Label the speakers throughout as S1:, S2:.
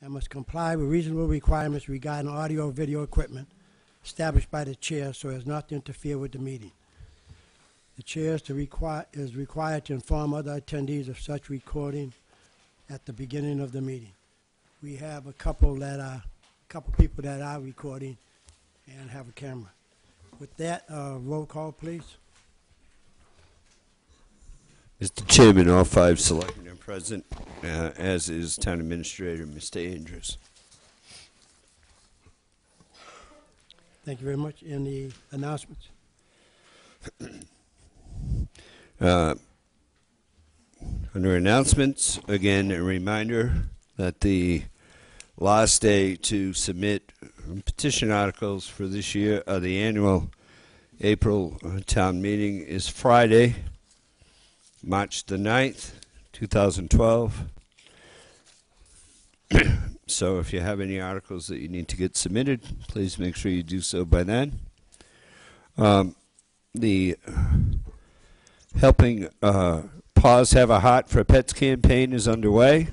S1: and must comply with reasonable requirements regarding audio or video equipment established by the chair so as not to interfere with the meeting. The chair is required to inform other attendees of such recording at the beginning of the meeting. We have a couple people that are recording and have a camera. With that, roll call, please.
S2: Mr. Chairman, all 5 selectmen are present, as is Town Administrator Mr. Andrews.
S1: Thank you very much. Any announcements?
S2: Under announcements, again, a reminder that the last day to submit petition articles for this year, the annual April town meeting, is Friday, March the 9th, 2012. So if you have any articles that you need to get submitted, please make sure you do so by then. The Helping Paws Have a Heart for Pets campaign is underway.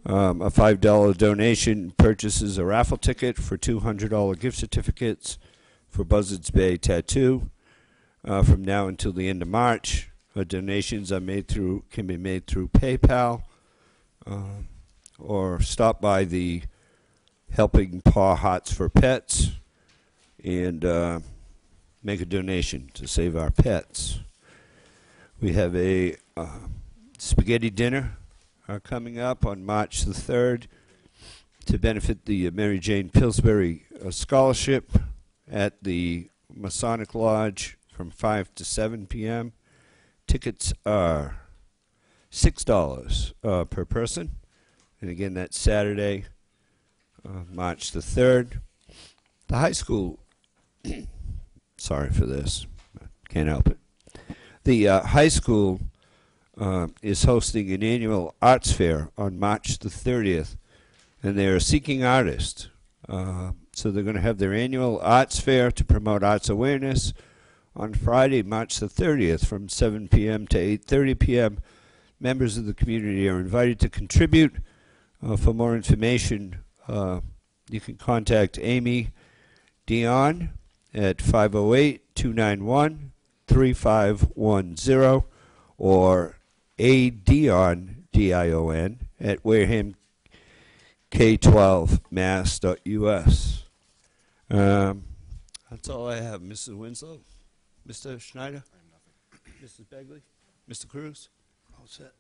S2: A $5 donation purchases a raffle ticket for $200 gift certificates for Buzzards Bay Tattoo from now until the end of March. Donations are can be made through PayPal or stop by the Helping Paw Hearts for Pets and make a donation to save our pets. We have a spaghetti dinner coming up on March the 3rd to benefit the Mary Jane Pillsbury Scholarship at the Masonic Lodge from 5 to 7 p.m. Tickets are $6 per person. And again, that's Saturday, March the 3rd. The high school, sorry for this, can't help it. The high school is hosting an annual arts fair on March the 30th, and they're seeking artists. So they're going to have their annual arts fair to promote arts awareness on Friday, March the 30th from 7 p.m. to 8:30 p.m. Members of the community are invited to contribute. For more information, you can contact Amy Dion at 508-291-3510 or Dion, D-I-O-N, at Wareham K12mass.us. That's all I have. Mrs. Winslow? Mr. Schneider? I have nothing. Mrs. Begley? Mr. Cruz?
S1: All set.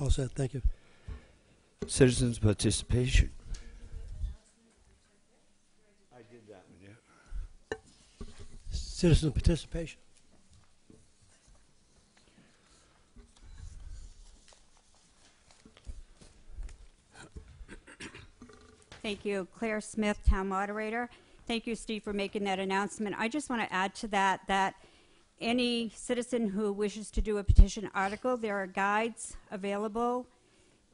S1: All set. Thank you.
S2: Citizens' participation. I did that one, yeah.
S1: Citizen participation.
S3: Thank you. Claire Smith, Town Moderator. Thank you, Steve, for making that announcement. I just want to add to that any citizen who wishes to do a petition article, there are guides available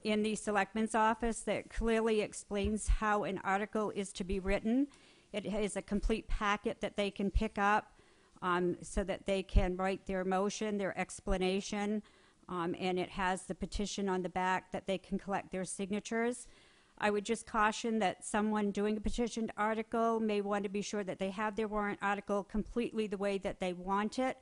S3: in the Selectmen's office that clearly explains how an article is to be written. It is a complete packet that they can pick up so that they can write their motion, their explanation, and it has the petition on the back that they can collect their signatures. I would just caution that someone doing a petitioned article may want to be sure that they have their warrant article completely the way that they want it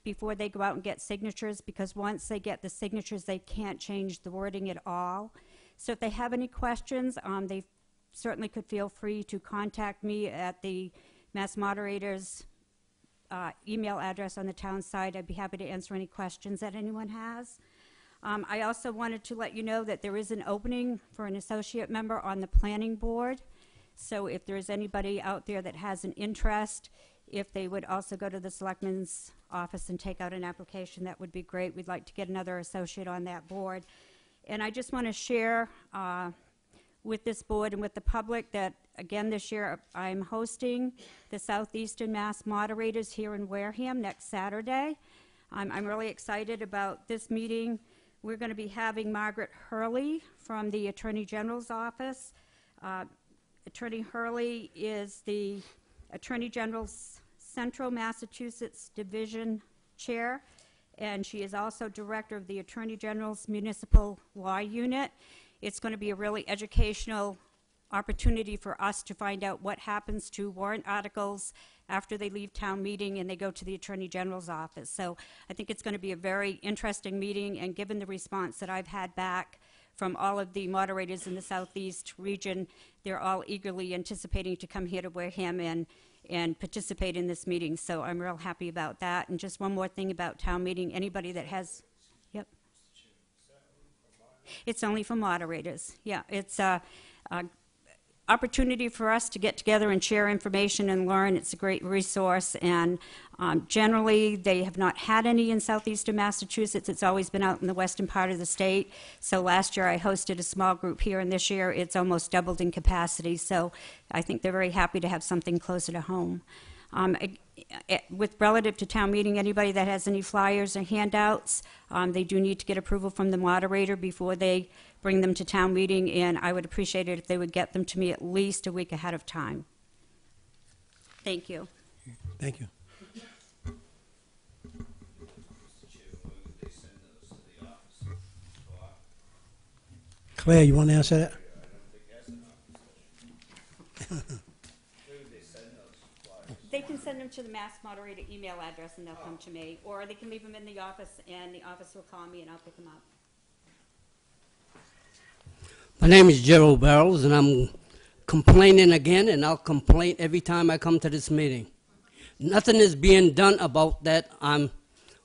S3: before they go out and get signatures, because once they get the signatures, they can't change the wording at all. So if they have any questions, they certainly could feel free to contact me at the Mass Moderator's email address on the town site. I'd be happy to answer any questions that anyone has. I also wanted to let you know that there is an opening for an associate member on the planning board. So if there's anybody out there that has an interest, if they would also go to the Selectmen's office and take out an application, that would be great. We'd like to get another associate on that board. And I just want to share with this board and with the public that, again, this year I'm hosting the Southeastern Mass Moderators here in Wareham next Saturday. I'm really excited about this meeting. We're going to be having Margaret Hurley from the Attorney General's office. Attorney Hurley is the Attorney General's Central Massachusetts Division Chair, and she is also Director of the Attorney General's Municipal Law Unit. It's going to be a really educational opportunity for us to find out what happens to warrant articles after they leave town meeting and they go to the Attorney General's office. So I think it's going to be a very interesting meeting, and given the response that I've had back from all of the moderators in the Southeast region, they're all eagerly anticipating to come here to Wareham and participate in this meeting. So I'm real happy about that. And just one more thing about town meeting, anybody that has, yep. It's only for moderators. Yeah, it's a opportunity for us to get together and share information and learn. It's a great resource, and generally they have not had any in southeastern Massachusetts. It's always been out in the western part of the state. So last year I hosted a small group here, and this year it's almost doubled in capacity. So I think they're very happy to have something closer to home. With relative to town meeting, anybody that has any flyers or handouts, they do need to get approval from the moderator before they bring them to town meeting, and I would appreciate it if they would get them to me at least a week ahead of time. Thank you.
S1: Thank you. Claire, you want to answer that?
S3: They can send them to the Mass Moderator email address and they'll come to me, or they can leave them in the office and the office will call me and I'll pick them up.
S4: My name is Gerald Barrows, and I'm complaining again, and I'll complain every time I come to this meeting. Nothing is being done about that. I'm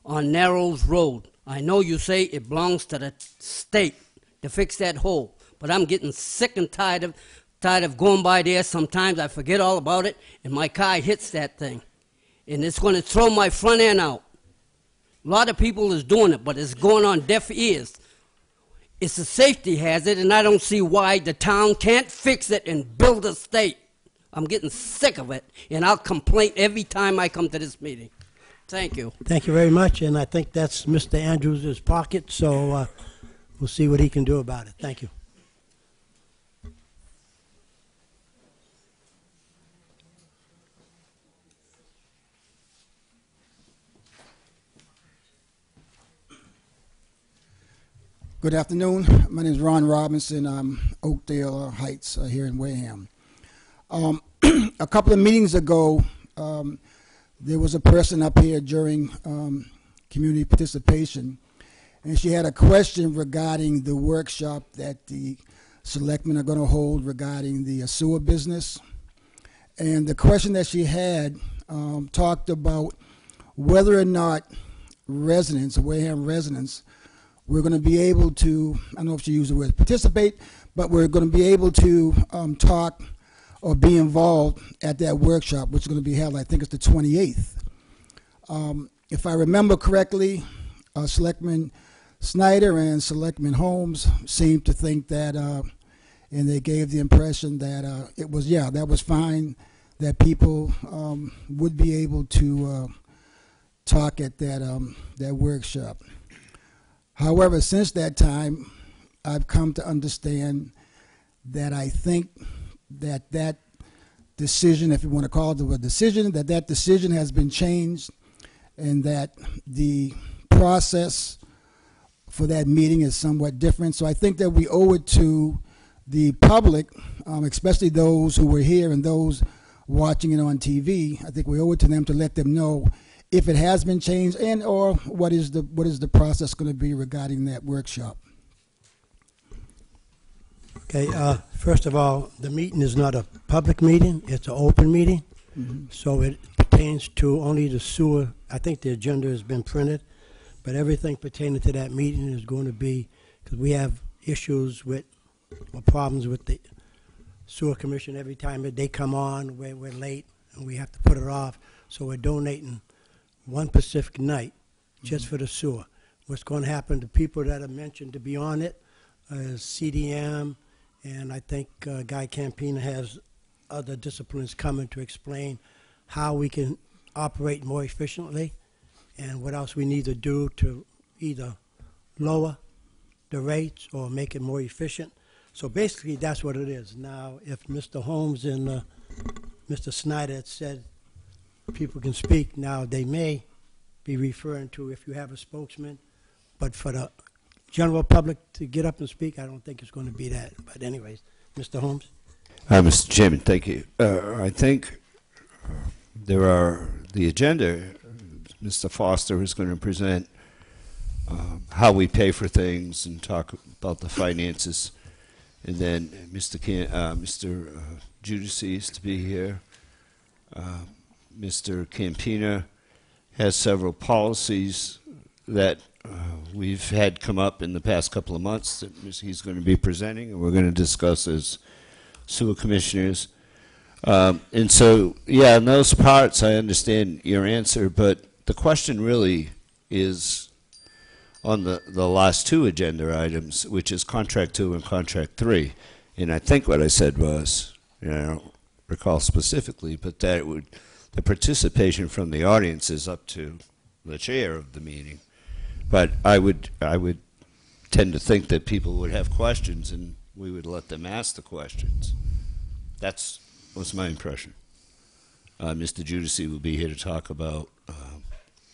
S4: on Narrows Road. I know you say it belongs to the state to fix that hole, but I'm getting sick and tired of going by there. Sometimes I forget all about it, and my car hits that thing, and it's going to throw my front end out. A lot of people is doing it, but it's going on deaf ears. It's a safety hazard, and I don't see why the town can't fix it and build a state. I'm getting sick of it, and I'll complain every time I come to this meeting. Thank you.
S1: Thank you very much, and I think that's Mr. Andrews' pocket, so we'll see what he can do about it. Thank you.
S5: Good afternoon. My name is Ron Robinson. I'm Oakdale Heights here in Wareham. A couple of meetings ago, there was a person up here during community participation, and she had a question regarding the workshop that the selectmen are going to hold regarding the sewer business. And the question that she had talked about whether or not residents, Wareham residents, we're going to be able to, I don't know if she used the word participate, but we're going to be able to talk or be involved at that workshop, which is going to be held, I think it's the 28th. If I remember correctly, Selectman Snyder and Selectman Holmes seemed to think that, and they gave the impression that it was, yeah, that was fine, that people would be able to talk at that workshop. However, since that time, I've come to understand that I think that that decision, if you want to call it a decision, that decision has been changed, and that the process for that meeting is somewhat different. So I think that we owe it to the public, especially those who were here and those watching it on TV. I think we owe it to them to let them know if it has been changed, and or what is the process going to be regarding that workshop.
S1: Okay, first of all, the meeting is not a public meeting, it's an open meeting. Mm-hmm. So it pertains to only the sewer. I think the agenda has been printed, but everything pertaining to that meeting is going to be, because we have issues with, or problems with the sewer commission. Every time that they come on, we're late, and we have to put it off. So we're donating one Pacific night just for the sewer. What's going to happen, the people that are mentioned to be on it is CDM, and I think Guy Campina has other disciplines coming to explain how we can operate more efficiently and what else we need to do to either lower the rates or make it more efficient. So basically that's what it is. Now, if Mr. Holmes and Mr. Snyder had said people can speak, now they may be referring to if you have a spokesman, but for the general public to get up and speak, I don't think it's going to be that. But anyways, Mr. Holmes?
S2: Mr. Chairman, thank you. I think the agenda, Mr. Foster is going to present how we pay for things and talk about the finances. And then Mr. Judici is to be here. Mr. Campina has several policies that we've had come up in the past couple of months that he's going to be presenting, and we're going to discuss as sewer commissioners. And so, yeah, in those parts, I understand your answer, but the question really is on the last two agenda items, which is Contract 2 and Contract 3. And I think what I said was, I don't recall specifically, but that the participation from the audience is up to the chair of the meeting. But I would tend to think that people would have questions, and we would let them ask the questions. That was my impression. Mr. Judici will be here to talk about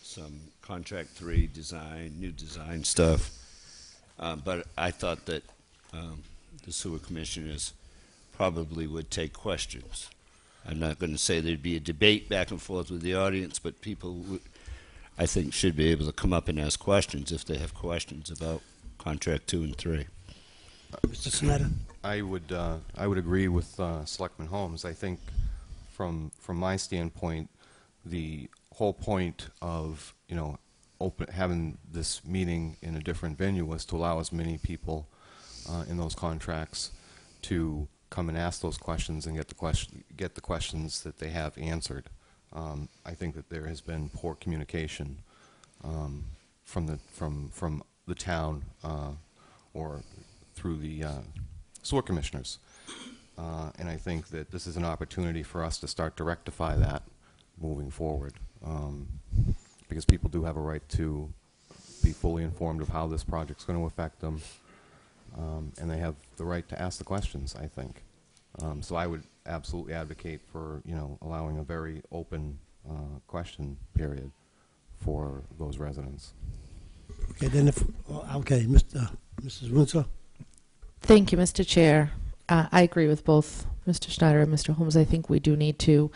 S2: some Contract 3 design, new design stuff. But I thought that the sewer commissioners probably would take questions. I'm not going to say there'd be a debate back and forth with the audience, but people, I think, should be able to come up and ask questions if they have questions about Contract 2 and 3.
S1: Mr. Snyder?
S6: I would agree with Selectman Holmes. I think from my standpoint, the whole point of having this meeting in a different venue was to allow as many people in those contracts to come and ask those questions and get the questions that they have answered. I think that there has been poor communication from the town or through the sewer commissioners, and I think that this is an opportunity for us to start to rectify that moving forward, because people do have a right to be fully informed of how this project's going to affect them, and they have the right to ask the questions, I think. So I would absolutely advocate for allowing a very open question period for those residents.
S1: Okay, then Mrs. Winslow?
S7: Thank you, Mr. Chair. I agree with both Mr. Schneider and Mr. Holmes. I think we do need to,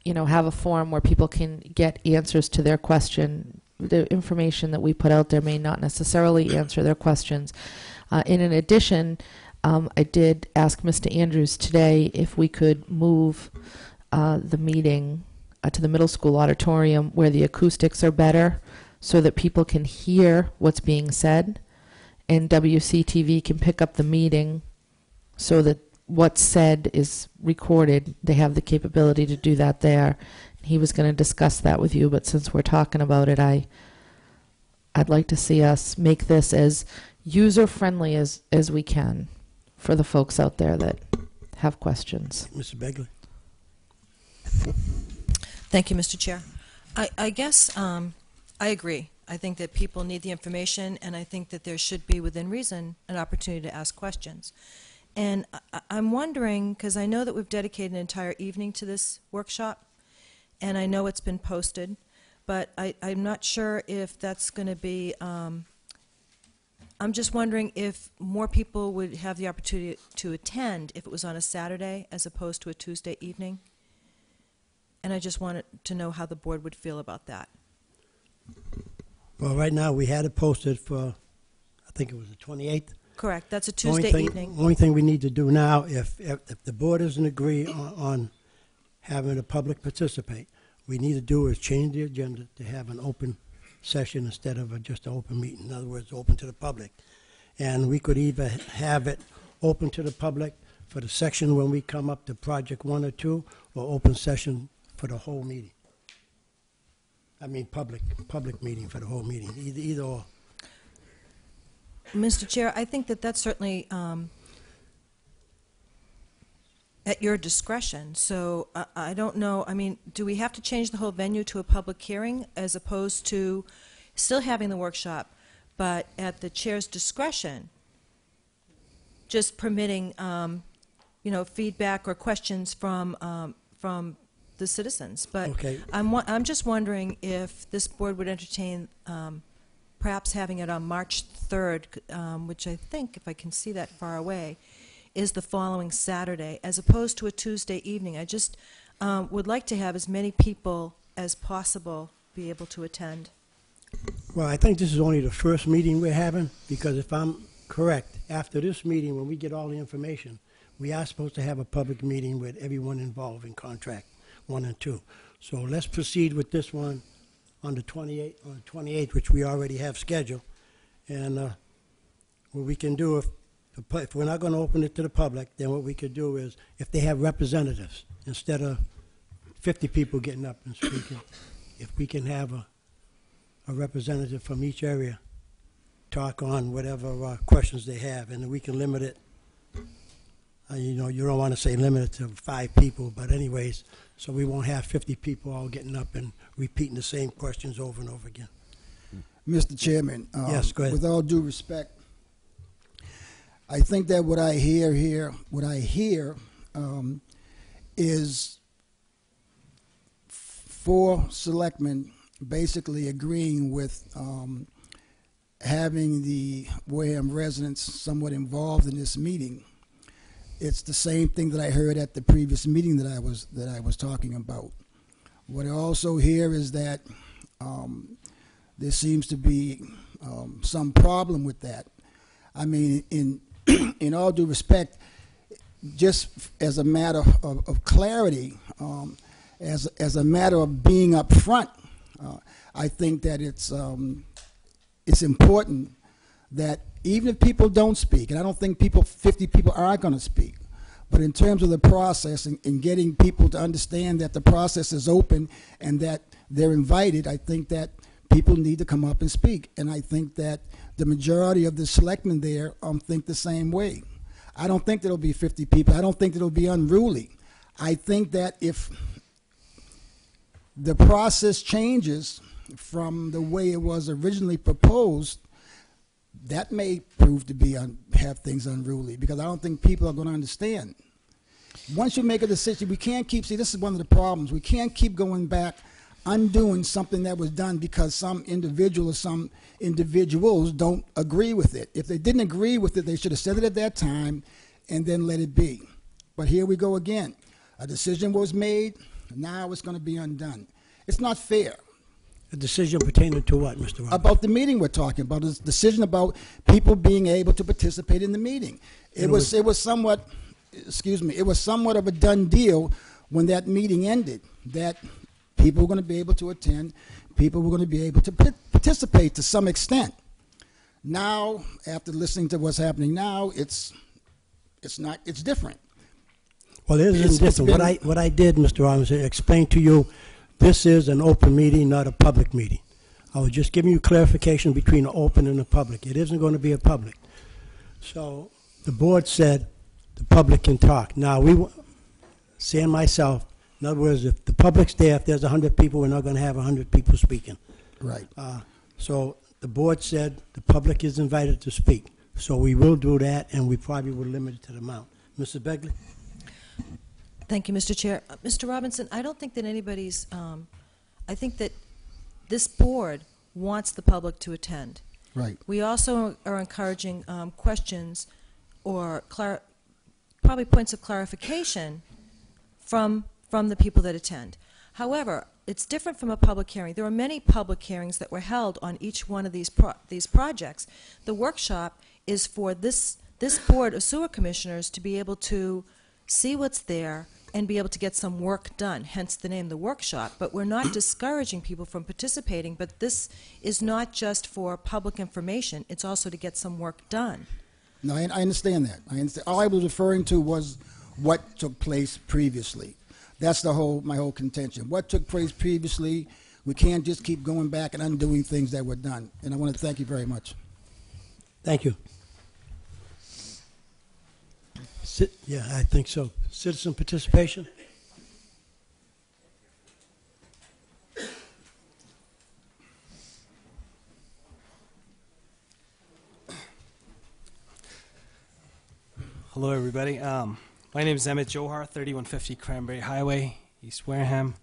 S7: have a forum where people can get answers to their question. The information that we put out there may not necessarily answer their questions. In addition, I did ask Mr. Andrews today if we could move the meeting to the middle school auditorium where the acoustics are better so that people can hear what's being said, and WCTV can pick up the meeting so that what's said is recorded. They have the capability to do that there. He was going to discuss that with you, but since we're talking about it, I'd like to see us make this as user-friendly as we can for the folks out there that have questions.
S1: Mr. Begley?
S8: Thank you, Mr. Chair. I guess I agree. I think that people need the information, and I think that there should be, within reason, an opportunity to ask questions. And I'm wondering, because I know that we've dedicated an entire evening to this workshop, and I know it's been posted, but I'm not sure if that's going to be, I'm just wondering if more people would have the opportunity to attend if it was on a Saturday as opposed to a Tuesday evening. And I just wanted to know how the board would feel about that.
S1: Well, right now, we had it posted for, I think it was the 28th.
S8: Correct. That's a Tuesday evening.
S1: The only thing we need to do now, if the board doesn't agree on having the public participate, we need to do is change the agenda to have an open session instead of just an open meeting. In other words, open to the public. And we could either have it open to the public for the section when we come up to project 1 or 2, or open session for the whole meeting. I mean, public meeting for the whole meeting, either or.
S8: Mr. Chair, I think that that's certainly at your discretion. So I don't know. I mean, do we have to change the whole venue to a public hearing as opposed to still having the workshop, but at the chair's discretion, just permitting, feedback or questions from the citizens? But
S1: Okay.
S8: I'm just wondering if this board would entertain perhaps having it on March 3rd, which I think, if I can see that far away, is the following Saturday, as opposed to a Tuesday evening. I just would like to have as many people as possible be able to attend.
S1: Well, I think this is only the first meeting we're having, because if I'm correct, after this meeting, when we get all the information, we are supposed to have a public meeting with everyone involved in contract 1 and 2. So let's proceed with this one on the 28th, which we already have scheduled. And what we can do, if we're not going to open it to the public, then what we could do is, if they have representatives, instead of 50 people getting up and speaking, if we can have a representative from each area talk on whatever questions they have, and we can limit it. You know, you don't want to say limit it to 5 people, but anyways, so we won't have 50 people all getting up and repeating the same questions over and over again.
S5: Mr. Chairman,
S1: Yes, go ahead.
S5: with all due respect, I think that what I hear is 4 selectmen basically agreeing with having the Wareham residents somewhat involved in this meeting. It's the same thing that I heard at the previous meeting that I was talking about. What I also hear is that there seems to be some problem with that. I mean, in all due respect, just as a matter of clarity, as a matter of being up front, I think that it's important that even if people don't speak, and I don't think 50 people are going to speak, but in terms of the process and getting people to understand that the process is open and that they're invited, I think that people need to come up and speak. And I think that the majority of the selectmen there think the same way. I don't think there'll be 50 people. I don't think it'll be unruly. I think that if the process changes from the way it was originally proposed, that may prove to be have things unruly, because I don't think people are going to understand. Once you make a decision, we can't keep, see, this is one of the problems. We can't keep going back, undoing something that was done because some individual or some individuals don't agree with it. If they didn't agree with it, they should have said it at that time and then let it be. But here we go again. A decision was made, now it's going to be undone. It's not fair.
S1: A decision pertaining to what, Mr. Roberts?
S5: About the meeting we're talking about, a decision about people being able to participate in the meeting. It was somewhat, excuse me, it was somewhat of a done deal when that meeting ended, that people were going to be able to attend, people were going to be able to participate to some extent. Now, after listening to what's happening now, it's different.
S1: Well, it isn't different. What I did, Mr. Roberts, is explain to you, this is an open meeting, not a public meeting. I was just giving you clarification between the open and the public. It isn't going to be a public. So the board said the public can talk. Now, saying myself, in other words, if the public's there, if there's 100 people, we're not going to have 100 people speaking.
S5: Right.
S1: So the board said the public is invited to speak. So we will do that, and we probably will limit it to the amount. Mrs. Begley?
S8: Thank you, Mr. Chair. Mr. Robinson, I don't think that anybody's, I think that this board wants the public to attend.
S5: Right.
S8: We also are encouraging questions or probably points of clarification from the people that attend. However, it's different from a public hearing. There are many public hearings that were held on each one of these projects. The workshop is for this board of sewer commissioners to be able to see what's there and be able to get some work done, hence the name, the workshop. But we're not discouraging people from participating, but this is not just for public information, it's also to get some work done.
S5: No, I understand that. I understand. All I was referring to was what took place previously. That's my whole contention. What took place previously, we can't just keep going back and undoing things that were done. And I want to thank you very much.
S1: Thank you. Yeah, I think so. Citizen participation?
S9: Hello, everybody. My name is Emmett Johar, 3150 Cranberry Highway, East Wareham.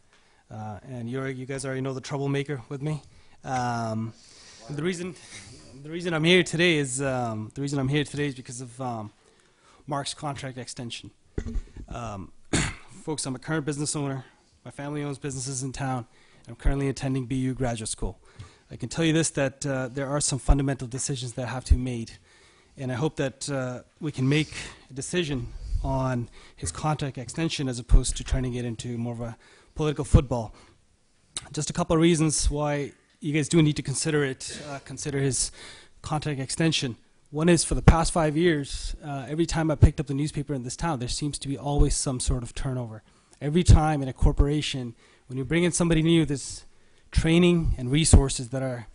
S9: And you guys already know the troublemaker with me. The reason I'm here today is because of Mark's contract extension. Folks, I'm a current business owner. My family owns businesses in town. I'm currently attending BU graduate school. I can tell you this, that there are some fundamental decisions that have to be made. And I hope that we can make a decision on his contract extension as opposed to trying to get into more of a political football. Just a couple of reasons why you guys do need to consider it, consider his contract extension. One is, for the past 5 years, every time I picked up the newspaper in this town, there seems to be always some sort of turnover. Every time in a corporation, when you bring in somebody new, there's training and resources that are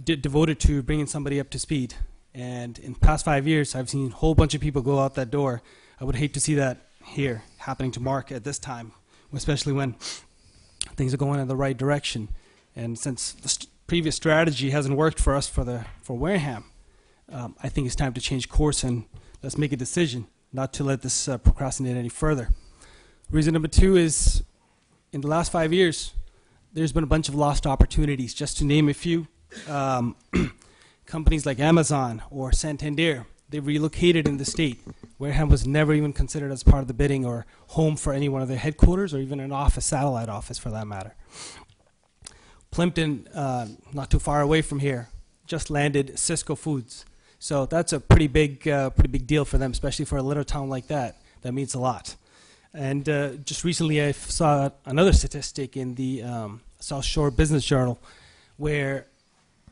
S9: devoted to bringing somebody up to speed. And in the past 5 years, I've seen a whole bunch of people go out that door. I would hate to see that here happening to Mark at this time, especially when things are going in the right direction. And since the previous strategy hasn't worked for us for Wareham, I think it's time to change course and let's make a decision not to let this procrastinate any further. Reason number two is, in the last 5 years, there's been a bunch of lost opportunities. Just to name a few, companies like Amazon or Santander, they've relocated in the state. Wareham was never even considered as part of the bidding or home for any one of their headquarters or even an office, satellite office for that matter. Plimpton, not too far away from here, just landed Cisco Foods. So that's a pretty big deal for them, especially for a little town like that. That means a lot. And just recently I saw another statistic in the South Shore Business Journal where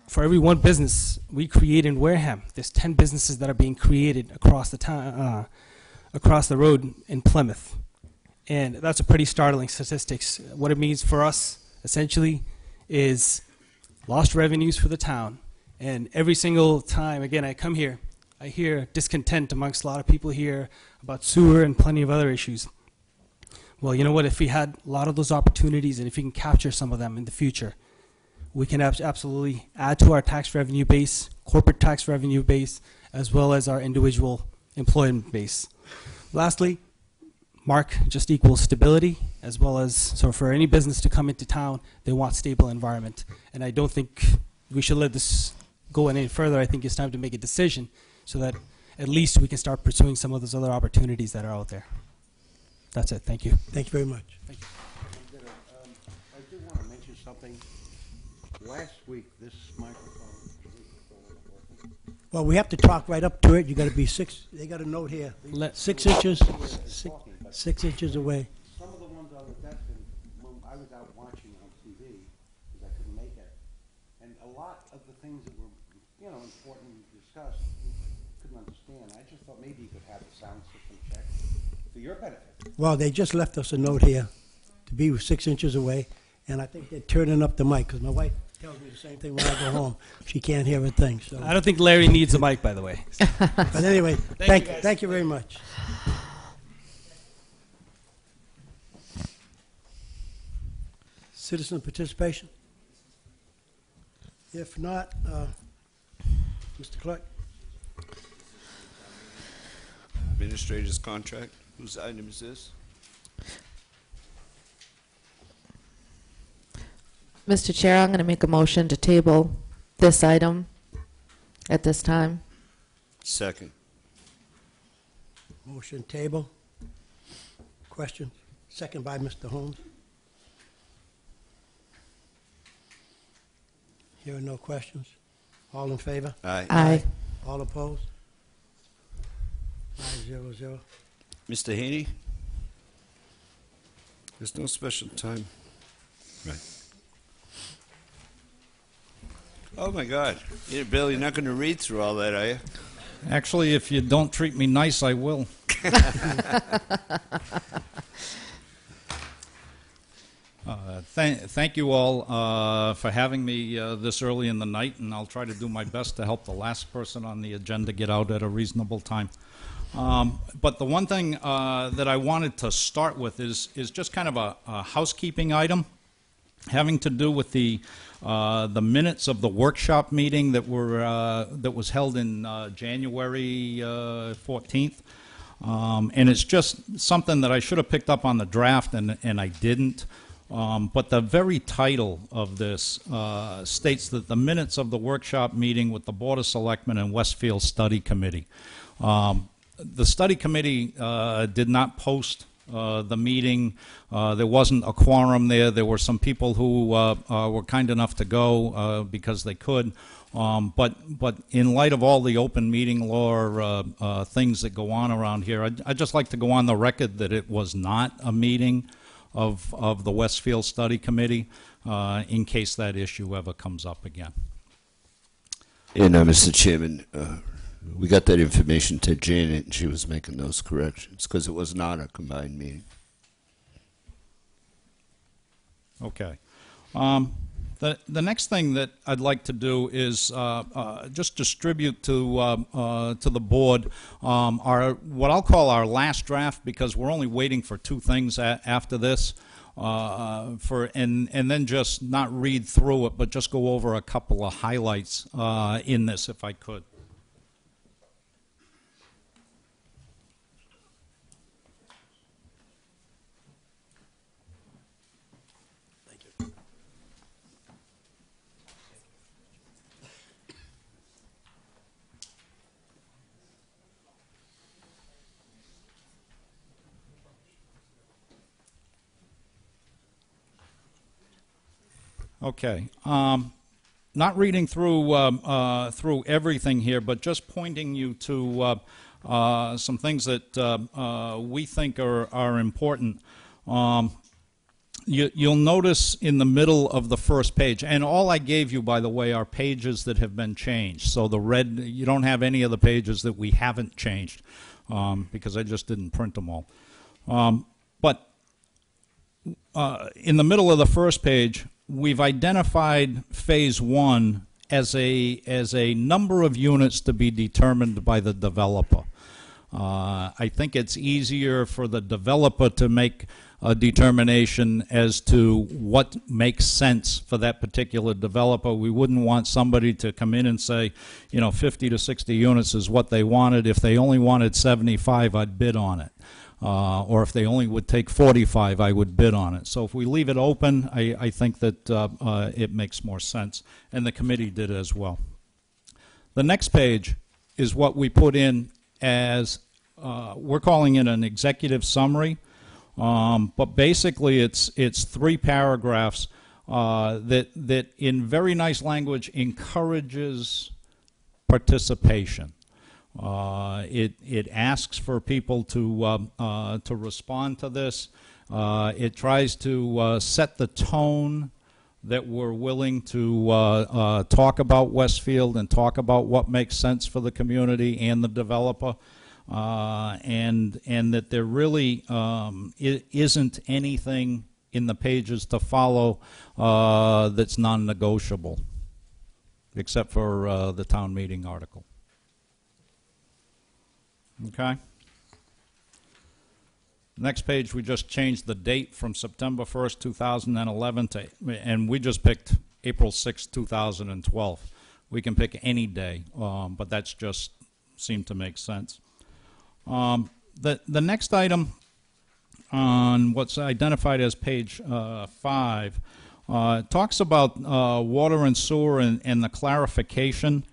S9: for every one business we create in Wareham, there's 10 businesses that are being created across the town, across the road in Plymouth. And that's a pretty startling statistics. What it means for us, essentially, is lost revenues for the town. And every single time, again, I come here, I hear discontent amongst a lot of people here about sewer and plenty of other issues. Well, you know what? If we had a lot of those opportunities and if we can capture some of them in the future, we can absolutely add to our tax revenue base, corporate tax revenue base, as well as our individual employment base. Lastly, Mark just equals stability, as well as, so for any business to come into town, they want stable environment. And I don't think we should let this go any further. I think it's time to make a decision so that at least we can start pursuing some of those other opportunities that are out there. That's it. Thank you.
S1: Thank you very much.
S9: Thank you.
S10: I do want to mention something. Last week, this microphone.
S1: Well, we have to talk right up to it. You got to be they got a note here. 6 inches, 6 inches away.
S10: Some of the ones on the desk, when I was out watching on TV, because I couldn't make it, and a lot of the things that were, important to discuss, you couldn't understand. I just thought maybe you could have the sound system checked for your benefit.
S1: Well, they just left us a note here to be 6 inches away, and I think they're turning up the mic because my wife tells me the same thing when I go home. She can't hear a thing. So.
S9: I don't think Larry needs a mic, by the way.
S1: But anyway, thank you very much. Citizen participation? If not, Mr. Clerk?
S2: Administrator's contract. Whose item is this?
S7: Mr. Chair, I'm going to make a motion to table this item at this time.
S2: Second.
S1: Motion table. Question? Second by Mr. Holmes. Hearing no questions. All in favor?
S2: Aye.
S7: Aye.
S1: All opposed? 5-0-0.
S2: Mr. Haney? There's no special time. Right. Oh, my God. Bill, you're not going to read through all that, are you?
S11: Actually, if you don't treat me nice, I will. Thank you all for having me this early in the night, and I'll try to do my best to help the last person on the agenda get out at a reasonable time. But the one thing that I wanted to start with is just kind of a housekeeping item having to do with the minutes of the workshop meeting that was held in January 14th. And it's just something that I should have picked up on the draft, and I didn't. But the very title of this states that the minutes of the workshop meeting with the Board of Selectmen and Westfield Study Committee. the study committee did not post the meeting. There wasn't a quorum there. There were some people who were kind enough to go because they could. But in light of all the open meeting law things that go on around here, I'd just like to go on the record that it was not a meeting of the Westfield Study Committee in case that issue ever comes up again.
S2: And Mr. Chairman, we got that information to Janet, and she was making those corrections because it was not a combined meeting.
S11: Okay. The next thing that I'd like to do is just distribute to the board what I'll call our last draft, because we're only waiting for two things after this, and then just not read through it, but just go over a couple of highlights in this, if I could. Okay. Not reading through everything here, but just pointing you to some things that we think are important. You'll notice in the middle of the first page, and all I gave you, by the way, are pages that have been changed. So the red, you don't have any of the pages that we haven't changed, because I just didn't print them all. But in the middle of the first page, we've identified phase one as a number of units to be determined by the developer. I think it's easier for the developer to make a determination as to what makes sense for that particular developer. We wouldn't want somebody to come in and say, 50 to 60 units is what they wanted. If they only wanted 75, I'd bid on it. Or if they only would take 45, I would bid on it. So if we leave it open, I think that it makes more sense, and the committee did as well. The next page is what we put in as, we're calling it an executive summary, but basically it's 3 paragraphs that in very nice language encourages participation. It asks for people to respond to this. It tries to set the tone that we're willing to talk about Westfield and talk about what makes sense for the community and the developer, and that there really isn't anything in the pages to follow that's non-negotiable, except for the town meeting article. Okay. Next page, we just changed the date from September 1st, 2011 and we just picked April 6th, 2012. We can pick any day, but that's just seemed to make sense. The next item on what's identified as page 5 talks about water and sewer and the clarification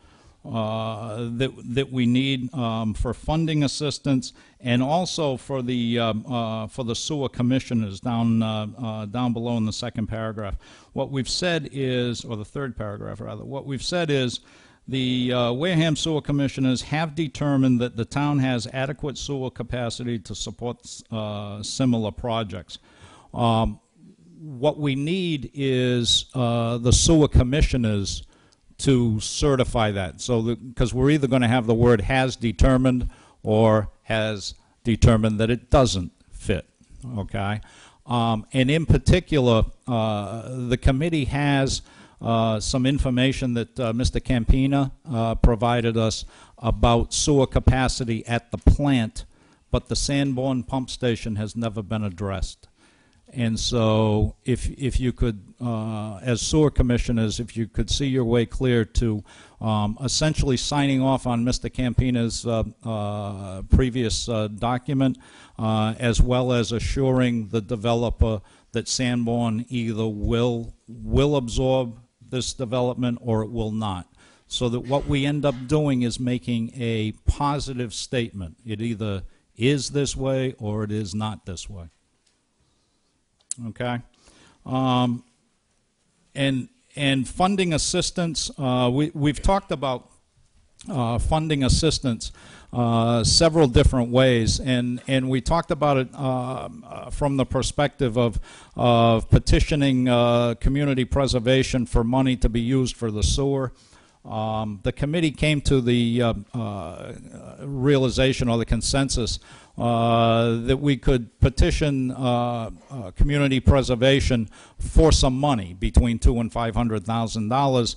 S11: that we need for funding assistance, and also for the sewer commissioners down below in the second paragraph. What we've said is, or the third paragraph rather, what we've said is the Wareham sewer commissioners have determined that the town has adequate sewer capacity to support similar projects. What we need is the sewer commissioners to certify that. So because we're either going to have the word has determined or has determined that it doesn't fit, okay? And in particular, the committee has some information that Mr. Campina provided us about sewer capacity at the plant, but the Sanborn pump station has never been addressed. And so if you could, as sewer commissioners, if you could see your way clear to essentially signing off on Mr. Campina's previous document, as well as assuring the developer that Sanborn either will absorb this development or it will not. so that what we end up doing is making a positive statement. It either is this way or it is not this way. Okay? And funding assistance, we've talked about funding assistance several different ways, and we talked about it from the perspective of petitioning community preservation for money to be used for the sewer. The committee came to the realization or the consensus that we could petition community preservation for some money between $200,000 and $500,000,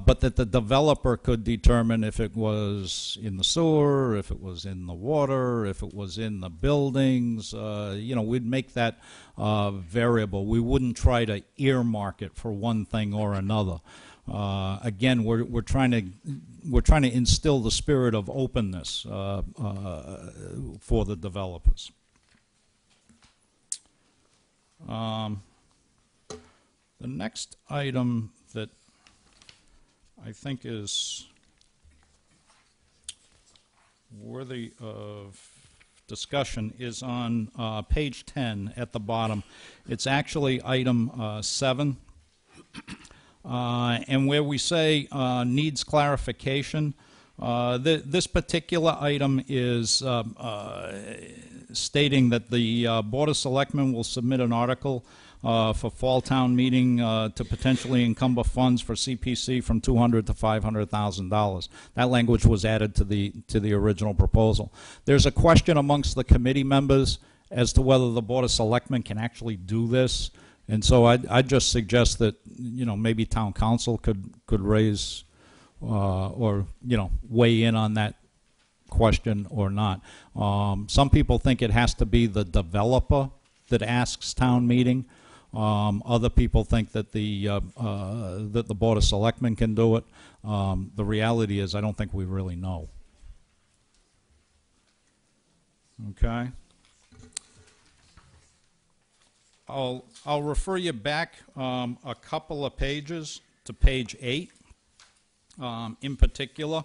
S11: but that the developer could determine if it was in the sewer, if it was in the water, if it was in the buildings. We'd make that variable. We wouldn't try to earmark it for one thing or another. Again, we're trying to instill the spirit of openness for the developers. The next item that I think is worthy of discussion is on page 10 at the bottom. It's actually item 7. And where we say needs clarification, this particular item is stating that the Board of Selectmen will submit an article for fall town meeting to potentially encumber funds for CPC from $200,000 to $500,000. That language was added to the original proposal. There's a question amongst the committee members as to whether the Board of Selectmen can actually do this. And so I'd just suggest that, maybe town council could raise or, weigh in on that question or not. Some people think it has to be the developer that asks town meeting. Other people think that the Board of Selectmen can do it. The reality is I don't think we really know. Okay. I'll refer you back a couple of pages to page 8 in particular,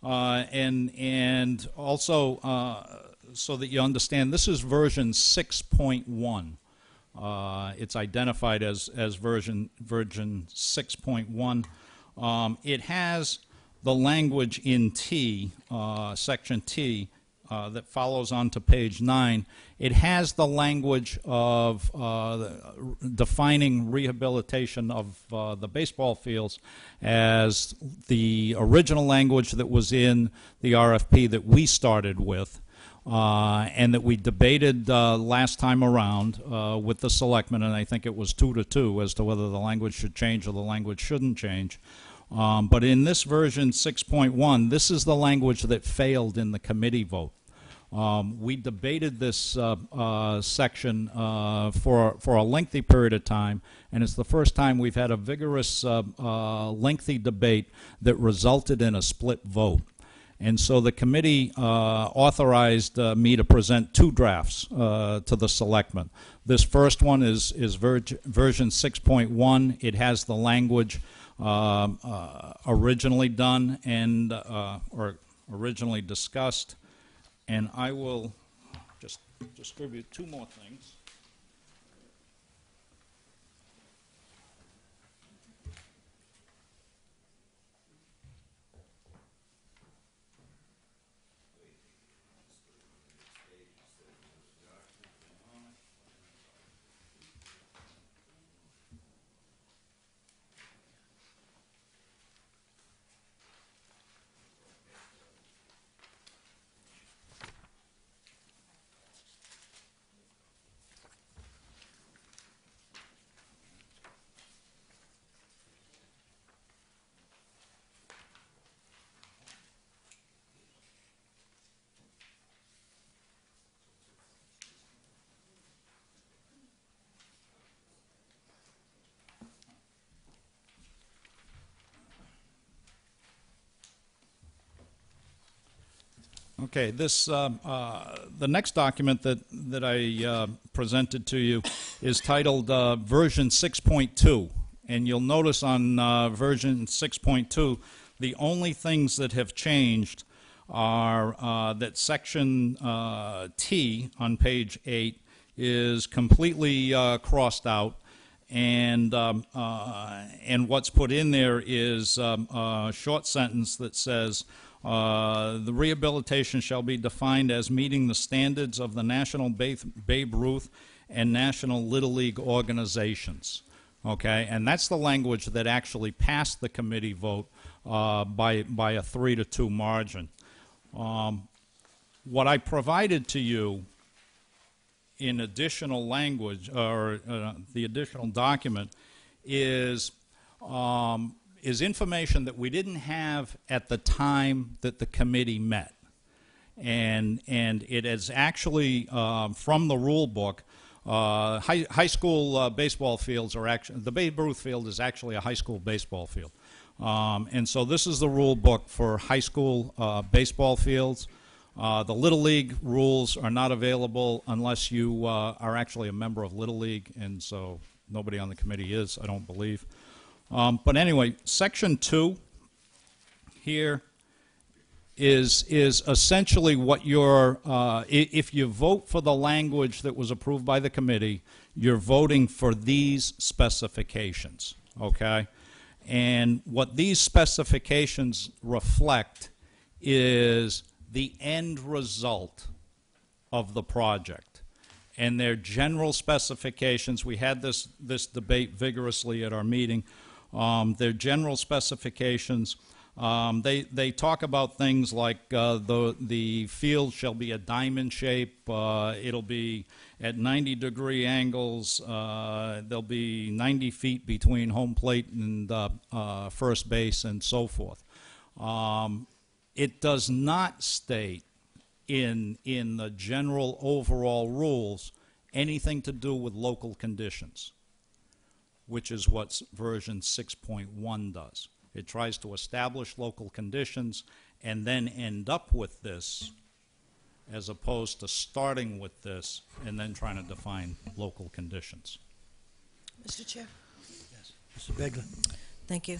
S11: and also so that you understand, this is version 6.1. It's identified as version 6.1. It has the language in T, section T, that follows on to page 9. It has the language of defining rehabilitation of the baseball fields as the original language that was in the RFP that we started with and that we debated last time around with the selectmen, and I think it was 2-2 as to whether the language should change or the language shouldn't change. But in this version 6.1, this is the language that failed in the committee vote. We debated this section for a lengthy period of time, and it's the first time we've had a vigorous, lengthy debate that resulted in a split vote. And so the committee authorized me to present 2 drafts to the selectmen. This first one is version 6.1. It has the language originally done and or originally discussed, and I will just distribute 2 more things. Okay, this the next document that I presented to you is titled version 6.2, and you'll notice on version 6.2 The only things that have changed are that section T on page 8 is completely crossed out, and what's put in there is a short sentence that says, the rehabilitation shall be defined as meeting the standards of the National Babe Ruth and National Little League organizations. Okay, and that's the language that actually passed the committee vote by a 3-2 margin. What I provided to you in additional language, or the additional document, is information that we didn't have at the time that the committee met. And it is actually from the rule book. High school baseball fields are actually, the Babe Ruth field is actually a high school baseball field. And so this is the rule book for high school baseball fields. The Little League rules are not available unless you are actually a member of Little League, and so nobody on the committee is, I don't believe. But anyway, Section 2 here is essentially what you're, if you vote for the language that was approved by the committee, you're voting for these specifications, okay? And what these specifications reflect is the end result of the project. And their general specifications, we had this debate vigorously at our meeting, their general specifications, they talk about things like the field shall be a diamond shape, it'll be at 90-degree angles, there'll be 90 feet between home plate and first base, and so forth. It does not state in the general overall rules anything to do with local conditions, which is what version 6.1 does. It tries to establish local conditions and then end up with this, as opposed to starting with this and then trying to define local conditions.
S8: Mr. Chair.
S1: Yes. Mr. Begler.
S8: Thank you.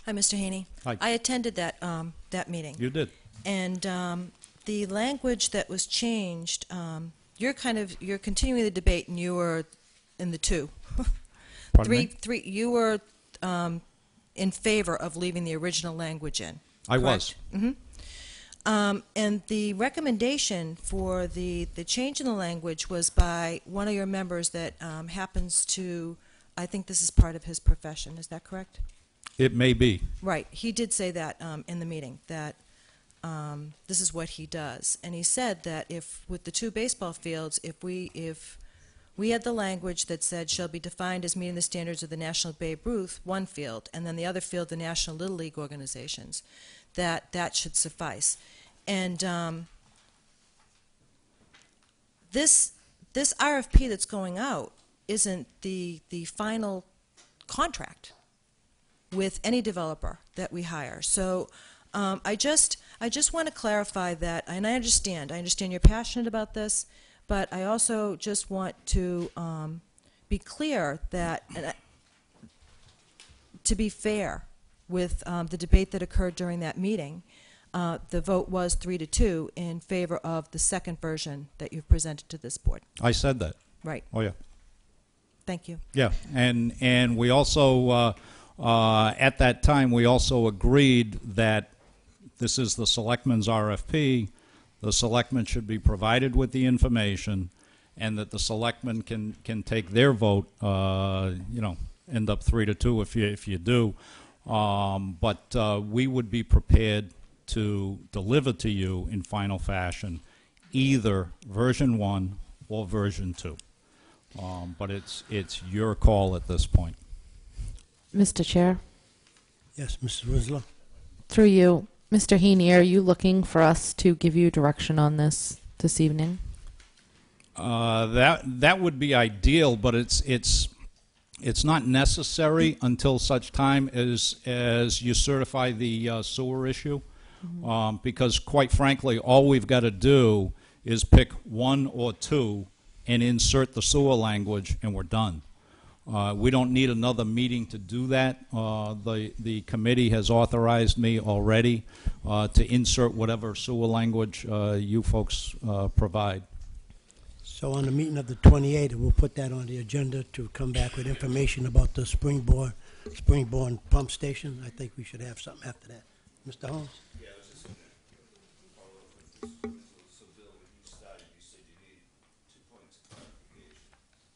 S8: Hi, Mr. Haney.
S11: Hi.
S8: I attended that that meeting.
S11: You did.
S8: And the language that was changed, you're continuing the debate, and you were in the two.
S11: Pardon me?
S8: You were in favor of leaving the original language in.
S11: I
S8: correct?
S11: was.
S8: Mm-hmm. And the recommendation for the change in the language was by one of your members that happens to, I think this is part of his profession. Is that correct?
S11: It may be.
S8: Right. He did say that in the meeting, that this is what he does. And he said that if, with the two baseball fields, if we had the language that said shall be defined as meeting the standards of the National Babe Ruth, one field, and then the other field, the National Little League organizations, that should suffice. And this RFP that's going out isn't the final contract with any developer that we hire. So I just want to clarify that, and I understand you're passionate about this, but I also just want to be clear that, to be fair with the debate that occurred during that meeting, the vote was 3-2 in favor of the second version that you've presented to this board.
S11: I said that.
S8: Right.
S11: Oh, yeah.
S8: Thank you.
S11: Yeah, and we also, at that time, we also agreed that this is the selectmen's RFP. The selectmen should be provided with the information, and that the selectmen can take their vote, end up 3-2 if you do. But we would be prepared to deliver to you in final fashion either version 1 or version 2. But it's your call at this point.
S7: Mr. Chair,
S1: Yes, Mrs. Winslow.
S7: through you, Mr. Heaney, are you looking for us to give you direction on this evening?
S11: That would be ideal, but it's not necessary until such time as you certify the sewer issue, because quite frankly, all we've got to do is pick 1 or 2 and insert the sewer language, and we're done. We don't need another meeting to do that. The committee has authorized me already to insert whatever sewer language you folks provide.
S1: So on the meeting of the 28th, we'll put that on the agenda to come back with information about the Springborn pump station. I think we should have something after that. Mr. Holmes?
S2: Yeah, I was just so Bill, when you started, you said you needed 2 points of clarification.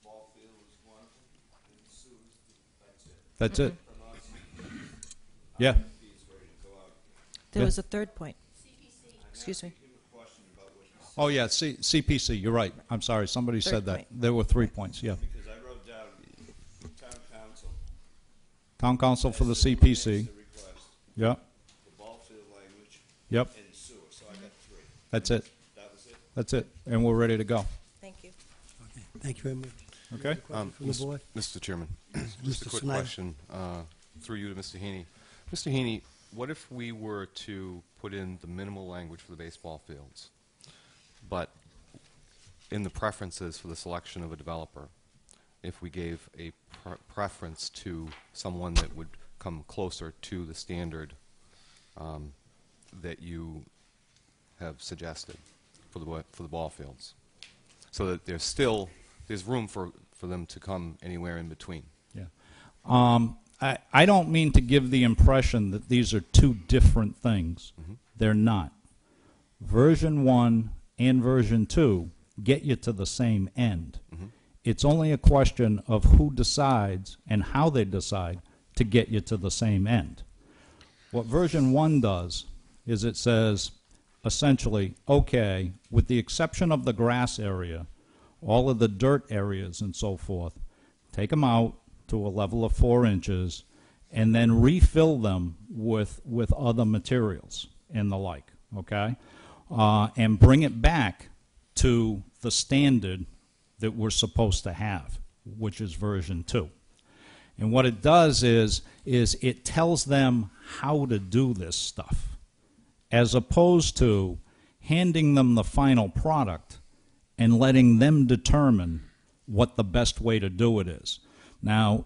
S2: Ball field was one of them, and sewers, that's it.
S11: That's it. Yeah.
S8: There was a third point. Excuse me.
S11: Oh, yeah, CPC, you're right. I'm sorry, somebody
S8: Third
S11: said that.
S8: point.
S11: There were 3 points, yeah.
S2: Because I wrote down town council.
S11: Town council for the CPC.
S2: The request,
S11: Yep,
S2: the ball field language,
S11: yep,
S2: and sewer, so I got 3.
S11: that's it.
S2: That was it?
S11: That's it, and we're ready to go.
S8: Thank you.
S1: Okay, thank you very much.
S11: Okay?
S1: From the board?
S6: Mr. Chairman, just a
S1: Mr.
S6: quick
S1: Snyder.
S6: question through you to Mr. Heaney. Mr. Heaney, what if we were to put in the minimal language for the baseball fields, but in the preferences for the selection of a developer, if we gave a preference to someone that would come closer to the standard that you have suggested for the ball fields, so that there's room for them to come anywhere in between.
S11: Yeah. I don't mean to give the impression that these are two different things.
S6: Mm-hmm.
S11: They're not. Version 1 and version 2 get you to the same end.
S6: Mm-hmm.
S11: It's only a question of who decides and how they decide to get you to the same end. What version 1 does is it says, essentially, okay, with the exception of the grass area, all of the dirt areas and so forth, take them out to a level of 4 inches and then refill them with other materials and the like, okay? And bring it back to the standard that we're supposed to have, which is version 2. And what it does is it tells them how to do this stuff, as opposed to handing them the final product and letting them determine what the best way to do it is. Now,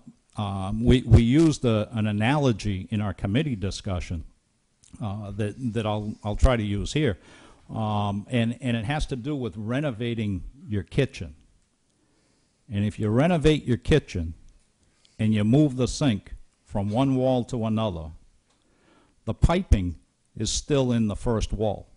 S11: we used an analogy in our committee discussion that I'll try to use here, and it has to do with renovating your kitchen. And if you renovate your kitchen and you move the sink from one wall to another, the piping is still in the first wall.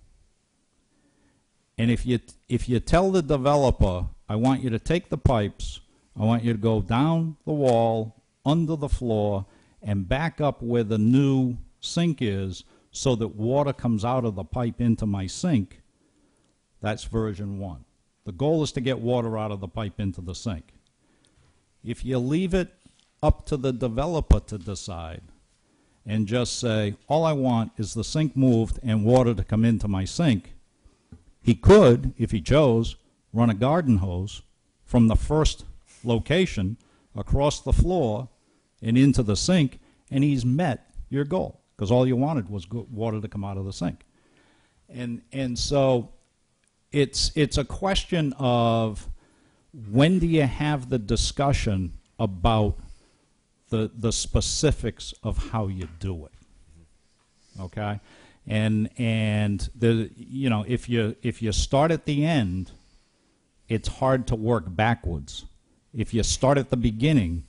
S11: And if you tell the developer, I want you to take the pipes, I want you to go down the wall, under the floor, and back up where the new sink is so that water comes out of the pipe into my sink, that's version 1. The goal is to get water out of the pipe into the sink. If you leave it up to the developer to decide and just say, all I want is the sink moved and water to come into my sink, he could, if he chose, run a garden hose from the first location across the floor and into the sink, and he's met your goal, because all you wanted was water to come out of the sink. And so it's a question of, when do you have the discussion about the specifics of how you do it? Okay? And if you start at the end, it's hard to work backwards. If you start at the beginning,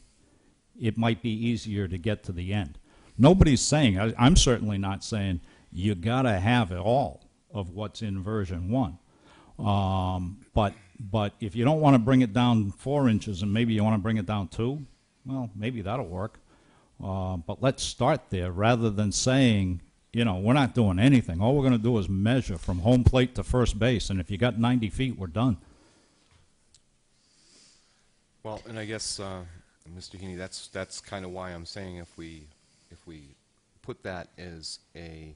S11: it might be easier to get to the end. Nobody's saying, I'm certainly not saying, you got to have it all of what's in version 1. But if you don't want to bring it down 4 inches and maybe you want to bring it down 2, well, maybe that'll work. But let's start there rather than saying, we're not doing anything. All we're going to do is measure from home plate to first base, and if you got 90 feet, we're done.
S6: Well, and I guess, Mr. Heaney, that's kind of why I'm saying if we put that as a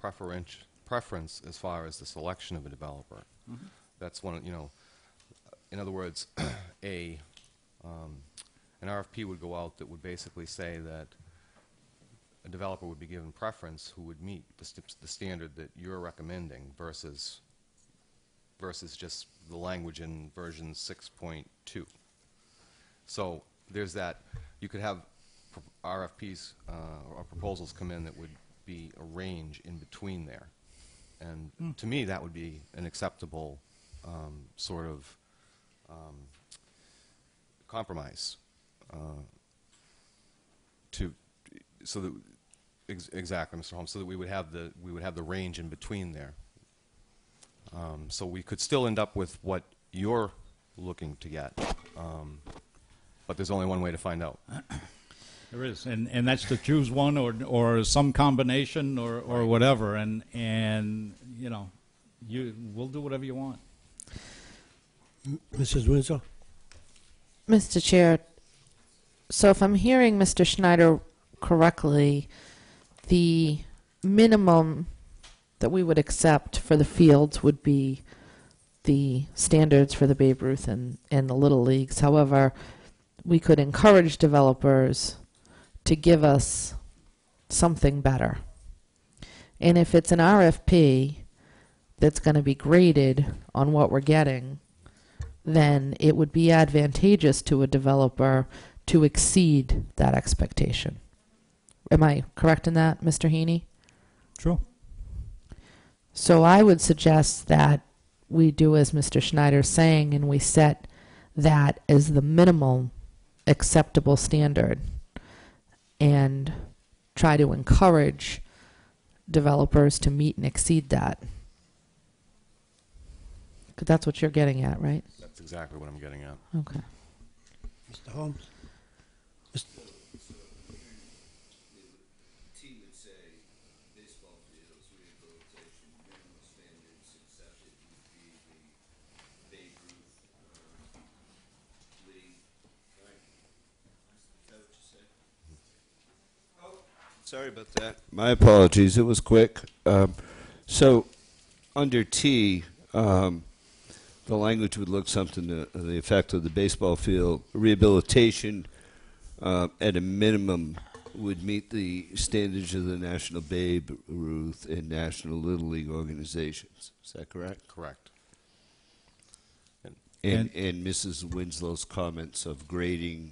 S6: preference as far as the selection of a developer,
S11: Mm-hmm.
S6: that's one. In other words, an RFP would go out that would basically say that a developer would be given preference who would meet the standard that you're recommending versus just the language in version 6.2. So there's that, you could have RFPs or proposals come in that would be a range in between there. And to me, that would be an acceptable sort of compromise so that exactly, Mr. Holmes, so that we would have the range in between there. So we could still end up with what you're looking to get, but there's only one way to find out.
S11: There is, and that's to choose one or some combination or whatever, and you know, we'll do whatever you want.
S1: Mrs. Winslow?
S7: Mr. Chair, so if I'm hearing Mr. Schneider correctly, the minimum that we would accept for the fields would be the standards for the Babe Ruth and the Little Leagues. However, we could encourage developers to give us something better. And if it's an RFP that's going to be graded on what we're getting, then it would be advantageous to a developer to exceed that expectation. Am I correct in that, Mr. Heaney?
S11: True.
S7: So I would suggest that we do as Mr. Schneider's saying, and we set that as the minimal acceptable standard and try to encourage developers to meet and exceed that. 'Cause that's what you're getting at, right?
S6: That's exactly what I'm getting at.
S7: Okay.
S1: Mr. Holmes?
S2: Sorry about that. My apologies. It was quick. So, under T, the language would look something to the effect of the baseball field rehabilitation at a minimum would meet the standards of the National Babe Ruth and National Little League organizations. Is that correct?
S6: Correct.
S2: And Mrs. Winslow's comments of grading,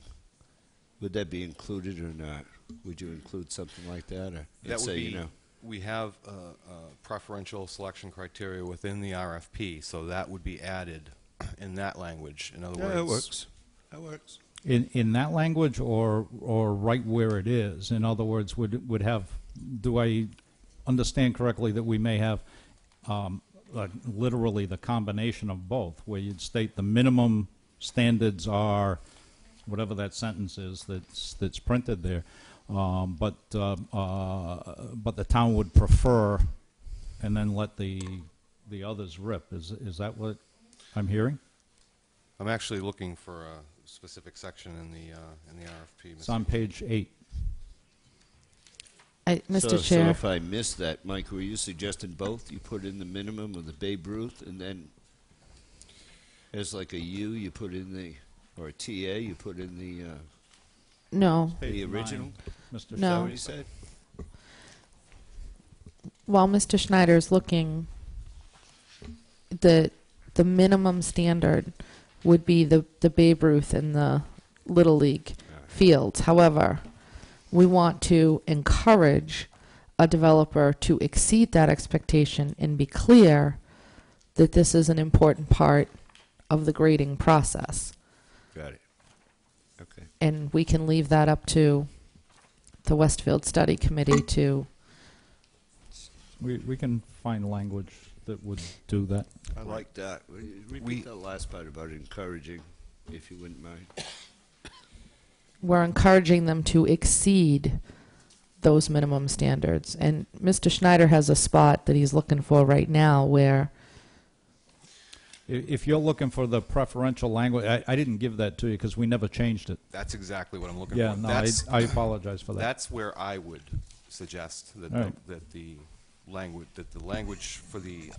S2: would that be included or not? Would you include something like that? Or
S6: That would be, we have preferential selection criteria within the RFP, so that would be added in that language. In other words,
S2: that works. That works.
S11: In that language or right where it is? In other words, would have, do I understand correctly that we may have like literally the combination of both, where you'd state the minimum standards are whatever that sentence is that's printed there, but the town would prefer, and then let the others rip. Is that what I'm hearing?
S6: I'm actually looking for a specific section in the RFP.
S11: It's on page 8.
S7: Mr.
S2: So
S7: Chair.
S2: if I missed that, Mike, were you suggesting both? You put in the minimum of the Babe Ruth, and then as like a U, you put in the, or a TA, you put in the
S7: No.
S2: the original?
S11: Mr.
S2: Is that
S7: No.
S2: what he said?
S7: While Mr. Schneider's looking, the minimum standard would be the Babe Ruth and the Little League fields. However, we want to encourage a developer to exceed that expectation and be clear that this is an important part of the grading process.
S2: Got it. Okay.
S7: And we can leave that up to the Westfield Study Committee to...
S11: We can find language that would do that.
S2: I like that. Repeat that last part about encouraging, if you wouldn't mind.
S7: We're encouraging them to exceed those minimum standards. And Mr. Schneider has a spot that he's looking for right now where...
S11: If you're looking for the preferential language, I didn't give that to you because we never changed it.
S6: That's exactly what I'm looking
S11: Yeah,
S6: for.
S11: no, I apologize for that.
S6: That's where I would suggest that
S11: Right.
S6: that the language for the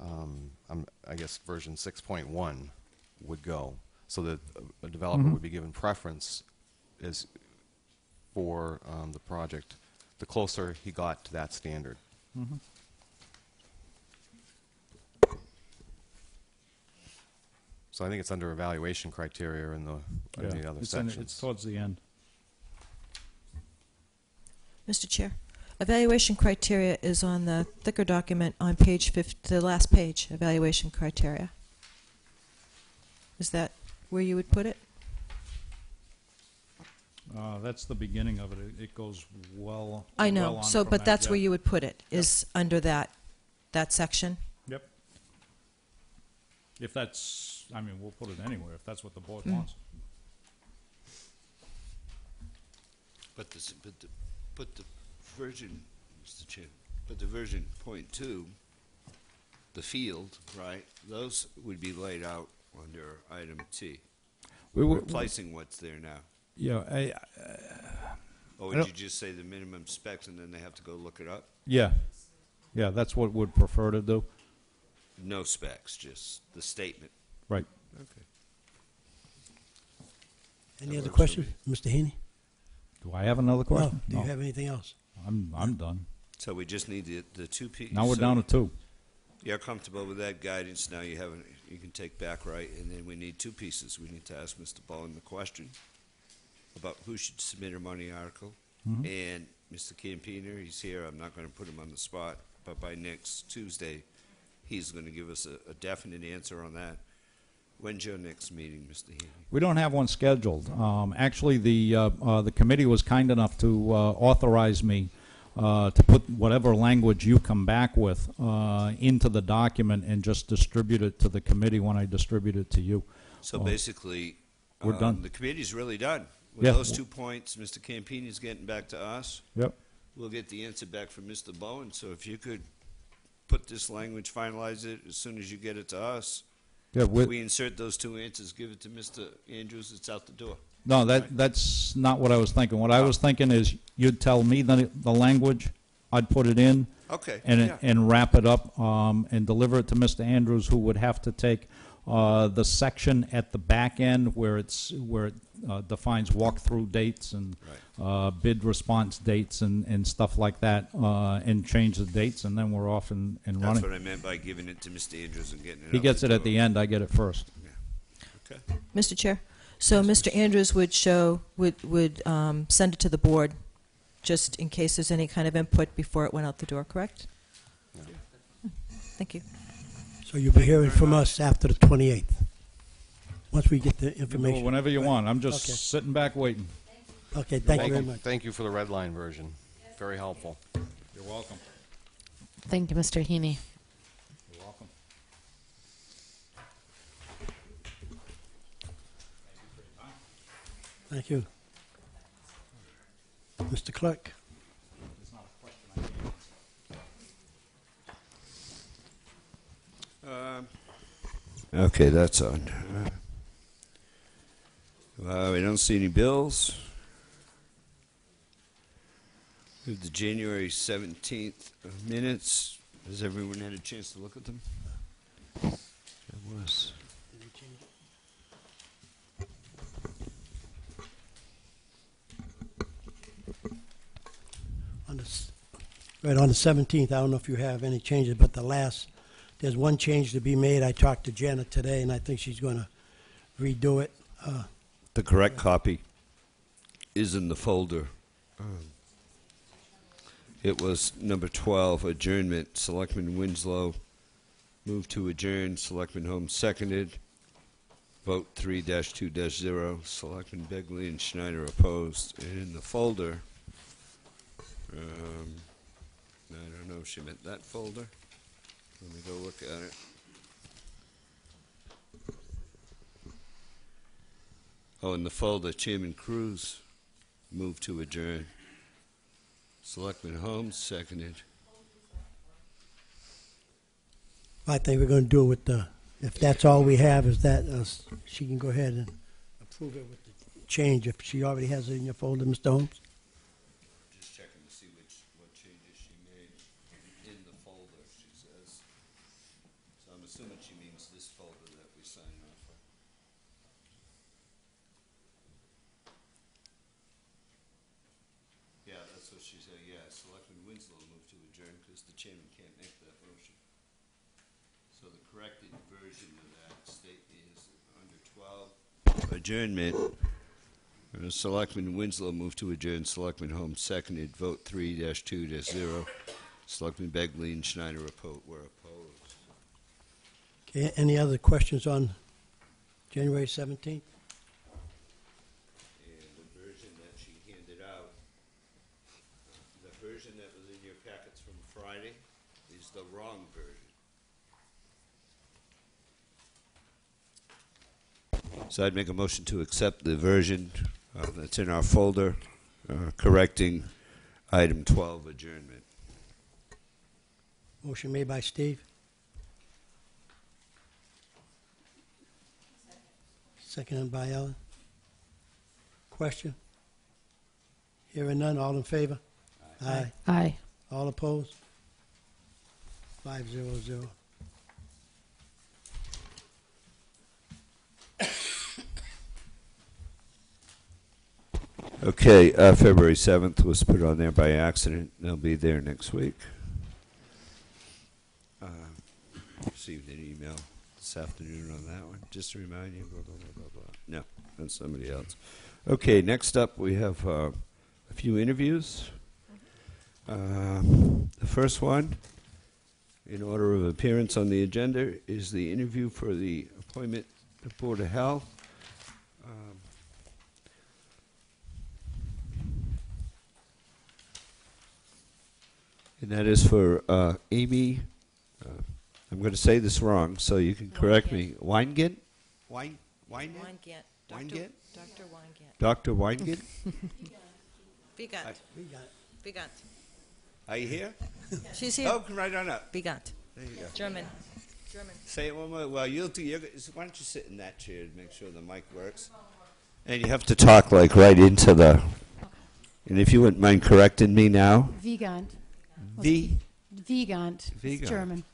S6: I guess version 6.1 would go, so that a developer would be given preference as for the project the closer he got to that standard. So I think it's under evaluation criteria in the other
S11: It's
S6: sections.
S11: it's towards the end.
S8: Mr. Chair, evaluation criteria is on the thicker document on page 50, the last page, evaluation criteria. Is that where you would put it?
S11: That's the beginning of it. It goes well.
S8: I know,
S11: well on
S8: so,
S11: from
S8: but
S11: that,
S8: that's
S11: yeah.
S8: where you would put it, is under that section?
S11: Yep. If that's, I mean, we'll put it anywhere if that's what the board
S8: Mm.
S11: wants.
S2: But the version, Mr. Chair, but the version .2, the field, right, those would be laid out under item T.
S11: We were-
S2: Replacing what's there now.
S11: Yeah,
S2: Or
S11: I
S2: would
S11: don't-
S2: you just say the minimum specs and then they have to go look it up?
S11: yeah, that's what we'd prefer to do.
S2: No specs, just the statement.
S11: Right.
S2: Okay.
S1: Any
S2: That
S1: other
S2: works for
S1: questions? Mr. Heaney?
S11: Do I have another
S1: No.
S11: question?
S1: Do you have anything else?
S11: I'm done.
S2: So we just need the two pieces.
S11: Now we're down to two.
S2: You're comfortable with that guidance, now you can take back right, and then we need two pieces. We need to ask Mr. Bowen the question about who should submit a money article,
S11: Mhm.
S2: and Mr. Campiner, he's here, I'm not gonna put him on the spot, but by next Tuesday, he's gonna give us a definite answer on that. When's your next meeting, Mr. Heaney?
S11: We don't have one scheduled. Actually, the committee was kind enough to authorize me to put whatever language you come back with into the document and just distribute it to the committee when I distribute it to you.
S2: So
S11: Oh.
S2: basically,
S11: We're done.
S2: the committee's really done. With
S11: Yeah.
S2: those 2 points, Mr. Campini's getting back to us.
S11: Yep.
S2: We'll get the answer back from Mr. Bowen, so if you could put this language, finalize it as soon as you get it to us.
S11: Yeah.
S2: We insert those two answers, give it to Mr. Andrews, it's out the door.
S11: No, that's not what I was thinking. What I was thinking is you'd tell me the language, I'd put it in,
S2: Okay,
S11: and
S2: yeah.
S11: and wrap it up and deliver it to Mr. Andrews, who would have to take the section at the back end where it defines walkthrough dates and bid response dates and stuff like that, and change the dates, and then we're off and
S2: That's
S11: running.
S2: what I meant by giving it to Mr. Andrews and getting it
S11: He
S2: out
S11: gets
S2: the
S11: it at
S2: door.
S11: the end. I get it first.
S2: Okay.
S8: Mr. Chair, so Mr. Andrews would send it to the board just in case there's any kind of input before it went out the door, correct? Thank you.
S1: So you'll be hearing from us after the 28th, once we get the
S11: You can do it
S1: information.
S11: whenever you want. I'm just
S1: Okay.
S11: sitting back waiting.
S1: Okay, thank you very much.
S6: Thank you for the red line version. Very helpful.
S11: You're welcome.
S7: Thank you, Mr. Heaney.
S11: You're welcome.
S1: Thank you. Mr. Clerk?
S2: Okay, that's on. We don't see any bills. We have the January 17th minutes. Has everyone had a chance to look at them? It was.
S1: Right, on the 17th, I don't know if you have any changes, but there's one change to be made. I talked to Janet today, and I think she's going to redo it.
S2: The correct copy is in the folder. It was number 12, adjournment. Selectman Winslow moved to adjourn. Selectman Holmes seconded. Vote 3-2-0. Selectman Begley and Schneider opposed. And in the folder, I don't know if she meant that folder. Let me go look at it. Oh, in the folder, Chairman Cruz moved to adjourn. Selectman Holmes seconded.
S1: I think we're going to do it with if that's all we have, is that she can go ahead and approve it with the change, if she already has it in your folder, Mr. Holmes?
S2: Just checking to see what changes she made in the folder, she says. So I'm assuming she means this folder that we sign off of. Yeah, that's what she said, yeah. Selectman Winslow moved to adjourn because the chairman can't make that motion. So the corrected version of that state is, 12, adjournment. Selectman Winslow moved to adjourn. Selectman Holmes seconded. Vote 3-2-0. Selectman Begley and Schneider were opposed.
S1: Okay, any other questions on January 17th?
S2: And the version that she handed out, the version that was in your packets from Friday is the wrong version. So I'd make a motion to accept the version that's in our folder, correcting item 12, adjournment.
S1: Motion made by Steve. Seconded by Ellen. Question? Hearing none, all in favor? Aye.
S7: Aye.
S1: All opposed? 5-0-0.
S2: Okay, February 7th was put on there by accident. They'll be there next week. Received an email this afternoon on that one. Just to remind you, blah, blah, blah, blah, blah. No, that's somebody else. Okay, next up we have a few interviews. The first one, in order of appearance on the agenda, is the interview for the appointment of Board of Health. And that is for Amy, I'm going to say this wrong, so you can correct me. Weingent? Weingent?
S8: Weingent.
S2: Weingent?
S8: Dr. Weingent.
S2: Dr. Weingent?
S8: Vigant. Vigant.
S2: Are you here?
S8: She's here.
S2: Oh, come right on up.
S8: Vigant.
S2: There you go.
S8: German. German.
S2: Say it one more. Well, why don't you sit in that chair to make sure the mic works? And you have to talk like right into the. And if you wouldn't mind correcting me now.
S12: Vigant.
S2: Vigant.
S12: It's German.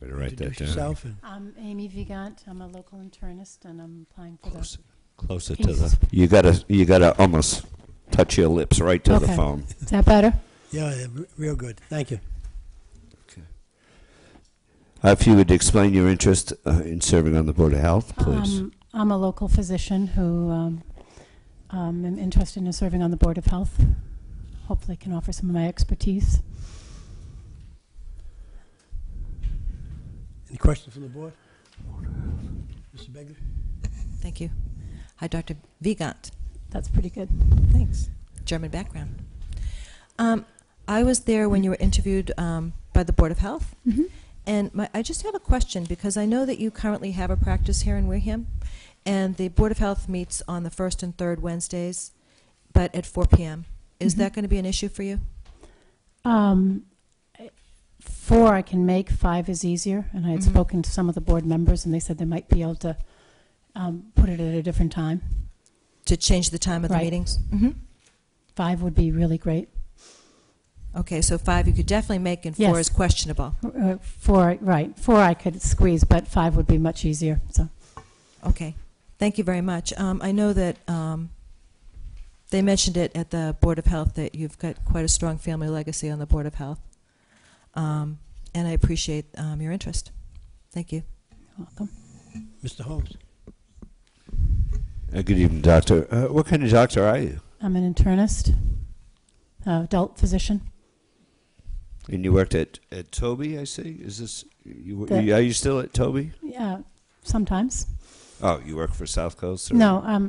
S2: Better write that
S1: Introduce
S2: down.
S1: yourself.
S12: I'm Amy Vigant. I'm a local internist, and I'm applying for
S2: Closer to the. You gotta almost touch your lips right to the phone.
S12: Is that better?
S1: Yeah, real good. Thank you.
S2: Okay. If you would explain your interest in serving on the Board of Health, please.
S12: I'm a local physician who am interested in serving on the Board of Health. Hopefully can offer some of my expertise.
S1: Any questions from the board? Mr. Begley?
S8: Thank you. Hi, Dr. Vigant.
S12: That's pretty good.
S8: Thanks. German background. I was there when you were interviewed by the Board of Health.
S12: Mm-hmm.
S8: And I just have a question, because I know that you currently have a practice here in Wareham, and the Board of Health meets on the first and third Wednesdays, but at 4 p.m. Is that going to be an issue for you?
S12: 4 I can make, 5 is easier, and I had spoken to some of the board members, and they said they might be able to put it at a different time.
S8: To change the time of the meetings?
S12: 5 would be really great.
S8: Okay, so 5 you could definitely make, and 4 is questionable.
S12: 4, right. 4 I could squeeze, but 5 would be much easier. So,
S8: okay. Thank you very much. I know that they mentioned it at the Board of Health that you've got quite a strong family legacy on the Board of Health. And I appreciate your interest. Thank you.
S12: You're welcome.
S1: Mr. Holmes?
S2: Good evening, doctor. What kind of doctor are you?
S12: I'm an internist, adult physician.
S2: And you worked at Toby, I see? Is this, are you still at Toby?
S12: Yeah, sometimes.
S2: Oh, you work for South Coast? Or?
S12: No, I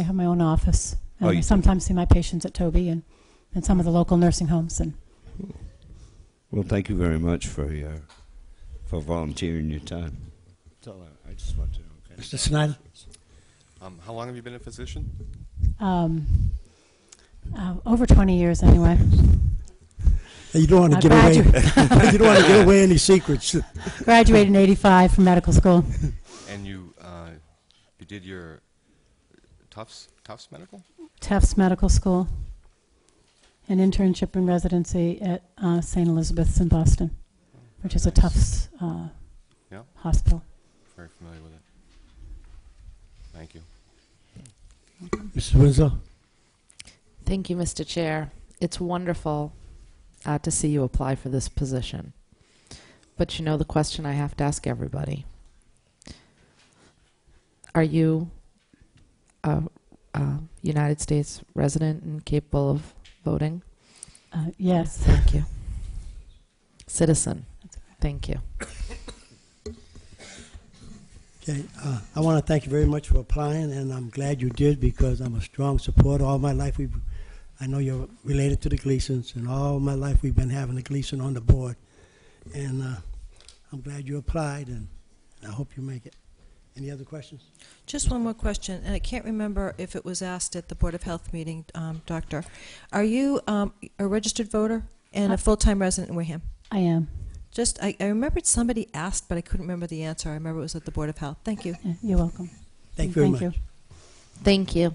S12: have my own office. And I sometimes see my patients at Toby and some of the local nursing homes. And
S2: well, thank you very much for volunteering your time. That's all I just want to know. Okay.
S1: Mr. Snyder?
S6: How long have you been a physician?
S12: Over 20 years, anyway.
S1: You don't want to give away. You don't want to give away any secrets.
S12: Graduated in '85 from medical school.
S6: And you did your Tufts Medical?
S12: Tufts Medical School. An internship and residency at St. Elizabeth's in Boston, which is a Tufts hospital.
S6: Very familiar with it. Thank you.
S1: Mrs. Winslow?
S7: Thank you, Mr. Chair. It's wonderful to see you apply for this position. But you know the question I have to ask everybody. Are you a United States resident and capable of voting?
S12: Yes.
S7: Thank you. Citizen. Thank you.
S1: Okay, I want to thank you very much for applying, and I'm glad you did because I'm a strong supporter. All my life, I know you're related to the Gleasons, and all my life we've been having a Gleason on the board. And I'm glad you applied, and I hope you make it. Any other questions?
S8: Just one more question, and I can't remember if it was asked at the Board of Health meeting, Doctor. Are you a registered voter and a full-time resident in Wareham?
S12: I am.
S8: I remembered somebody asked, but I couldn't remember the answer. I remember it was at the Board of Health. Thank you.
S12: Yeah, you're welcome.
S1: Thank you very much.
S12: You.
S7: Thank you.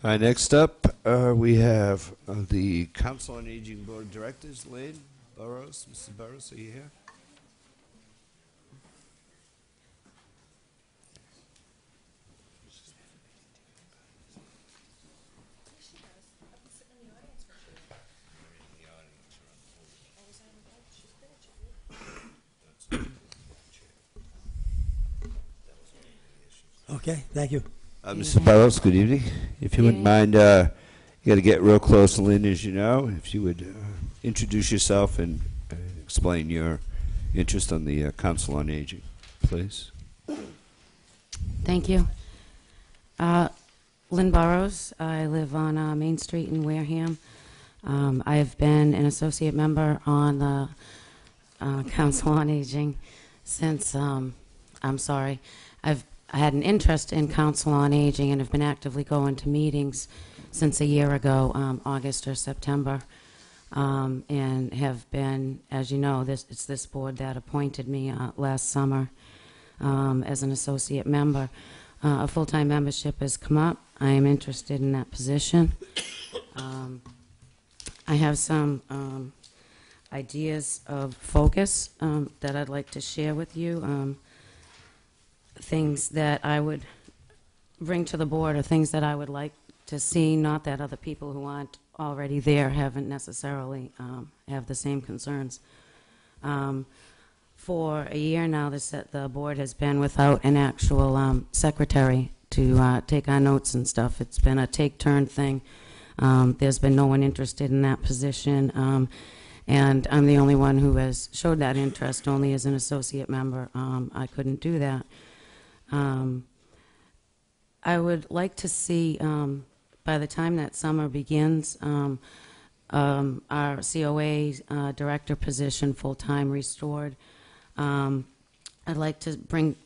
S2: All right, next up, we have the Council on Aging Board of Directors, Lynn Burrows. Mrs. Burrows, are you here?
S1: Okay, thank you.
S2: Mr. Burrows, good evening. If you wouldn't mind, you got to get real close to Lynn, as you know. If you would introduce yourself and explain your interest on the Council on Aging, please.
S13: Thank you. Lynn Burrows. I live on Main Street in Wareham. I have been an associate member on the Council on Aging since, I had an interest in Council on Aging and have been actively going to meetings since a year ago, August or September, and have been, as you know, it's this board that appointed me last summer as an associate member. A full-time membership has come up. I am interested in that position. I have some ideas of focus that I'd like to share with you. Things that I would bring to the board are things that I would like to see, not that other people who aren't already there haven't necessarily have the same concerns. For a year now, the board has been without an actual secretary to take our notes and stuff. It's been a take-turn thing. There's been no one interested in that position, and I'm the only one who has showed that interest, only as an associate member. I couldn't do that. I would like to see, by the time that summer begins, our COA director position full-time restored. I'd like to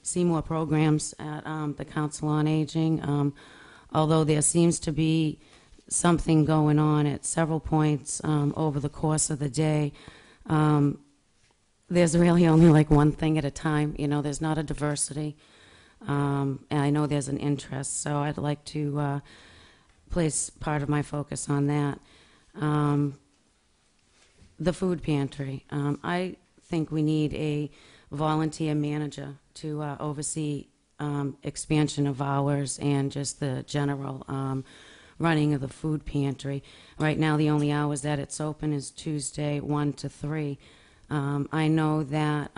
S13: see more programs at the Council on Aging, although there seems to be something going on at several points over the course of the day. There's really only like one thing at a time. You know, there's not a diversity. And I know there's an interest, so I'd like to place part of my focus on that. The food pantry. I think we need a volunteer manager to oversee expansion of hours and just the general running of the food pantry. Right now, the only hours that it's open is Tuesday, 1 to 3. I know that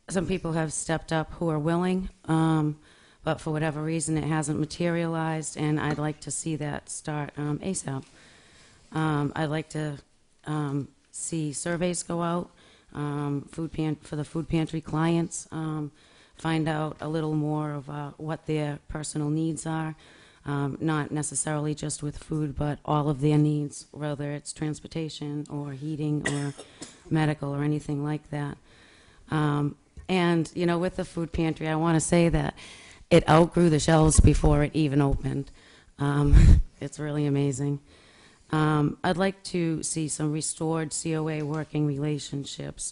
S13: some people have stepped up who are willing, but for whatever reason it hasn't materialized, and I'd like to see that start ASAP. I'd like to see surveys go out for the food pantry clients, find out a little more of what their personal needs are, not necessarily just with food, but all of their needs, whether it's transportation or heating or medical or anything like that. And, you know, with the food pantry, I want to say that it outgrew the shelves before it even opened. It's really amazing. I'd like to see some restored COA working relationships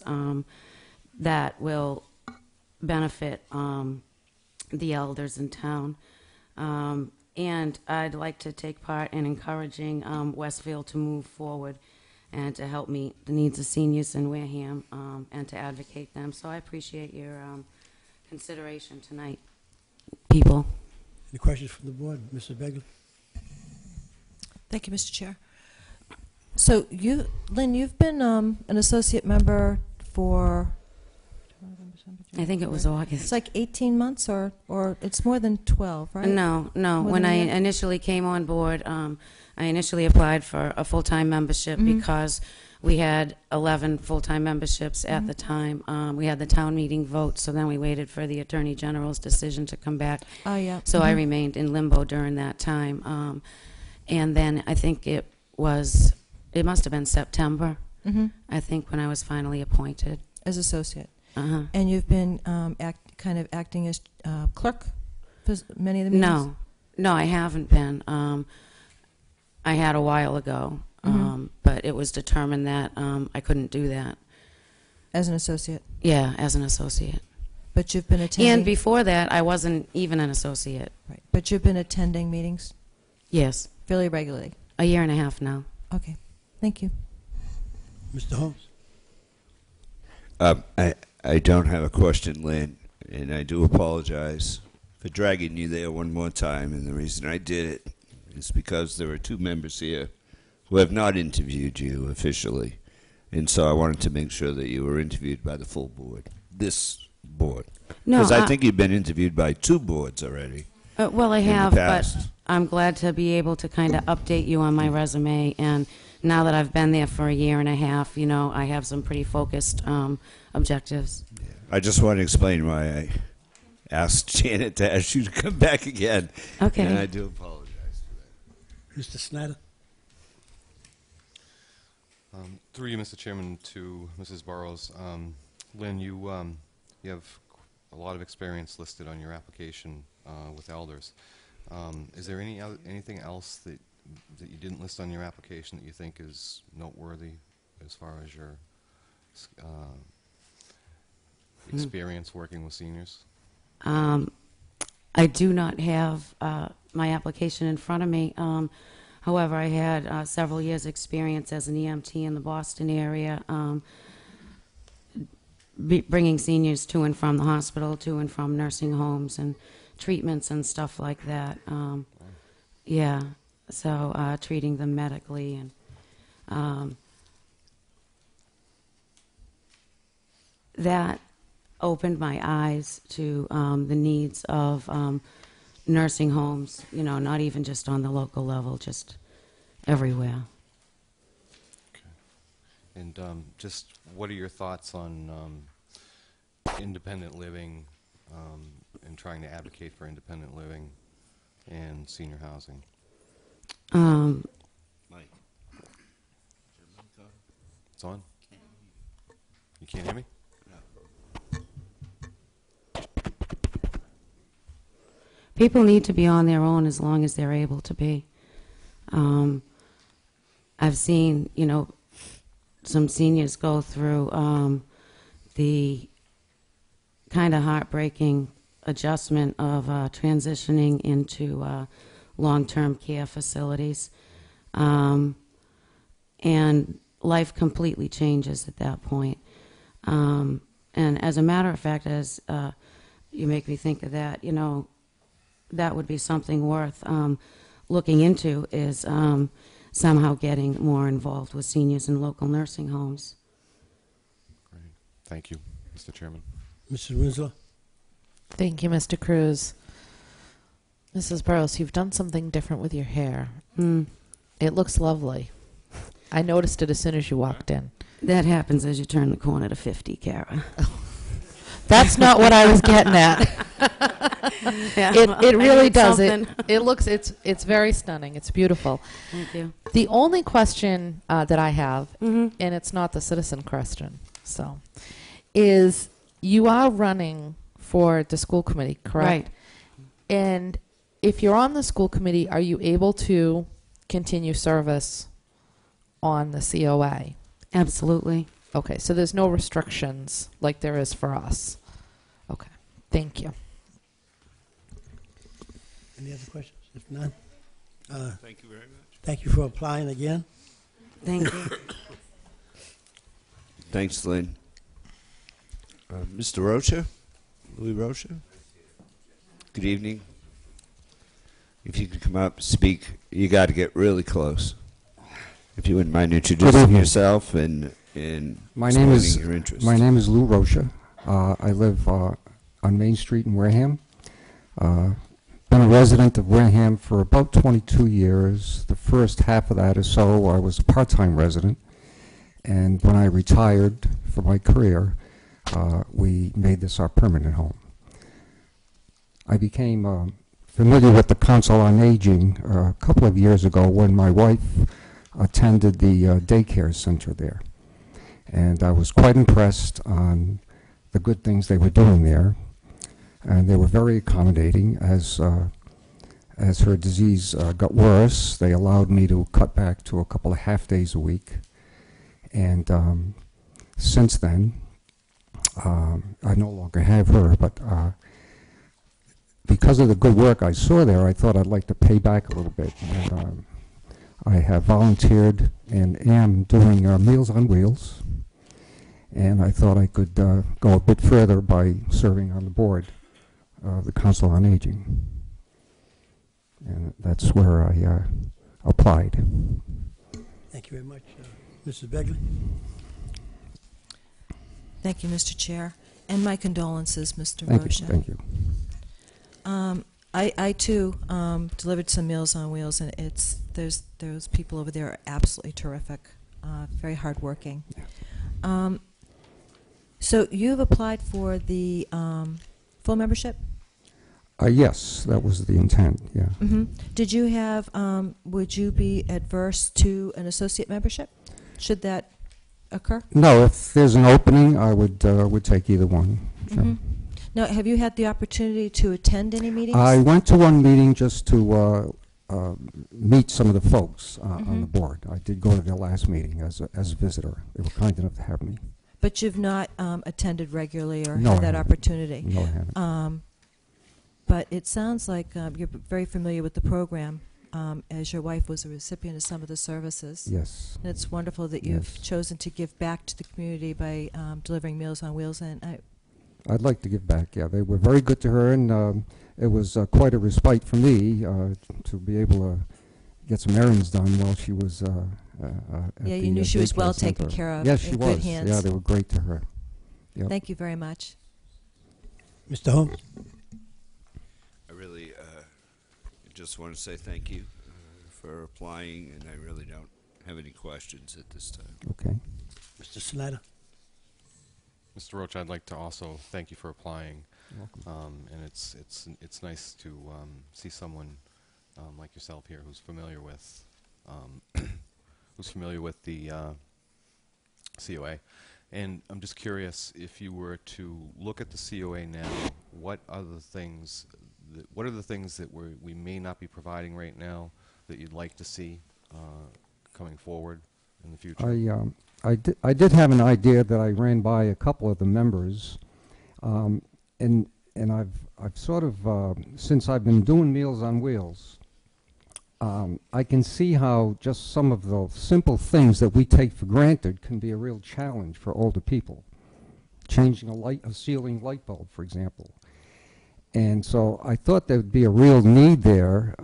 S13: that will benefit the elders in town. And I'd like to take part in encouraging Westfield to move forward and to help meet the needs of seniors in Wareham and to advocate them. So I appreciate your consideration tonight, people.
S1: Any questions from the board? Mrs. Begley?
S8: Thank you, Mr. Chair. So Lynn, you've been an associate member for,
S13: I think it was August.
S8: it's like 18 months, or it's more than 12, right?
S13: No.
S8: More
S13: When
S8: than
S13: I
S8: a year?
S13: initially came on board, I initially applied for a full-time membership
S8: Mm-hmm.
S13: because we had 11 full-time memberships at the time. We had the town meeting vote, so then we waited for the Attorney General's decision to come back.
S8: Oh, yeah.
S13: So I remained in limbo during that time. And then I think it must have been September, I think, when I was finally appointed.
S8: As associate.
S13: Uh-huh.
S8: And you've been kind of acting as clerk for many of the meetings?
S13: No, I haven't been. I had a while ago, but it was determined that I couldn't do that.
S8: As an associate?
S13: Yeah, as an associate.
S8: But you've been attending?
S13: And before that, I wasn't even an associate.
S8: Right. But you've been attending meetings?
S13: Yes.
S8: Fairly regularly?
S13: A year and a half now.
S8: Okay. Thank you.
S1: Mr. Holmes?
S2: I don't have a question, Lynn, and I do apologize for dragging you there one more time, and the reason I did it is because there are two members here who have not interviewed you officially, and so I wanted to make sure that you were interviewed by the full board, this board.
S13: No,
S2: Because I think you've been interviewed by two boards already.
S13: Well, I
S2: in the
S13: have, but
S2: past.
S13: I'm glad to be able to kind of update you on my resume. And now that I've been there for a year and a half, I have some pretty focused objectives.
S2: I just want to explain why I asked Janet to ask you to come back again.
S13: Okay.
S2: And I do apologize for that.
S1: Mr. Snyder?
S6: Through you, Mr. Chairman, to Mrs. Burrows. Lynn, you have a lot of experience listed on your application with elders. Is there anything else that you didn't list on your application that you think is noteworthy as far as your experience working with seniors?
S13: I do not have my application in front of me. However, I had several years' experience as an EMT in the Boston area, bringing seniors to and from the hospital, to and from nursing homes, and treatments and stuff like that. Yeah, so treating them medically, and that opened my eyes to the needs of nursing homes, not even just on the local level, just everywhere.
S6: Okay. And just what are your thoughts on independent living and trying to advocate for independent living and senior housing?
S2: Mike.
S6: It's on? You can't hear me?
S13: People need to be on their own as long as they're able to be. I've seen, some seniors go through the kind of heartbreaking adjustment of transitioning into long-term care facilities. And life completely changes at that point. And as a matter of fact, as you make me think of that, that would be something worth looking into, is somehow getting more involved with seniors in local nursing homes.
S6: Great. Thank you, Mr. Chairman.
S1: Mrs. Winslow?
S7: Thank you, Mr. Cruz. Mrs. Burrows, you've done something different with your hair. It looks lovely. I noticed it as soon as you walked in.
S13: That happens as you turn the corner to 50, Kara.
S7: That's not what I was getting at.
S13: Yeah,
S7: It
S13: I
S7: really
S13: need
S7: does.
S13: something.
S7: It looks, it's very stunning. It's beautiful.
S13: Thank you.
S7: The only question that I have, and it's not the citizen question, so, is you are running for the school committee, correct?
S13: Right.
S7: And if you're on the school committee, are you able to continue service on the COA?
S13: Absolutely.
S7: Okay, so there's no restrictions like there is for us. Okay, thank you.
S1: Any other questions? If none,
S2: Thank you very much.
S1: thank you for applying again.
S13: Thank you.
S2: Thanks, Lynn. Mr. Rocha? Louis Rocha? Good evening. If you could come up, speak. You got to get really close. If you wouldn't mind introducing
S14: evening.
S2: yourself and
S14: My name is
S2: explaining your interest.
S14: My name is Lou Rocha. I live on Main Street in Wareham. Been a resident of Wareham for about 22 years. The first half of that or so, I was a part-time resident, and when I retired for my career, we made this our permanent home. I became familiar with the Council on Aging a couple of years ago when my wife attended the daycare center there. And I was quite impressed on the good things they were doing there. And they were very accommodating. As her disease got worse, they allowed me to cut back to a couple of half days a week. And since then, I no longer have her, but because of the good work I saw there, I thought I'd like to pay back a little bit. And I have volunteered and am doing Meals on Wheels. And I thought I could go a bit further by serving on the board of the Council on Aging. And that's where I applied.
S1: Thank you very much. Mrs. Begley?
S8: Thank you, Mr. Chair. And my condolences, Mr.
S14: Thank
S8: Rocha.
S14: you. Thank you.
S8: I too delivered some Meals on Wheels, and there's those people over there are absolutely terrific, very hardworking.
S14: Yeah.
S8: So you've applied for the full membership?
S14: Yes, that was the intent, yeah.
S8: Mm-hmm. Did you have, would you be adverse to an associate membership? Should that occur?
S14: No, if there's an opening, I would take either one. Sure.
S8: Mm-hmm. Now, have you had the opportunity to attend any meetings?
S14: I went to one meeting just to meet some of the folks on the board. I did go to their last meeting as a visitor. They were kind enough to have me.
S8: But you've not attended regularly or
S14: No,
S8: had
S14: I
S8: that
S14: haven't.
S8: opportunity?
S14: No, I haven't.
S8: But it sounds like you're very familiar with the program, as your wife was a recipient of some of the services.
S14: Yes.
S8: And it's wonderful that you've
S14: Yes.
S8: chosen to give back to the community by delivering Meals on Wheels. And
S14: I'd like to give back, yeah. They were very good to her, and it was quite a respite for me to be able to get some errands done while she was at
S8: yeah,
S14: the
S8: you knew she was
S14: daycare
S8: well
S14: center.
S8: taken care of,
S14: Yes, she
S8: in
S14: was.
S8: good hands.
S14: Yeah, they were great to her. Yep.
S8: Thank you very much.
S1: Mr. Holmes?
S2: I really just want to say thank you for applying, and I really don't have any questions at this time.
S14: Okay.
S1: Mr. Snyder?
S6: Mr. Roach, I'd like to also thank you for applying.
S14: You're welcome.
S6: And it's nice to see someone like yourself here who's familiar with the COA. And I'm just curious, if you were to look at the COA now, what are the things that we may not be providing right now that you'd like to see coming forward in the future?
S14: I did have an idea that I ran by a couple of the members, and I've sort of since I've been doing Meals on Wheels, I can see how just some of the simple things that we take for granted can be a real challenge for older people. Changing a ceiling light bulb, for example. And so I thought there would be a real need there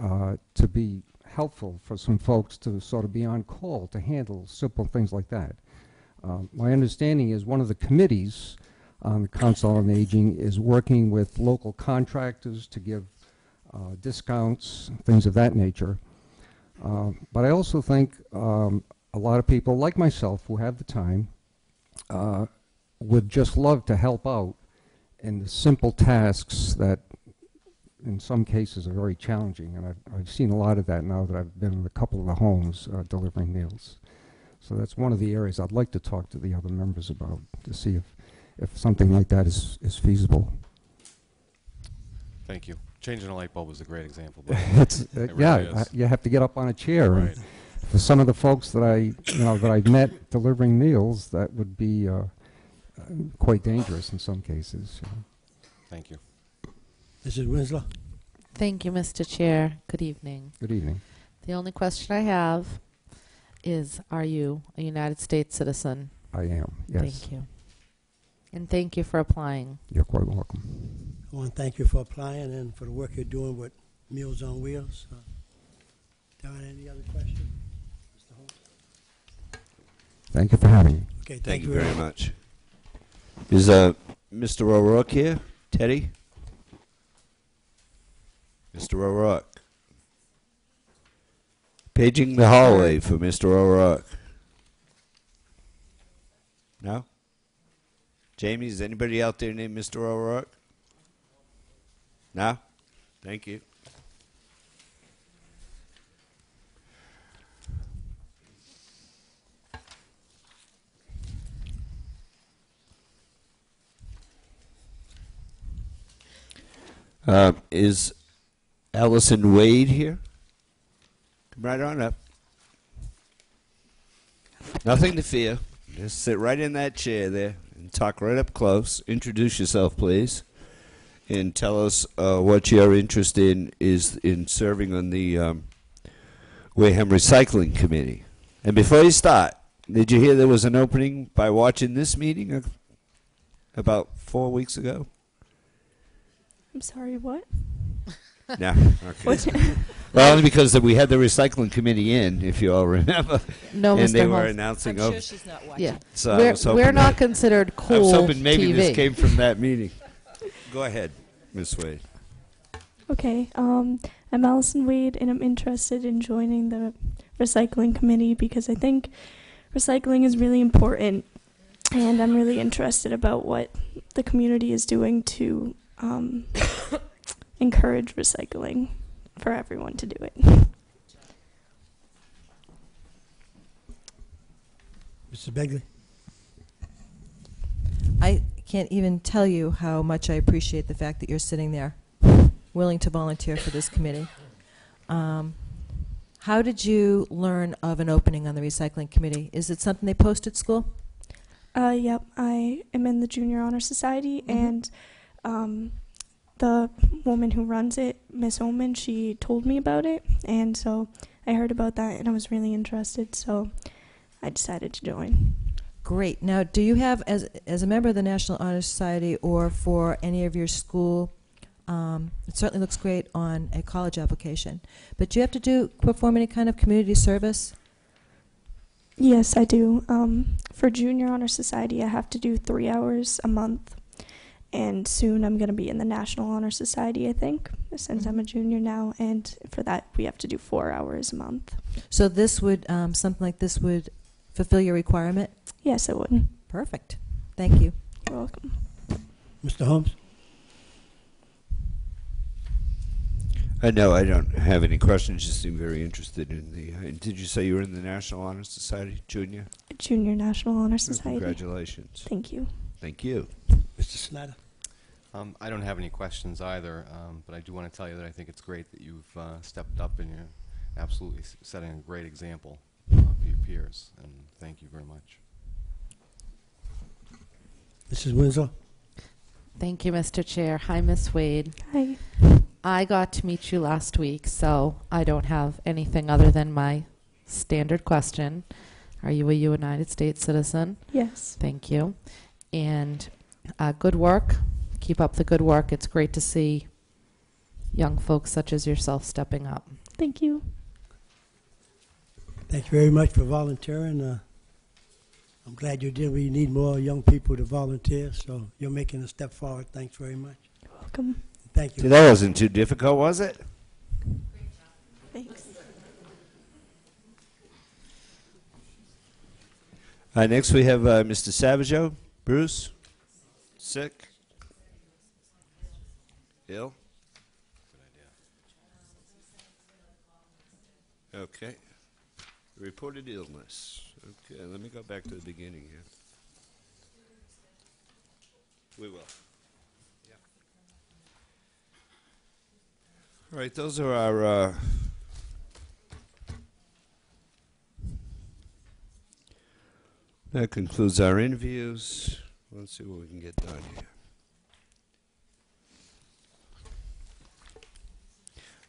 S14: to be helpful for some folks to sort of be on call to handle simple things like that. My understanding is one of the committees on the Council on Aging is working with local contractors to give discounts, things of that nature. But I also think a lot of people like myself who have the time would just love to help out in the simple tasks that in some cases are very challenging, and I've seen a lot of that now that I've been in a couple of the homes delivering meals. So that's one of the areas I'd like to talk to the other members about to see if something like that is feasible.
S6: Thank you. Changing a light bulb is a great example. But
S14: It's
S6: it
S14: yeah,
S6: really is.
S14: you have to get up on a chair.
S6: Right.
S14: And for some of the folks that I met delivering meals, that would be quite dangerous in some cases.
S6: Thank you.
S1: Mrs. Winslow?
S7: Thank you, Mr. Chair. Good evening.
S14: Good evening.
S7: The only question I have is, are you a United States citizen?
S14: I am, yes.
S7: Thank you. And thank you for applying.
S14: You're quite welcome.
S1: I want to thank you for applying and for the work you're doing with Meals on Wheels. Darren, any other questions? Mr. Holmes?
S14: Thank you for having me.
S1: Okay,
S2: Thank you very much. Is Mr. O'Rourke here? Teddy? Mr. O'Rourke. Paging the hallway for Mr. O'Rourke. No? Jamie, is anybody out there named Mr. O'Rourke? No? Thank you. Is Allison Wade here? Come right on up. Nothing to fear. Just sit right in that chair there and talk right up close. Introduce yourself, please, and tell us what your interest in is in serving on the Wareham Recycling Committee. And before you start, did you hear there was an opening by watching this meeting about 4 weeks ago?
S15: I'm sorry, what?
S2: No. Okay. Well, only because that we had the recycling committee in, if you all remember.
S7: No,
S2: and
S7: Mr.
S2: they were
S7: Holmes.
S2: announcing.
S8: I'm sure she's not watching.
S7: Yeah.
S2: So I was hoping
S7: We're not
S2: that-
S7: considered cool
S2: I was hoping maybe
S7: TV.
S2: this came from that meeting. Go ahead, Ms. Wade.
S15: Okay, I'm Allison Wade, and I'm interested in joining the recycling committee because I think recycling is really important, and I'm really interested about what the community is doing to encourage recycling for everyone to do it.
S1: Mr. Begley?
S8: I can't even tell you how much I appreciate the fact that you're sitting there, willing to volunteer for this committee. How did you learn of an opening on the recycling committee? Is it something they post at school?
S15: Yep, I am in the Junior Honor Society, and the woman who runs it, Miss Oman, she told me about it, and so I heard about that, and I was really interested, so I decided to join.
S8: Great. Now, do you have, as a member of the National Honor Society or for any of your school, it certainly looks great on a college application, but do you have to perform any kind of community service?
S15: Yes, I do. For Junior Honor Society, I have to do 3 hours a month, and soon I'm going to be in the National Honor Society, I think, since I'm a junior now, and for that we have to do 4 hours a month.
S8: So this would, something like this would fulfill your requirement?
S15: Yes, it would.
S8: Perfect. Thank you.
S15: You're welcome.
S1: Mr. Holmes?
S2: No, I don't have any questions. Just seem very interested in the. Did you say you were in the National Honor Society, Junior?
S15: Junior National Honor Society.
S2: Congratulations.
S15: Thank you.
S2: Thank you.
S1: Mr. Snyder?
S6: I don't have any questions either, but I do want to tell you that I think it's great that you've stepped up and you're absolutely setting a great example for your peers, and thank you very much.
S1: Mrs. Winslow?
S7: Thank you, Mr. Chair. Hi, Miss Wade.
S15: Hi.
S7: I got to meet you last week, so I don't have anything other than my standard question. Are you a United States citizen?
S15: Yes.
S7: Thank you. And good work. Keep up the good work. It's great to see young folks such as yourself stepping up.
S15: Thank you.
S1: Thank you very much for volunteering. I'm glad you did. We need more young people to volunteer, so you're making a step forward. Thanks very much.
S15: You're welcome.
S1: Thank you.
S2: See, that wasn't too difficult, was it?
S15: Thanks.
S2: Next we have Mr. Savageau. Bruce? Sick? Ill? Okay. Reported illness. Okay, let me go back to the beginning here. We will. Yeah. All right, those are our that concludes our interviews. Let's see what we can get done here.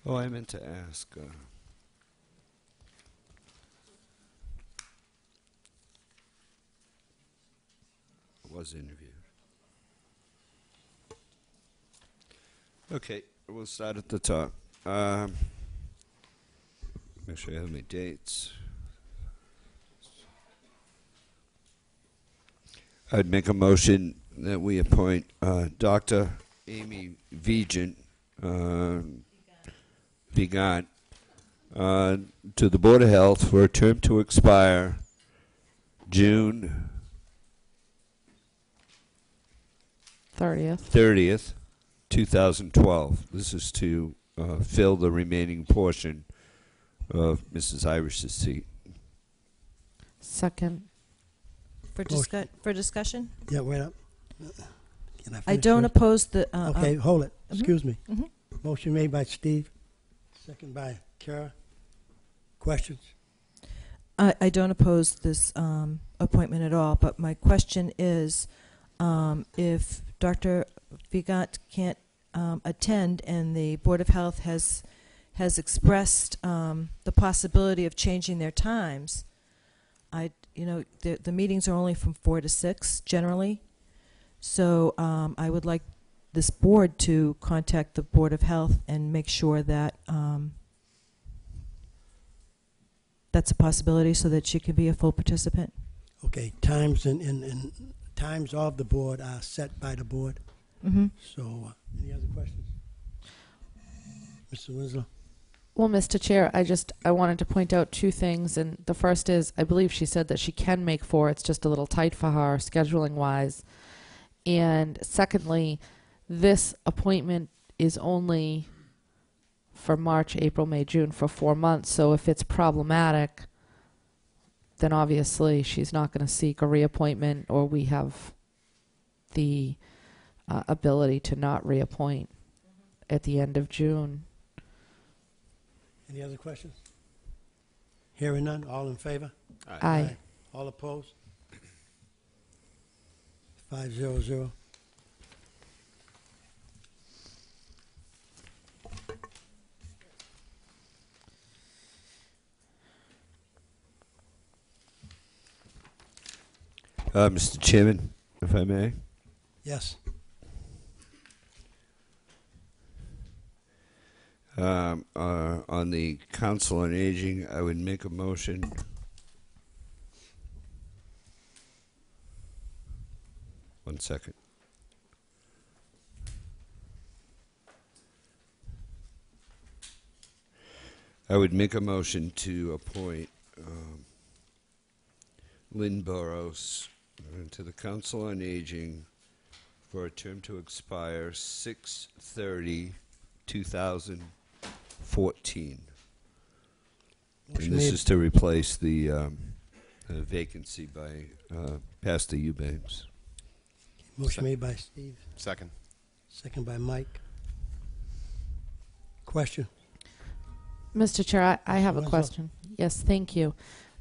S2: Oh, I meant to ask. Was interviewed. Okay, we'll start at the top. Make sure I have my dates. I'd make a motion that we appoint Dr. Amy Vigent, Vigant, to the Board of Health for a term to expire June 30th, 2012. This is to fill the remaining portion of Mrs. Irish's seat.
S7: Second.
S8: For discussion?
S1: Yeah, wait up. Can
S8: I
S1: finish
S8: don't
S1: first?
S8: oppose the.
S1: Okay, hold it.
S8: mhm,
S1: Excuse me.
S8: mhm.
S1: Motion made by Steve, second by Kara. Questions?
S8: I don't oppose this appointment at all, but my question is, if Dr. Vigant can't attend and the Board of Health has expressed the possibility of changing their times, the meetings are only from 4 to 6 generally, so I would like this board to contact the Board of Health and make sure that that's a possibility so that she can be a full participant.
S1: Okay, times and times of the board are set by the board.
S8: Mm-hmm.
S1: So, any other questions? Mr. Winslow?
S7: Well, Mr. Chair, I wanted to point out two things, and the first is I believe she said that she can make 4. It's just a little tight for her scheduling-wise. And secondly, this appointment is only for March, April, May, June, for 4 months. So if it's problematic, then obviously she's not going to seek a reappointment, or we have the ability to not reappoint at the end of June.
S1: Any other questions? Hearing none, all in favor?
S7: Aye.
S1: All opposed? 500.
S2: Mr. Chairman, if I may.
S1: Yes.
S2: On the Council on Aging, I would make a motion. One second. I would make a motion to appoint Lynn Burrows to the Council on Aging for a term to expire 6/30/2014. And this is to replace the vacancy by Pastor Eubanks.
S1: Motion made by Steve.
S6: Second.
S1: Second by Mike. Question?
S7: Mr. Chair, I have a
S1: Winslow.
S7: question. Yes, thank you.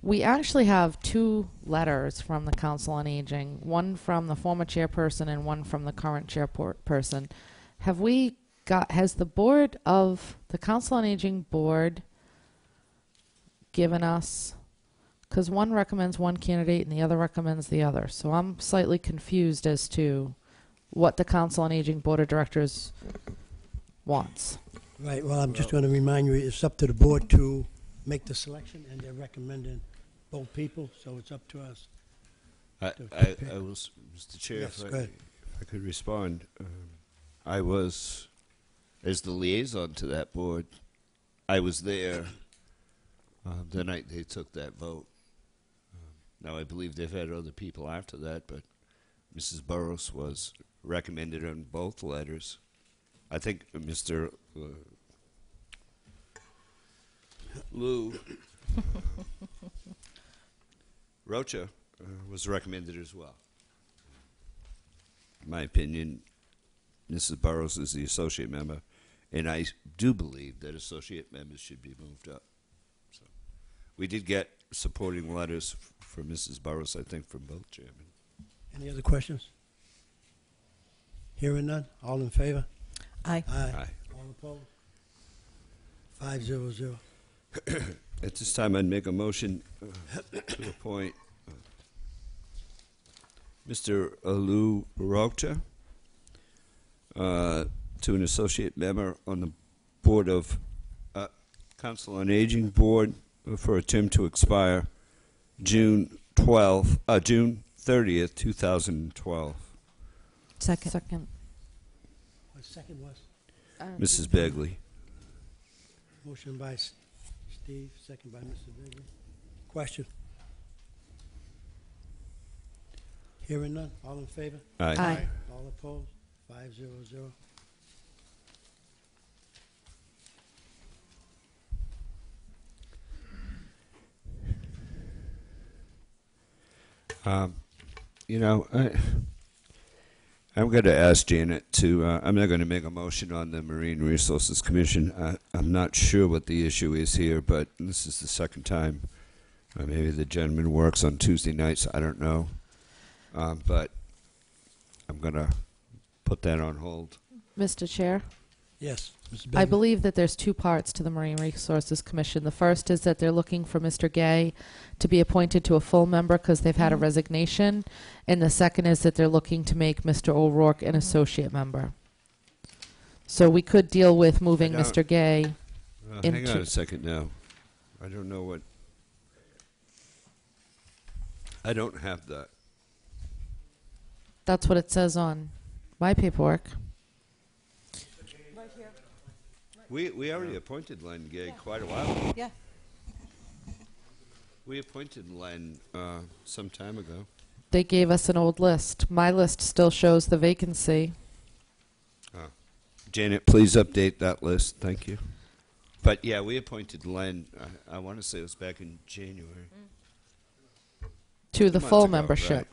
S7: We actually have 2 letters from the Council on Aging, one from the former chairperson and one from the current chairperson. Has the board of the Council on Aging board given us, because one recommends one candidate and the other recommends the other, so I'm slightly confused as to what the Council on Aging Board of Directors wants.
S1: Right, well, I'm just going to remind you, it's up to the board to make the selection, and they're recommending both people, so it's up to us.
S2: I was, Mr. Chair,
S1: Yes,
S2: if
S1: go ahead.
S2: I could respond. I was, as the liaison to that board, I was there the night they took that vote. Now, I believe they've had other people after that, but Mrs. Burrows was recommended on both letters. I think Mr. Lou Rocha was recommended as well. In my opinion, Mrs. Burrows is the associate member, and I do believe that associate members should be moved up. So we did get supporting letters for Mrs. Burrows, I think, from both chairmen.
S1: Any other questions? Hearing none, all in favor?
S8: Aye.
S2: Aye.
S1: All opposed? 500.
S2: At this time, I'd make a motion to appoint Mr. Lou Rocha to an associate member on the Board of Council on Aging Board for a term to expire June 30th, 30th, 2012.
S8: Second.
S7: Second.
S1: What second was?
S2: Mrs. Begley.
S1: Motion by Steve, second by Mr. Bigley. Question? Hearing none. All in favor?
S2: Aye.
S7: Aye.
S1: All opposed? 500.
S2: You know, I'm going to ask Janet to, I'm not going to make a motion on the Marine Resources Commission. I'm not sure what the issue is here, but this is the second time. Maybe the gentleman works on Tuesday nights. I don't know. But I'm going to put that on hold.
S7: Mr. Chair?
S1: Yes, Mr.
S7: I
S1: Bigley.
S7: believe that there's two parts to the Marine Resources Commission. The first is that they're looking for Mr. Gay to be appointed to a full member because they've had a resignation. And the second is that they're looking to make Mr. O'Rourke an associate member. So we could deal with moving Mr. Gay
S2: Hang on
S7: into...
S2: a second now. I don't know what... I don't have that.
S7: That's what it says on my paperwork.
S2: We already appointed Len Gay quite a while ago.
S8: Yeah.
S2: We appointed Len some time ago.
S7: They gave us an old list. My list still shows the vacancy.
S2: Janet, please update that list. Thank you. But yeah, we appointed Len, I want to say it was back in January.
S7: To the
S2: 2
S7: full
S2: months ago,
S7: membership.
S2: right.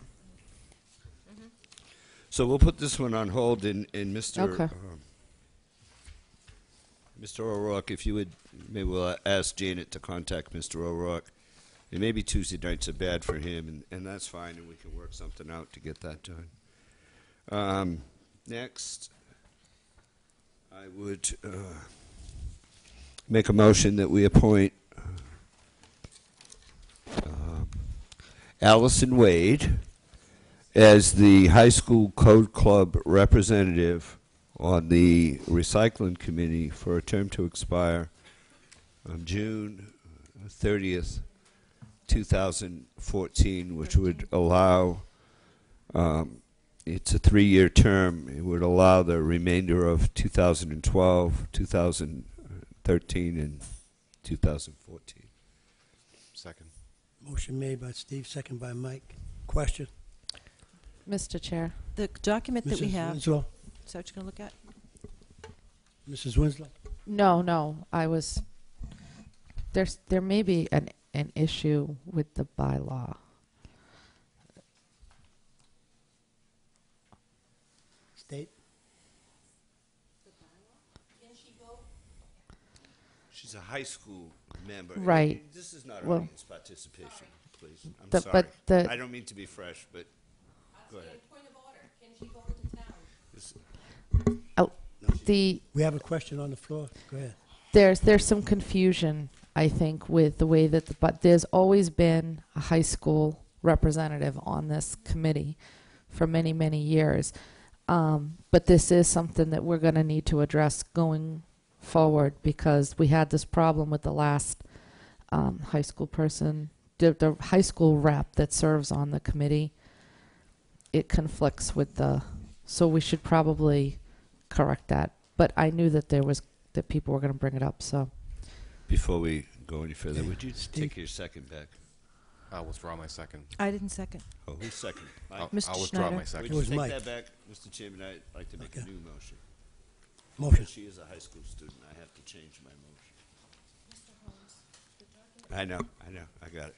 S2: So we'll put this one on hold, and Mr.
S7: Okay.
S2: Mr. O'Rourke, if you would, maybe we'll ask Janet to contact Mr. O'Rourke. And maybe Tuesday nights are bad for him, and that's fine, and we can work something out to get that done. Next, I would make a motion that we appoint Allison Wade as the high school code club representative on the recycling committee for a term to expire on June 30th, 2014, which would allow, it's a 3-year term, it would allow the remainder of 2012, 2013, and 2014.
S6: Second.
S1: Motion made by Steve, second by Mike. Question?
S7: Mr. Chair.
S8: The document that we
S1: Mrs.
S8: have.
S1: Winslow?
S8: Is that what you're going to look at?
S1: Mrs. Winslow?
S7: No, I was... There may be an issue with the bylaw.
S1: State?
S2: She's a high school member.
S7: Right.
S2: This is not
S7: Well,
S2: audience participation, please. I'm
S7: the-
S2: sorry.
S7: but the-
S2: I don't mean to be fresh, but go ahead.
S1: We have a question on the floor. Go ahead.
S7: There's some confusion, I think, with the way that but there's always been a high school representative on this committee for many, many years. But this is something that we're going to need to address going forward because we had this problem with the last high school person, the high school rep that serves on the committee. It conflicts with so we should probably correct that. But I knew that that people were going to bring it up, so.
S2: Before we go any further, would you take your second back?
S6: I'll withdraw my second.
S8: I didn't second.
S2: Oh, who's second?
S6: I'll,
S8: Mr.
S6: I'll withdraw
S8: Schneider.
S6: my second.
S2: Would you
S1: was
S2: take
S1: Mike.
S2: that back, Mr. Chairman? I'd like to make a new motion.
S1: Motion.
S2: She is a high school student. I have to change my motion. I know. I got it.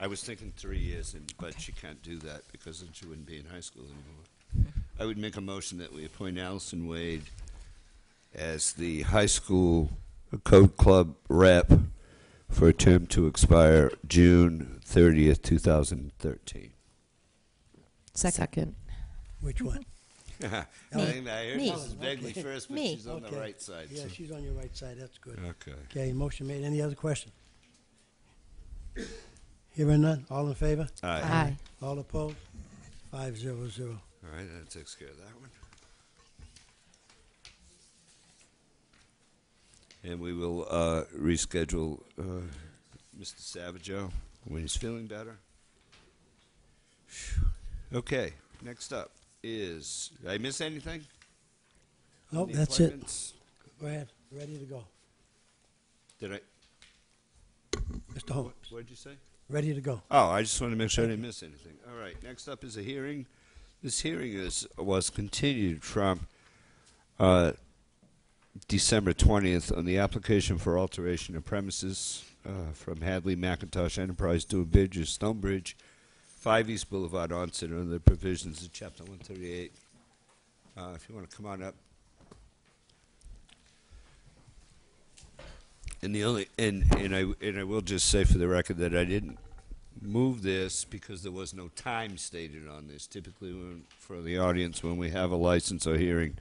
S2: I was thinking 3 years, but she can't do that because then she wouldn't be in high school anymore. I would make a motion that we appoint Allison Wade as the high school code club rep for a term to expire June 30th, 2013.
S7: Second.
S1: Which one?
S2: I heard
S8: Me.
S2: Mrs. Begley first, but
S8: Me.
S2: she's on the
S1: Okay.
S2: right side.
S1: Yeah,
S2: so-
S1: she's on your right side. That's good.
S2: Okay.
S1: Okay, motion made. Any other question? Hearing none. All in favor?
S2: Aye.
S7: Aye.
S1: All opposed? 500.
S2: All right, that takes care of that one. And we will reschedule Mr. Savageau when he's feeling better. Okay, next up is, did I miss anything?
S1: No,
S2: On the
S1: that's it.
S2: appointments?
S1: Go ahead, ready to go.
S2: Did I?
S1: Mr. Holmes,
S2: What did you say?
S1: ready to go.
S2: Oh, I just wanted to make sure I didn't miss anything. All right, next up is a hearing. This hearing was continued from December 20th on the application for alteration of premises from Hadley McIntosh Enterprise to a bridge or Stonebridge, 5 East Boulevard, Onset, under the provisions of Chapter 138. If you want to come on up. And the only and I will just say for the record that I didn't move this because there was no time stated on this. Typically, for the audience, when we have a license or hearing,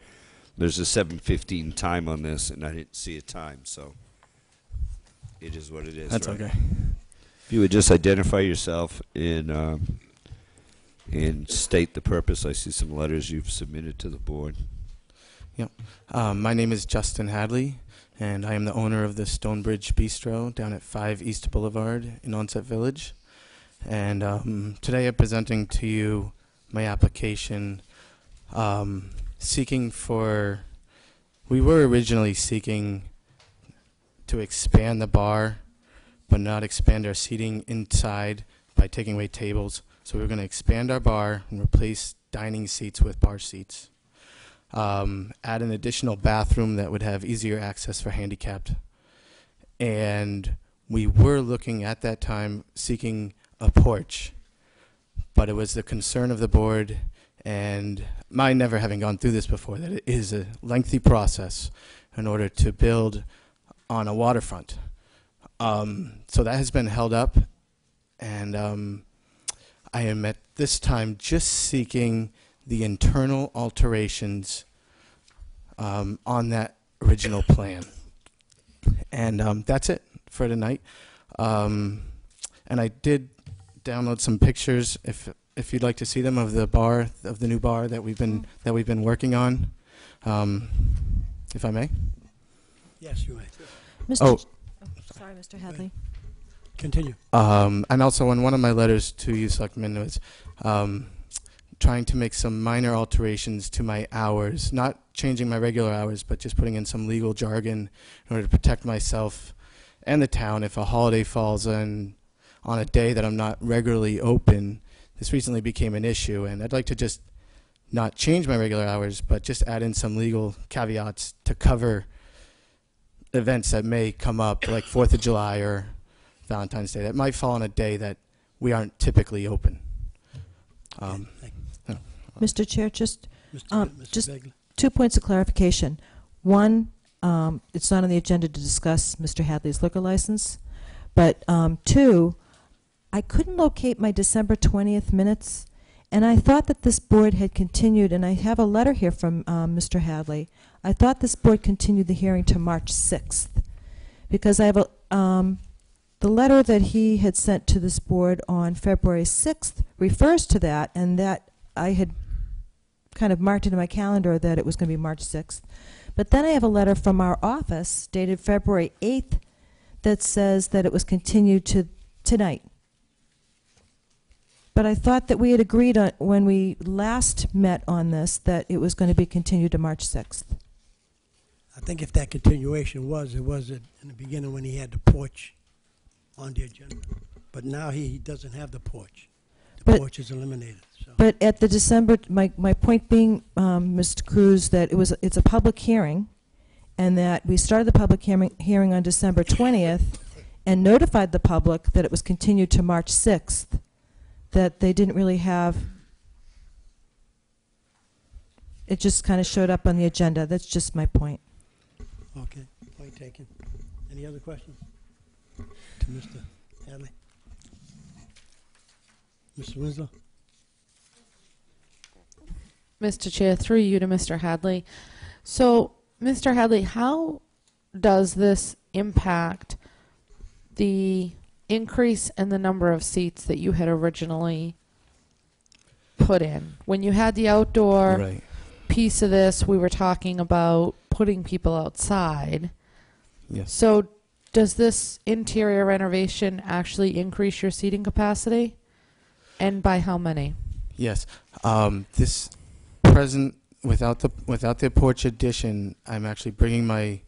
S2: there's a 7:15 time on this, and I didn't see a time, so it is what it is.
S16: That's
S2: right?
S16: okay.
S2: If you would just identify yourself and state the purpose. I see some letters you've submitted to the board.
S16: Yep. My name is Justin Hadley, and I am the owner of the Stonebridge Bistro down at 5 East Boulevard in Onset Village. And today I'm presenting to you my application seeking for, we were originally seeking to expand the bar, but not expand our seating inside by taking away tables. So we're going to expand our bar and replace dining seats with bar seats. Add an additional bathroom that would have easier access for handicapped. And we were looking at that time seeking a porch, but it was the concern of the board and my never having gone through this before that it is a lengthy process in order to build on a waterfront. So that has been held up, and I am at this time just seeking the internal alterations on that original plan. And that's it for tonight. And I did download some pictures if you'd like to see them of the bar, of the new bar that we've been working on. If I may.
S1: Yes, you may.
S8: Sorry, Mr. Hadley.
S1: Continue.
S16: And also in one of my letters to you, Selectmen, was trying to make some minor alterations to my hours, not changing my regular hours, but just putting in some legal jargon in order to protect myself and the town if a holiday falls on a day that I'm not regularly open. This recently became an issue, and I'd like to just not change my regular hours, but just add in some legal caveats to cover events that may come up, like 4th of July or Valentine's Day, that might fall on a day that we aren't typically open.
S8: Mr. Chair, just
S1: Mr.
S8: 2 points of clarification. One, it's not on the agenda to discuss Mr. Hadley's liquor license, but 2, I couldn't locate my December 20th minutes, and I thought that this board had continued, and I have a letter here from Mr. Hadley. I thought this board continued the hearing to March 6th, because I have the letter that he had sent to this board on February 6th refers to that, and that I had kind of marked into my calendar that it was going to be March 6th. But then I have a letter from our office dated February 8th that says that it was continued to tonight. But I thought that we had agreed on, when we last met on this, that it was going to be continued to March 6th.
S1: I think if that continuation was, it was in the beginning when he had the porch on the agenda. But now he doesn't have the porch. The porch is eliminated. So.
S8: But at the December, my point being, Mr. Cruz, that it's a public hearing, and that we started the public hearing on December 20th and notified the public that it was continued to March 6th, that they didn't really have, it just kind of showed up on the agenda. That's just my point.
S1: Okay, point taken. Any other questions to Mr. Hadley? Mr. Winslow?
S7: Mr. Chair, through you to Mr. Hadley. So, Mr. Hadley, how does this impact the increase in the number of seats that you had originally put in? When you had the outdoor piece of this, we were talking about putting people outside.
S16: Yes.
S7: So, does this interior renovation actually increase your seating capacity? And by how many?
S16: Yes. This present, without the porch addition, I'm actually bringing my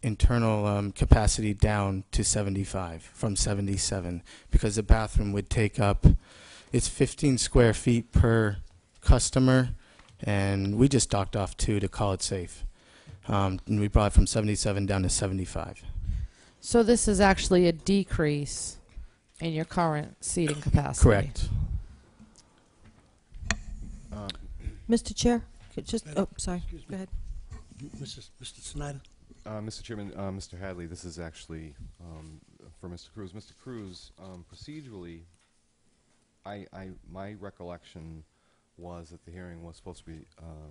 S16: internal capacity down to 75 from 77 because the bathroom would take up, it's 15 square feet per customer, and we just docked off 2 to call it safe. And we brought it from 77 down to 75.
S7: So this is actually a decrease in your current seating capacity.
S16: Correct.
S8: Mr. Chair, sorry, go ahead.
S1: Mr. Snyder?
S6: Mr. Chairman, Mr. Hadley, this is actually for Mr. Cruz. Mr. Cruz, procedurally, my recollection was that the hearing was supposed to be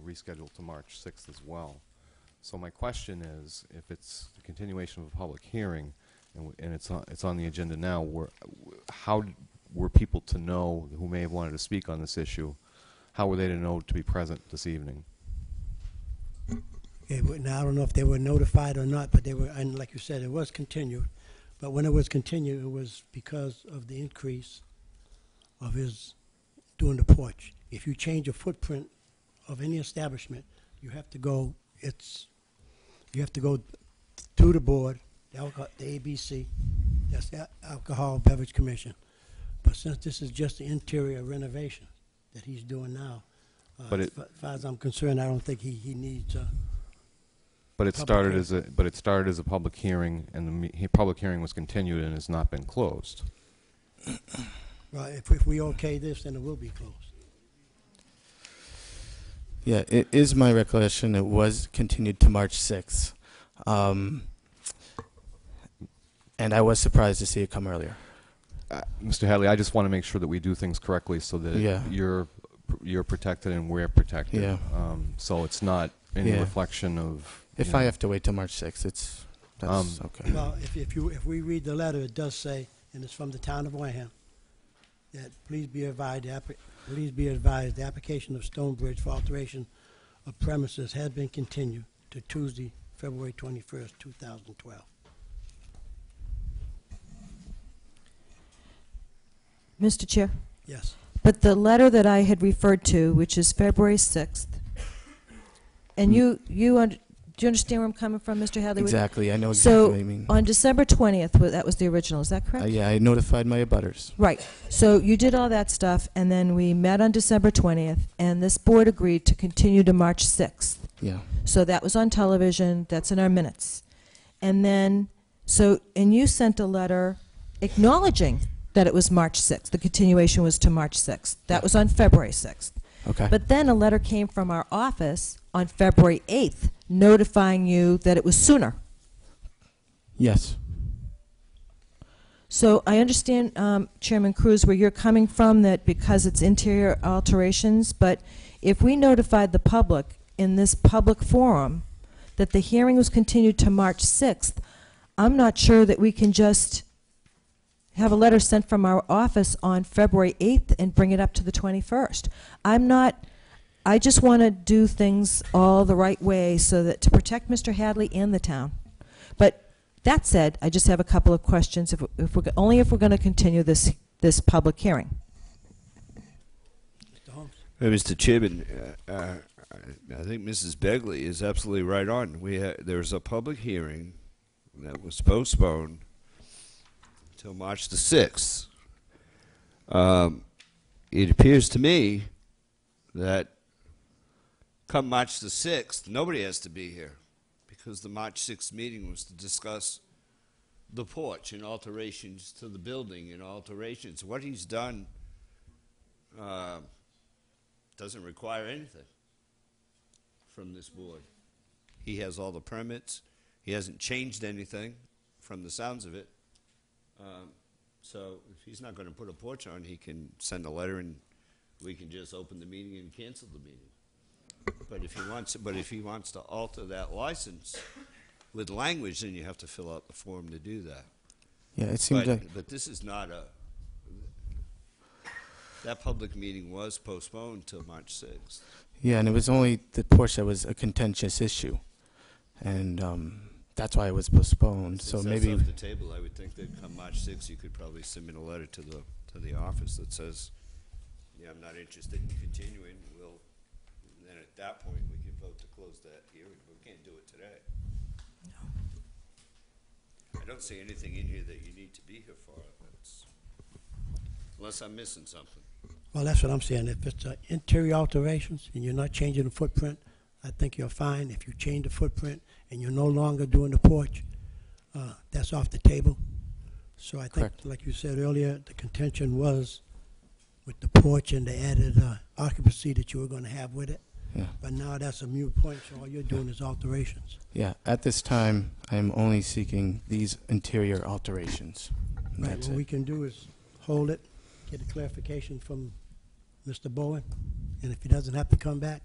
S6: rescheduled to March 6th as well. So my question is, if it's the continuation of a public hearing and it's on the agenda now, how were people to know who may have wanted to speak on this issue? How were they to know to be present this evening?
S1: Okay, now I don't know if they were notified or not, but they were, and like you said, it was continued. But when it was continued, it was because of the increase of his doing the porch. If you change a footprint of any establishment, you have to go. You have to go to the board, the ABC, that's the Alcohol Beverage Commission. But since this is just the interior renovation that he's doing now, as far as I'm concerned, I don't think he needs.
S6: But it started as a public hearing, and the public hearing was continued and has not been closed.
S1: Well, if we okay this, then it will be closed.
S16: Yeah, it is my recollection it was continued to March 6th. And I was surprised to see it come earlier.
S6: Mr. Hadley, I just want to make sure that we do things correctly so that you're protected and we're protected.
S16: Yeah.
S6: So it's not any reflection of...
S16: If I have to wait till March 6th, that's okay.
S1: Well, if we read the letter, it does say, and it's from the town of Wareham, that please be advised the application of Stonebridge for alteration of premises has been continued to Tuesday, February 21st, 2012.
S8: Mr. Chair?
S1: Yes.
S8: But the letter that I had referred to, which is February 6th, and do you understand where I'm coming from, Mr. Hadley?
S16: Exactly. I know exactly what you mean.
S8: So on December 20th, that was the original. Is that correct?
S16: Yeah, I notified my abutters.
S8: Right. So you did all that stuff, and then we met on December 20th, and this board agreed to continue to March 6th.
S16: Yeah.
S8: So that was on television. That's in our minutes. And then, and you sent a letter acknowledging that it was March 6th. The continuation was to March 6th. That was on February 6th.
S16: Okay.
S8: But then a letter came from our office on February 8th notifying you that it was sooner.
S16: Yes.
S8: So I understand, Chairman Cruz, where you're coming from, that because it's interior alterations, but if we notified the public in this public forum that the hearing was continued to March 6th, I'm not sure that we can just have a letter sent from our office on February 8th and bring it up to the 21st. I just want to do things all the right way so that to protect Mr. Hadley and the town. But that said, I just have a couple of questions if we're going to continue this public hearing.
S2: Mr. Chairman, I think Mrs. Begley is absolutely right on. There's a public hearing that was postponed till March the 6th. It appears to me that come March the 6th, nobody has to be here because the March 6th meeting was to discuss the porch and alterations to the building and alterations. What he's done doesn't require anything from this board. He has all the permits. He hasn't changed anything from the sounds of it. So if he's not going to put a porch on, he can send a letter and we can just open the meeting and cancel the meeting. But if he wants to alter that license with language, then you have to fill out the form to do that.
S16: Yeah, it seemed
S2: but this is not that public meeting was postponed till March 6th.
S16: Yeah, and it was only the porch that was a contentious issue, and that's why it was postponed.
S2: Since
S16: so
S2: that's
S16: maybe
S2: off the table, I would think that come March 6th, you could probably submit a letter to the office that says yeah, I'm not interested in continuing, and then at that point, we can vote to close that hearing. We can't do it today. I don't see anything in here that you need to be here for. Unless I'm missing something.
S1: Well, that's what I'm saying. If it's interior alterations and you're not changing the footprint, I think you're fine. If you change the footprint and you're no longer doing the porch, that's off the table. So I think,
S16: Correct.
S1: like you said earlier, the contention was with the porch and the added occupancy that you were going to have with it.
S16: Yeah.
S1: But now that's a moot point, so all you're doing is alterations.
S16: Yeah, at this time, I am only seeking these interior alterations. And
S1: Right,
S16: that's
S1: what
S16: it.
S1: we can do is hold it, get a clarification from Mr. Bowen, and if he doesn't have to come back,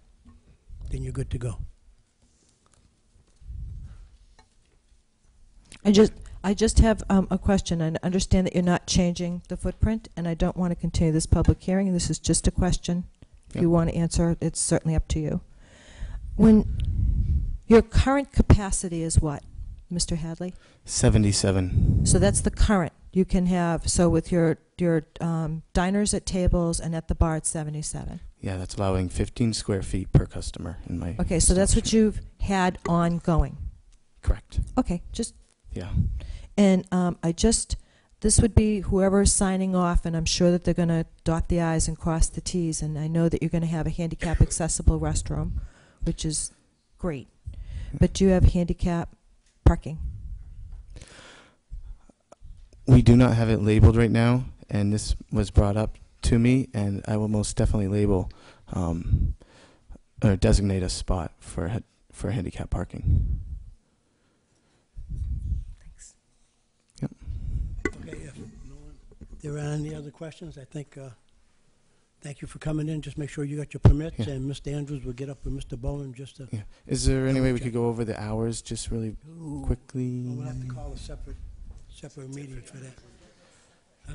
S1: then you're good to go.
S8: I just have a question. I understand that you're not changing the footprint, and I don't want to continue this public hearing. This is just a question. If
S16: Yep.
S8: you want to answer, it's certainly up to you. When your current capacity is what, Mr. Hadley?
S16: 77.
S8: So that's the current. You can have, so with your diners at tables and at the bar at 77.
S16: Yeah, that's allowing 15 square feet per customer in my.
S8: Okay, so that's what
S16: establishment.
S8: you've had ongoing.
S16: Correct.
S8: Okay, just.
S16: Yeah.
S8: And this would be whoever's signing off, and I'm sure that they're going to dot the I's and cross the T's, and I know that you're going to have a handicap accessible restroom, which is great. But do you have handicap parking?
S16: We do not have it labeled right now, and this was brought up to me, and I will most definitely label or designate a spot for handicap parking.
S8: Thanks.
S16: Yep.
S1: Okay, if there are any other questions, I think, thank you for coming in. Just make sure you got your permits,
S16: Yeah.
S1: and Mr. Andrews will get up with Mr. Bowen just to...
S16: Yeah. Is there any way we
S1: check.
S16: could go over the hours just really quickly?
S1: We'll have to call a separate meeting for that. Huh?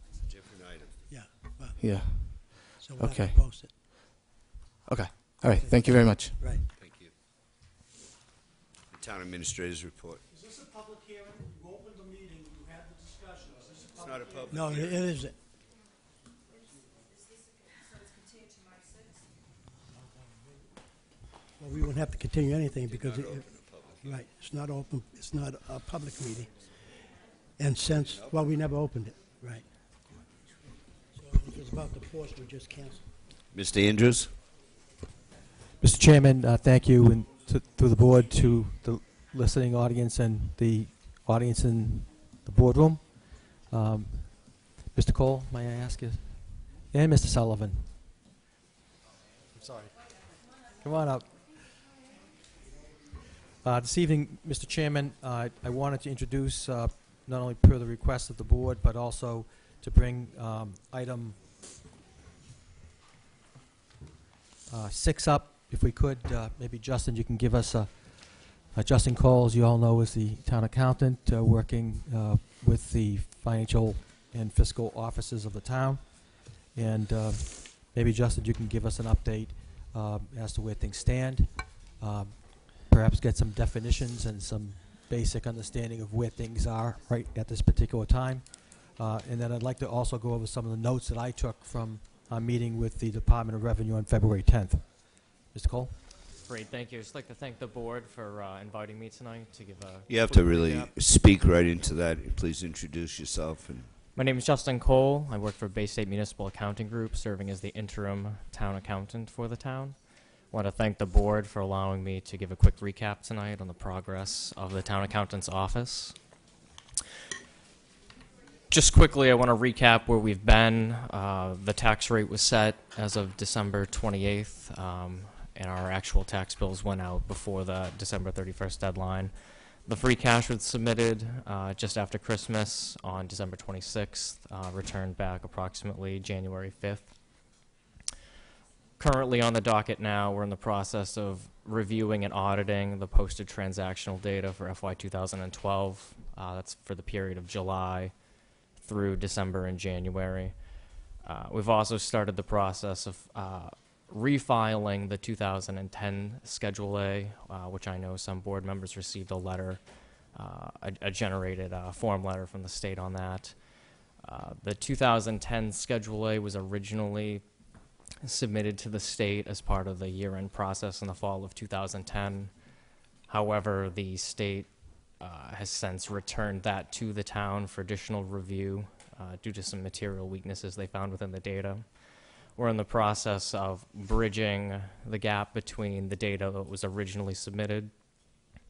S2: It's a different item.
S1: Yeah. Well,
S16: Yeah.
S1: so we'll have
S16: Okay.
S1: to post it.
S16: Okay. All right. Thank you very much.
S1: Right.
S2: Thank you. The town administrator's report.
S4: Is this a public hearing? You opened the meeting, you had the discussion. Is this a
S2: It's not a public
S1: No, it
S2: hearing.
S1: isn't. Well, we won't have to continue anything because right, it's not open, it's not a public meeting. And since, well, we never opened it, right. So if it was about the porch, we just canceled.
S2: Mr. Andrews?
S17: Mr. Chairman, thank you, and through the board to the listening audience and the audience in the boardroom. Mr. Cole, may I ask you? And Mr. Sullivan. I'm sorry. Come on up. This evening, Mr. Chairman, I wanted to introduce, not only per the request of the board, but also to bring item 6 up, if we could. Maybe Justin, you can give us Justin Cole, as you all know, is the town accountant working with the financial and fiscal offices of the town. And maybe, Justin, you can give us an update as to where things stand. Perhaps get some definitions and some basic understanding of where things are right at this particular time. And then I'd like to also go over some of the notes that I took from our meeting with the Department of Revenue on February 10th. Mr. Cole?
S18: Great, thank you. I'd just like to thank the board for inviting me tonight to give a
S2: You have
S18: quick
S2: to really
S18: recap.
S2: speak right into that. Please introduce yourself. And
S18: My name is Justin Cole. I work for Bay State Municipal Accounting Group, serving as the interim town accountant for the town. I want to thank the board for allowing me to give a quick recap tonight on the progress of the town accountant's office. Just quickly, I want to recap where we've been. The tax rate was set as of December 28th, and our actual tax bills went out before the December 31st deadline. The free cash was submitted just after Christmas on December 26th, returned back approximately January 5th. Currently on the docket now, we're in the process of reviewing and auditing the posted transactional data for FY 2012. That's for the period of July through December and January. We've also started the process of refiling the 2010 Schedule A, which I know some board members received a letter, a generated form letter from the state on that. The 2010 Schedule A was originally submitted to the state as part of the year-end process in the fall of 2010. However, the state has since returned that to the town for additional review due to some material weaknesses they found within the data. We're in the process of bridging the gap between the data that was originally submitted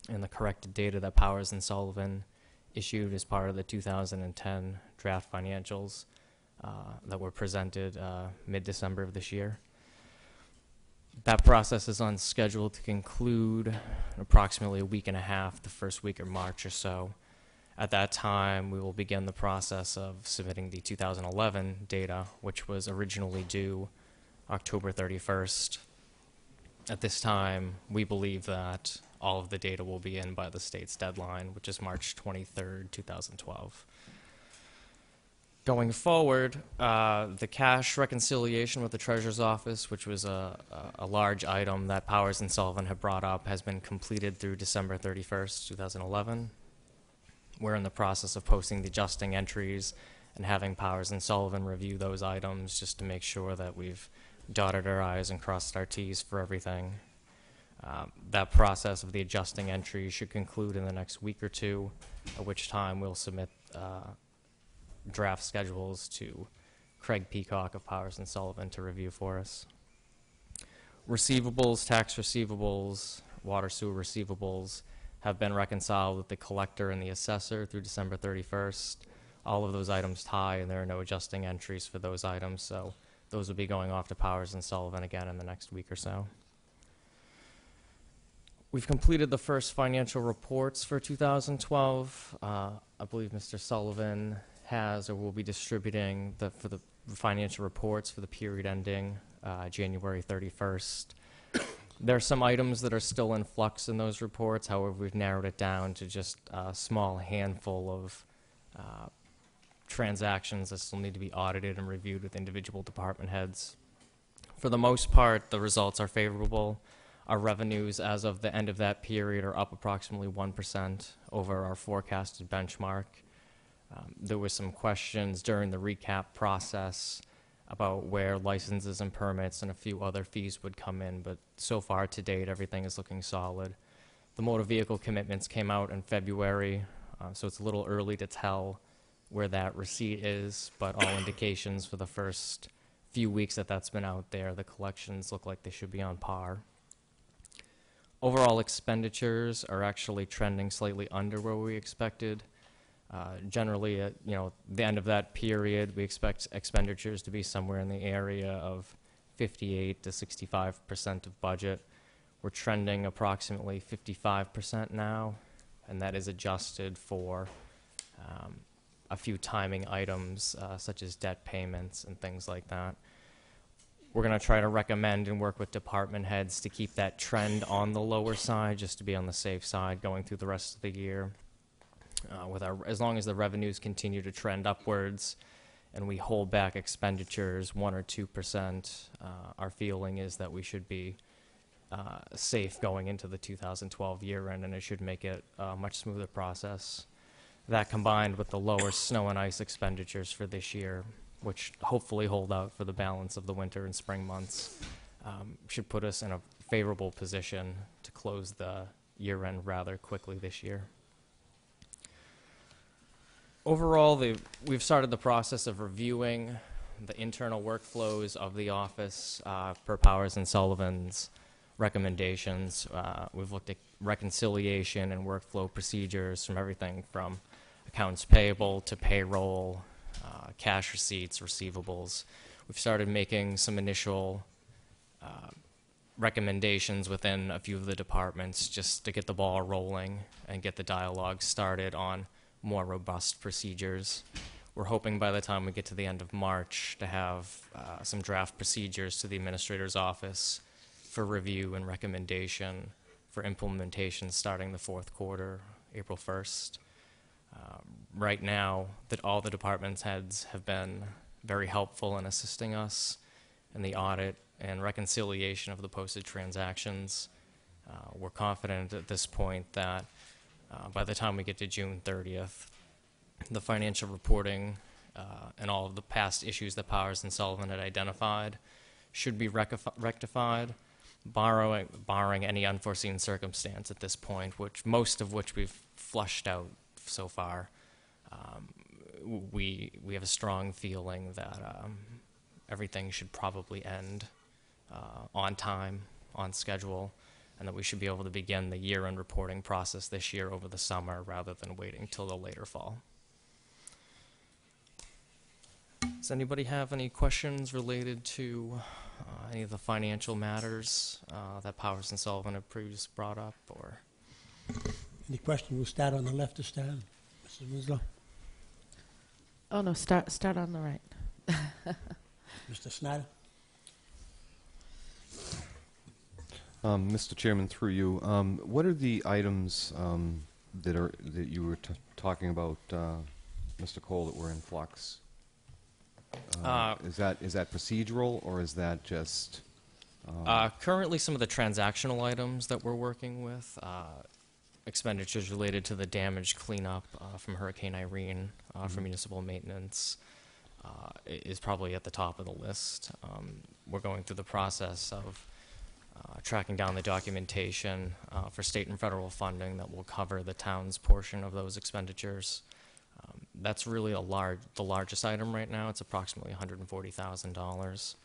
S18: and the corrected data that Powers and Sullivan issued as part of the 2010 draft financials that were presented mid-December of this year. That process is on schedule to conclude in approximately a week and a half, the first week of March or so. At that time, we will begin the process of submitting the 2011 data, which was originally due October 31st. At this time, we believe that all of the data will be in by the state's deadline, which is March 23rd, 2012. Going forward, the cash reconciliation with the Treasurer's Office, which was a large item that Powers and Sullivan have brought up, has been completed through December 31st, 2011. We're in the process of posting the adjusting entries and having Powers and Sullivan review those items just to make sure that we've dotted our I's and crossed our T's for everything. That process of the adjusting entries should conclude in the next week or two, at which time we'll submit draft schedules to Craig Peacock of Powers and Sullivan to review for us. Receivables, tax receivables, water sewer receivables have been reconciled with the collector and the assessor through December 31st. All of those items tie, and there are no adjusting entries for those items, so those will be going off to Powers and Sullivan again in the next week or so. We've completed the first financial reports for 2012. I believe Mr. Sullivan has or will be distributing for the financial reports for the period ending January 31st. There are some items that are still in flux in those reports. However, we've narrowed it down to just a small handful of transactions that still need to be audited and reviewed with individual department heads. For the most part, the results are favorable. Our revenues as of the end of that period are up approximately 1% over our forecasted benchmark. There were some questions during the recap process about where licenses and permits and a few other fees would come in, but so far to date, everything is looking solid. The motor vehicle commitments came out in February, so it's a little early to tell where that receipt is, but all indications for the first few weeks that that's been out there, the collections look like they should be on par. Overall expenditures are actually trending slightly under where we expected. Generally, at the end of that period, we expect expenditures to be somewhere in the area of 58 to 65% of budget. We're trending approximately 55% now, and that is adjusted for a few timing items such as debt payments and things like that. We're going to try to recommend and work with department heads to keep that trend on the lower side, just to be on the safe side going through the rest of the year. As long as the revenues continue to trend upwards and we hold back expenditures 1 or 2%, our feeling is that we should be safe going into the 2012 year end, and it should make it a much smoother process. That combined with the lower snow and ice expenditures for this year, which hopefully hold out for the balance of the winter and spring months, should put us in a favorable position to close the year end rather quickly this year. Overall, we've started the process of reviewing the internal workflows of the office per Powers and Sullivan's recommendations. We've looked at reconciliation and workflow procedures from everything from accounts payable to payroll, cash receipts, receivables. We've started making some initial recommendations within a few of the departments just to get the ball rolling and get the dialogue started on more robust procedures. We're hoping by the time we get to the end of March to have some draft procedures to the administrator's office for review and recommendation for implementation starting the fourth quarter, April 1st. Right now, all the department heads have been very helpful in assisting us in the audit and reconciliation of the posted transactions. We're confident at this point that by the time we get to June 30th, the financial reporting and all of the past issues that Powers and Sullivan had identified should be rectified, barring any unforeseen circumstance at this point, most of which we've flushed out so far. We have a strong feeling that everything should probably end on time, on schedule, and that we should be able to begin the year-end reporting process this year over the summer rather than waiting till the later fall. Does anybody have any questions related to any of the financial matters that Powers and Sullivan have previously brought up? Or
S1: Any questions? We'll start on the left this time. Mrs. Winslow.
S7: Oh, no, start on the right.
S1: Mr. Snyder.
S6: Mr. Chairman, through you, what are the items that you were talking about, Mr. Cole, that were in flux? Is that procedural, or is that just?
S18: Currently, some of the transactional items that we're working with, expenditures related to the damage cleanup from Hurricane Irene for municipal maintenance, is probably at the top of the list. We're going through the process of tracking down the documentation for state and federal funding that will cover the town's portion of those expenditures. That's really the largest item right now. It's approximately $140,000.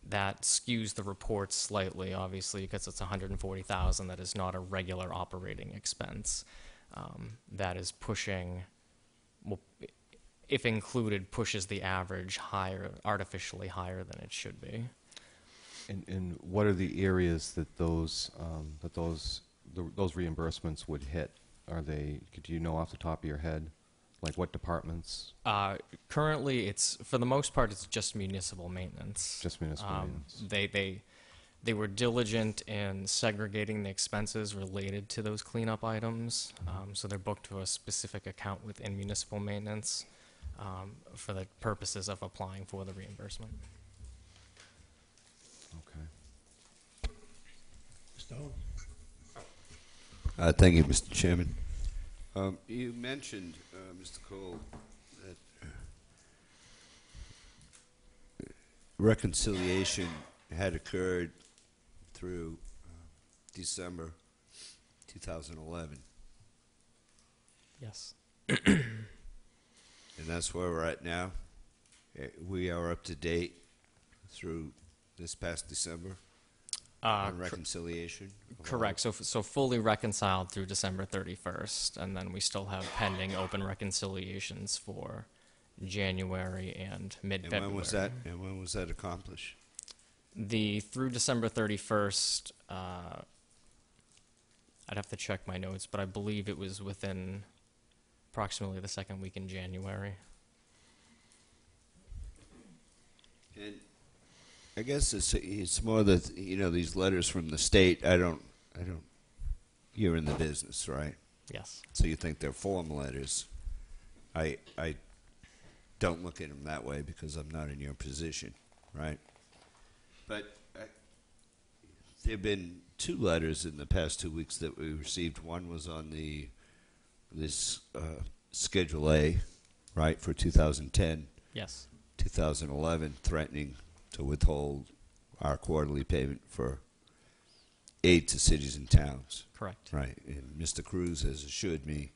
S18: That skews the report slightly, obviously, because it's $140,000. That is not a regular operating expense. That is pushing, well, if included, pushes the average higher, artificially higher than it should be.
S6: And what are the areas that those reimbursements would hit? Are they? Do you know off the top of your head, like what departments?
S18: Currently, it's for the most part, it's just municipal maintenance.
S6: Just municipal maintenance.
S18: They were diligent in segregating the expenses related to those cleanup items, so they're booked to a specific account within municipal maintenance for the purposes of applying for the reimbursement.
S6: Okay.
S1: Mr. Holmes.
S2: Thank you, Mr. Chairman. You mentioned, Mr. Cole, that reconciliation had occurred through December 2011.
S18: Yes.
S2: And that's where we're at now. We are up to date through this past December on reconciliation.
S18: Correct. So fully reconciled through December 31st, and then we still have pending open reconciliations for January and mid-February.
S2: And when was that accomplished?
S18: Through December 31st, I'd have to check my notes, but I believe it was within approximately the second week in January.
S2: And I guess it's more that, these letters from the state, you're in the business, right?
S18: Yes.
S2: So you think they're form letters. I don't look at them that way because I'm not in your position, right? But there have been 2 letters in the past 2 weeks that we received. One was on this Schedule A, right, for 2010.
S18: Yes.
S2: 2011, threatening to withhold our quarterly payment for aid to cities and towns.
S18: Correct.
S2: Right. And Mr. Cruz has assured me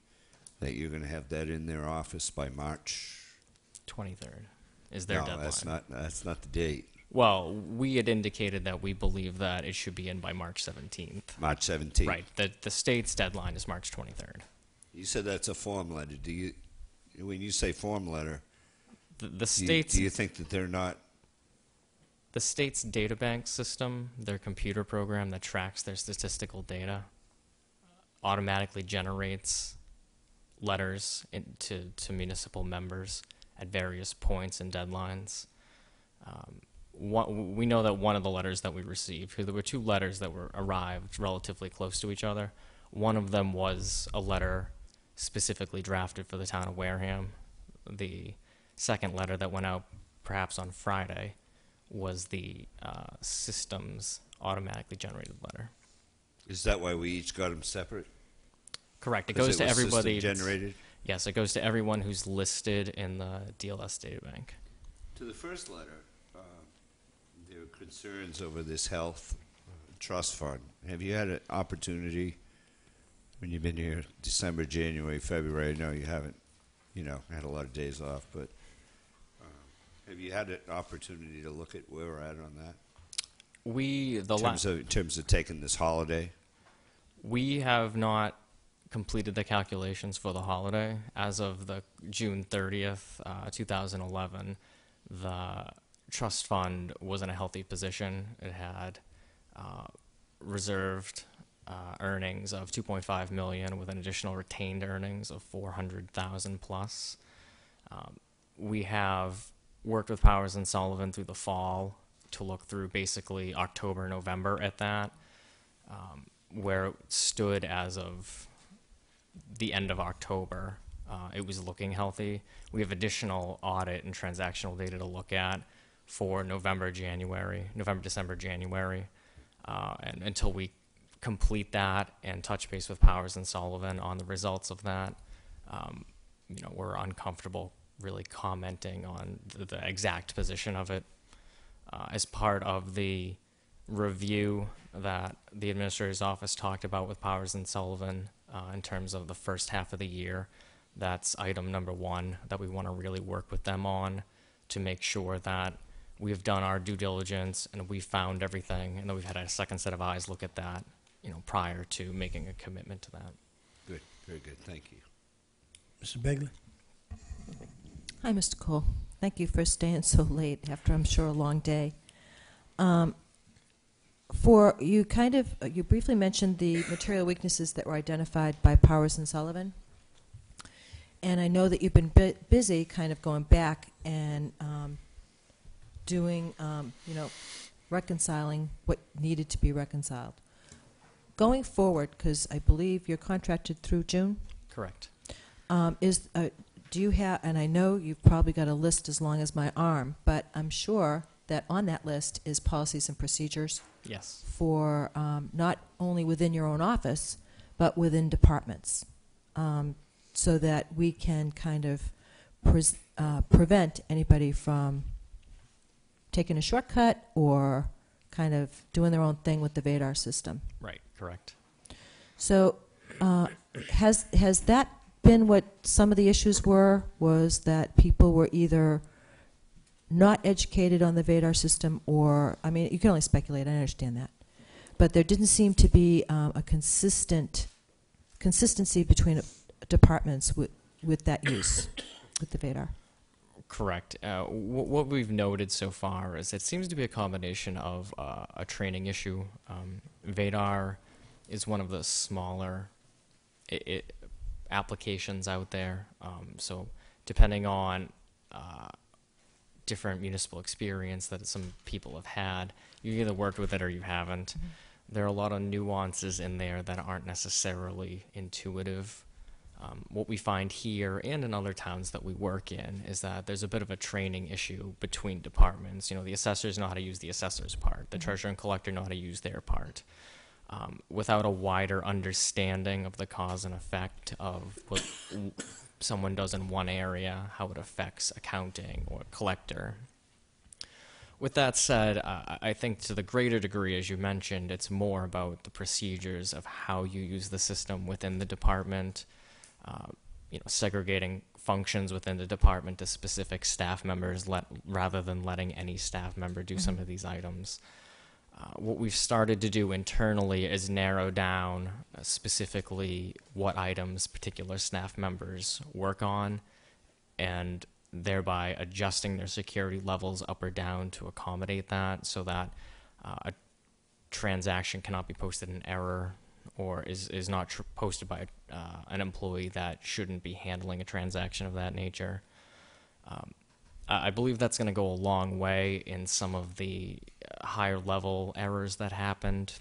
S2: that you're going to have that in their office by March
S18: 23rd is their deadline.
S2: That's not the date.
S18: Well, we had indicated that we believe that it should be in by March 17th.
S2: March 17th.
S18: Right. The state's deadline is March 23rd.
S2: You said that's a form letter. When you say form letter,
S18: the state's...
S2: Do you think that they're not...
S18: The state's databank system, their computer program that tracks their statistical data, automatically generates letters to municipal members at various points and deadlines. We know that one of the letters that we received, there were 2 letters that arrived relatively close to each other. One of them was a letter specifically drafted for the town of Wareham. The second letter that went out perhaps on Friday was the system's automatically generated letter.
S2: Is that why we each got them separate?
S18: Correct. It goes to everybody.
S2: Generated?
S18: Yes, it goes to everyone who's listed in the DLS databank.
S2: To the first letter, There are concerns over this health trust fund. Have you had an opportunity, when you've been here December, January, February, I know you haven't, had a lot of days off, but have you had an opportunity to look at where we're at on that? In terms of taking this holiday?
S18: We have not completed the calculations for the holiday. As of the June 30th, 2011, the trust fund was in a healthy position. It had reserved earnings of $2.5 million with an additional retained earnings of $400,000 plus. We have worked with Powers and Sullivan through the fall to look through basically October, November at that, where it stood as of the end of October. It was looking healthy. We have additional audit and transactional data to look at for November, December, January, and until we complete that and touch base with Powers and Sullivan on the results of that, we're uncomfortable really commenting on the exact position of it. As part of the review that the Administrator's Office talked about with Powers and Sullivan in terms of the first half of the year, that's item number one that we want to really work with them on to make sure that we've done our due diligence and we've found everything, and then we've had a second set of eyes look at that, prior to making a commitment to that.
S2: Good, very good, thank you.
S1: Mr. Begley?
S8: Hi, Mr. Cole. Thank you for staying so late after, I'm sure, a long day. You briefly mentioned the material weaknesses that were identified by Powers and Sullivan. And I know that you've been busy kind of going back and doing, reconciling what needed to be reconciled. Going forward, because I believe you're contracted through June?
S18: Correct.
S8: Do you have, and I know you've probably got a list as long as my arm, but I'm sure that on that list is policies and procedures.
S18: Yes.
S8: For not only within your own office, but within departments, so that we can kind of prevent anybody from taking a shortcut or kind of doing their own thing with the VADAR system.
S18: Right, correct.
S8: So has that been what some of the issues were, was that people were either not educated on the VADAR system, or, I mean, you can only speculate, I understand that, but there didn't seem to be a consistency between departments with that use, with the VADAR.
S18: Correct. What we've noted so far is it seems to be a combination of a training issue. VADAR is one of the smaller applications out there, so depending on different municipal experience that some people have had, you either worked with it or you haven't. Mm-hmm. There are a lot of nuances in there that aren't necessarily intuitive. What we find here and in other towns that we work in is that there's a bit of a training issue between departments. The assessors know how to use the assessor's part. The treasurer and collector know how to use their part. Without a wider understanding of the cause and effect of what someone does in one area, how it affects accounting or collector. With that said, I think to the greater degree, as you mentioned, it's more about the procedures of how you use the system within the department, segregating functions within the department to specific staff members rather than letting any staff member do some of these items. What we've started to do internally is narrow down specifically what items particular staff members work on, and thereby adjusting their security levels up or down to accommodate that, so that a transaction cannot be posted in error or is not posted by an employee that shouldn't be handling a transaction of that nature. I believe that's going to go a long way in some of the higher level errors that happened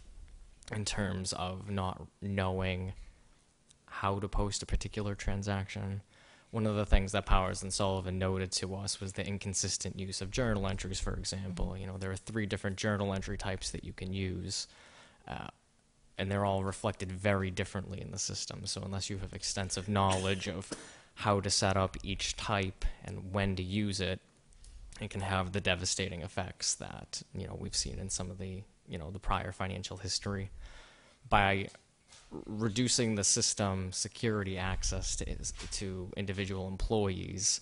S18: in terms of not knowing how to post a particular transaction. One of the things that Powers and Sullivan noted to us was the inconsistent use of journal entries, for example. There are 3 different journal entry types that you can use, and they're all reflected very differently in the system. So unless you have extensive knowledge of how to set up each type and when to use it, it can have the devastating effects that we've seen in some of the the prior financial history. By reducing the system security access to individual employees,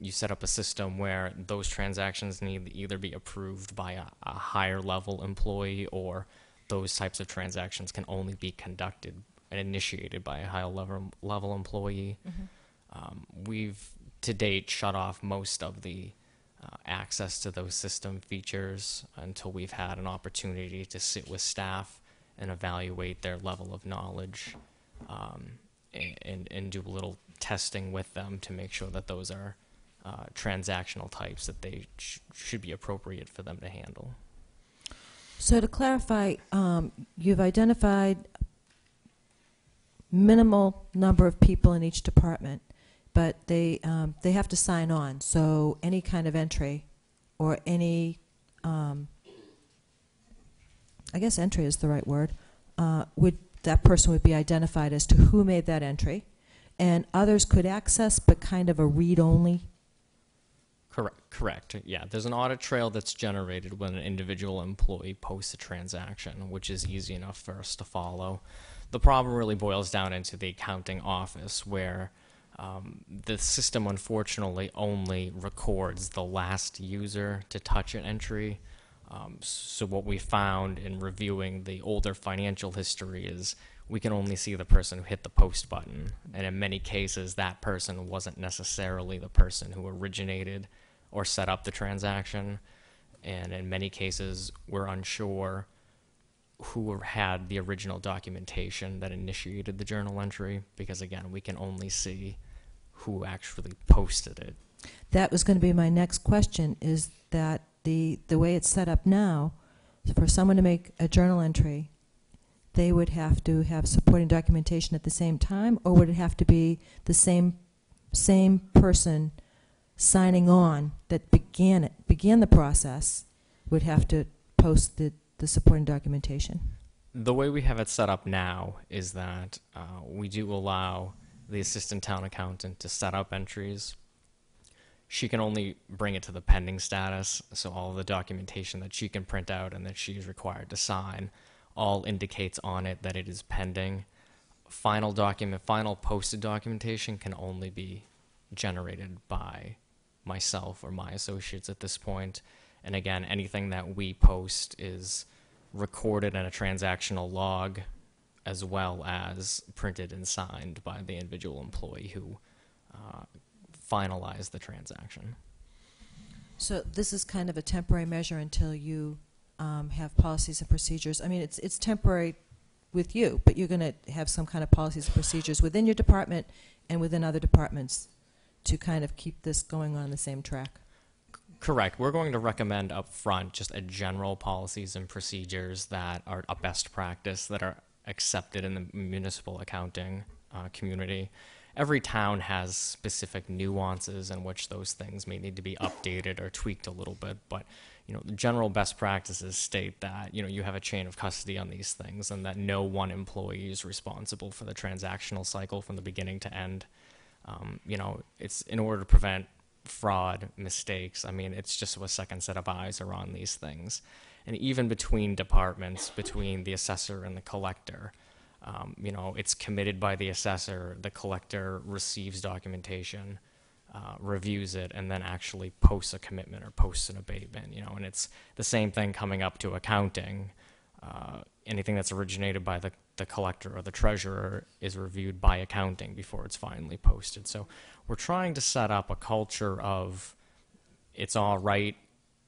S18: you set up a system where those transactions need to either be approved by a higher level employee, or those types of transactions can only be conducted and initiated by a higher level employee. We've to date shut off most of the access to those system features until we've had an opportunity to sit with staff and evaluate their level of knowledge, and do a little testing with them to make sure that those are transactional types that they should be appropriate for them to handle.
S8: So to clarify, you've identified minimal number of people in each department, but they have to sign on. So any kind of entry, or any, I guess entry is the right word, that person would be identified as to who made that entry, and others could access, but kind of a read-only.
S18: Correct. Yeah, there's an audit trail that's generated when an individual employee posts a transaction, which is easy enough for us to follow. The problem really boils down into the accounting office, where the system unfortunately only records the last user to touch an entry. So what we found in reviewing the older financial history is we can only see the person who hit the post button, and in many cases that person wasn't necessarily the person who originated or set up the transaction, and in many cases we're unsure who had the original documentation that initiated the journal entry, because again, we can only see who actually posted it.
S8: That was going to be my next question, is that the way it's set up now, for someone to make a journal entry, they would have to have supporting documentation at the same time, or would it have to be the same person signing on that began the process would have to post the supporting documentation?
S18: The way we have it set up now is that we do allow the assistant town accountant to set up entries. She can only bring it to the pending status, so all of the documentation that she can print out and that she is required to sign all indicates on it that it is pending. Final posted documentation can only be generated by myself or my associates at this point. And again, anything that we post is recorded in a transactional log, as well as printed and signed by the individual employee who finalized the transaction.
S8: So this is kind of a temporary measure until you have policies and procedures. I mean, it's temporary with you, but you're going to have some kind of policies and procedures within your department and within other departments to kind of keep this going on the same track.
S18: Correct. We're going to recommend up front just a general policies and procedures that are a best practice, that are accepted in the municipal accounting community. Every town has specific nuances in which those things may need to be updated or tweaked a little bit, but the general best practices state that you have a chain of custody on these things, and that no one employee is responsible for the transactional cycle from the beginning to end. It's in order to prevent fraud, mistakes. I mean, it's just a second set of eyes are on these things. And even between departments, between the assessor and the collector, it's committed by the assessor, the collector receives documentation, reviews it, and then actually posts a commitment or posts an abatement, and it's the same thing coming up to accounting. Anything that's originated by the collector or the treasurer is reviewed by accounting before it's finally posted. So we're trying to set up a culture of it's all right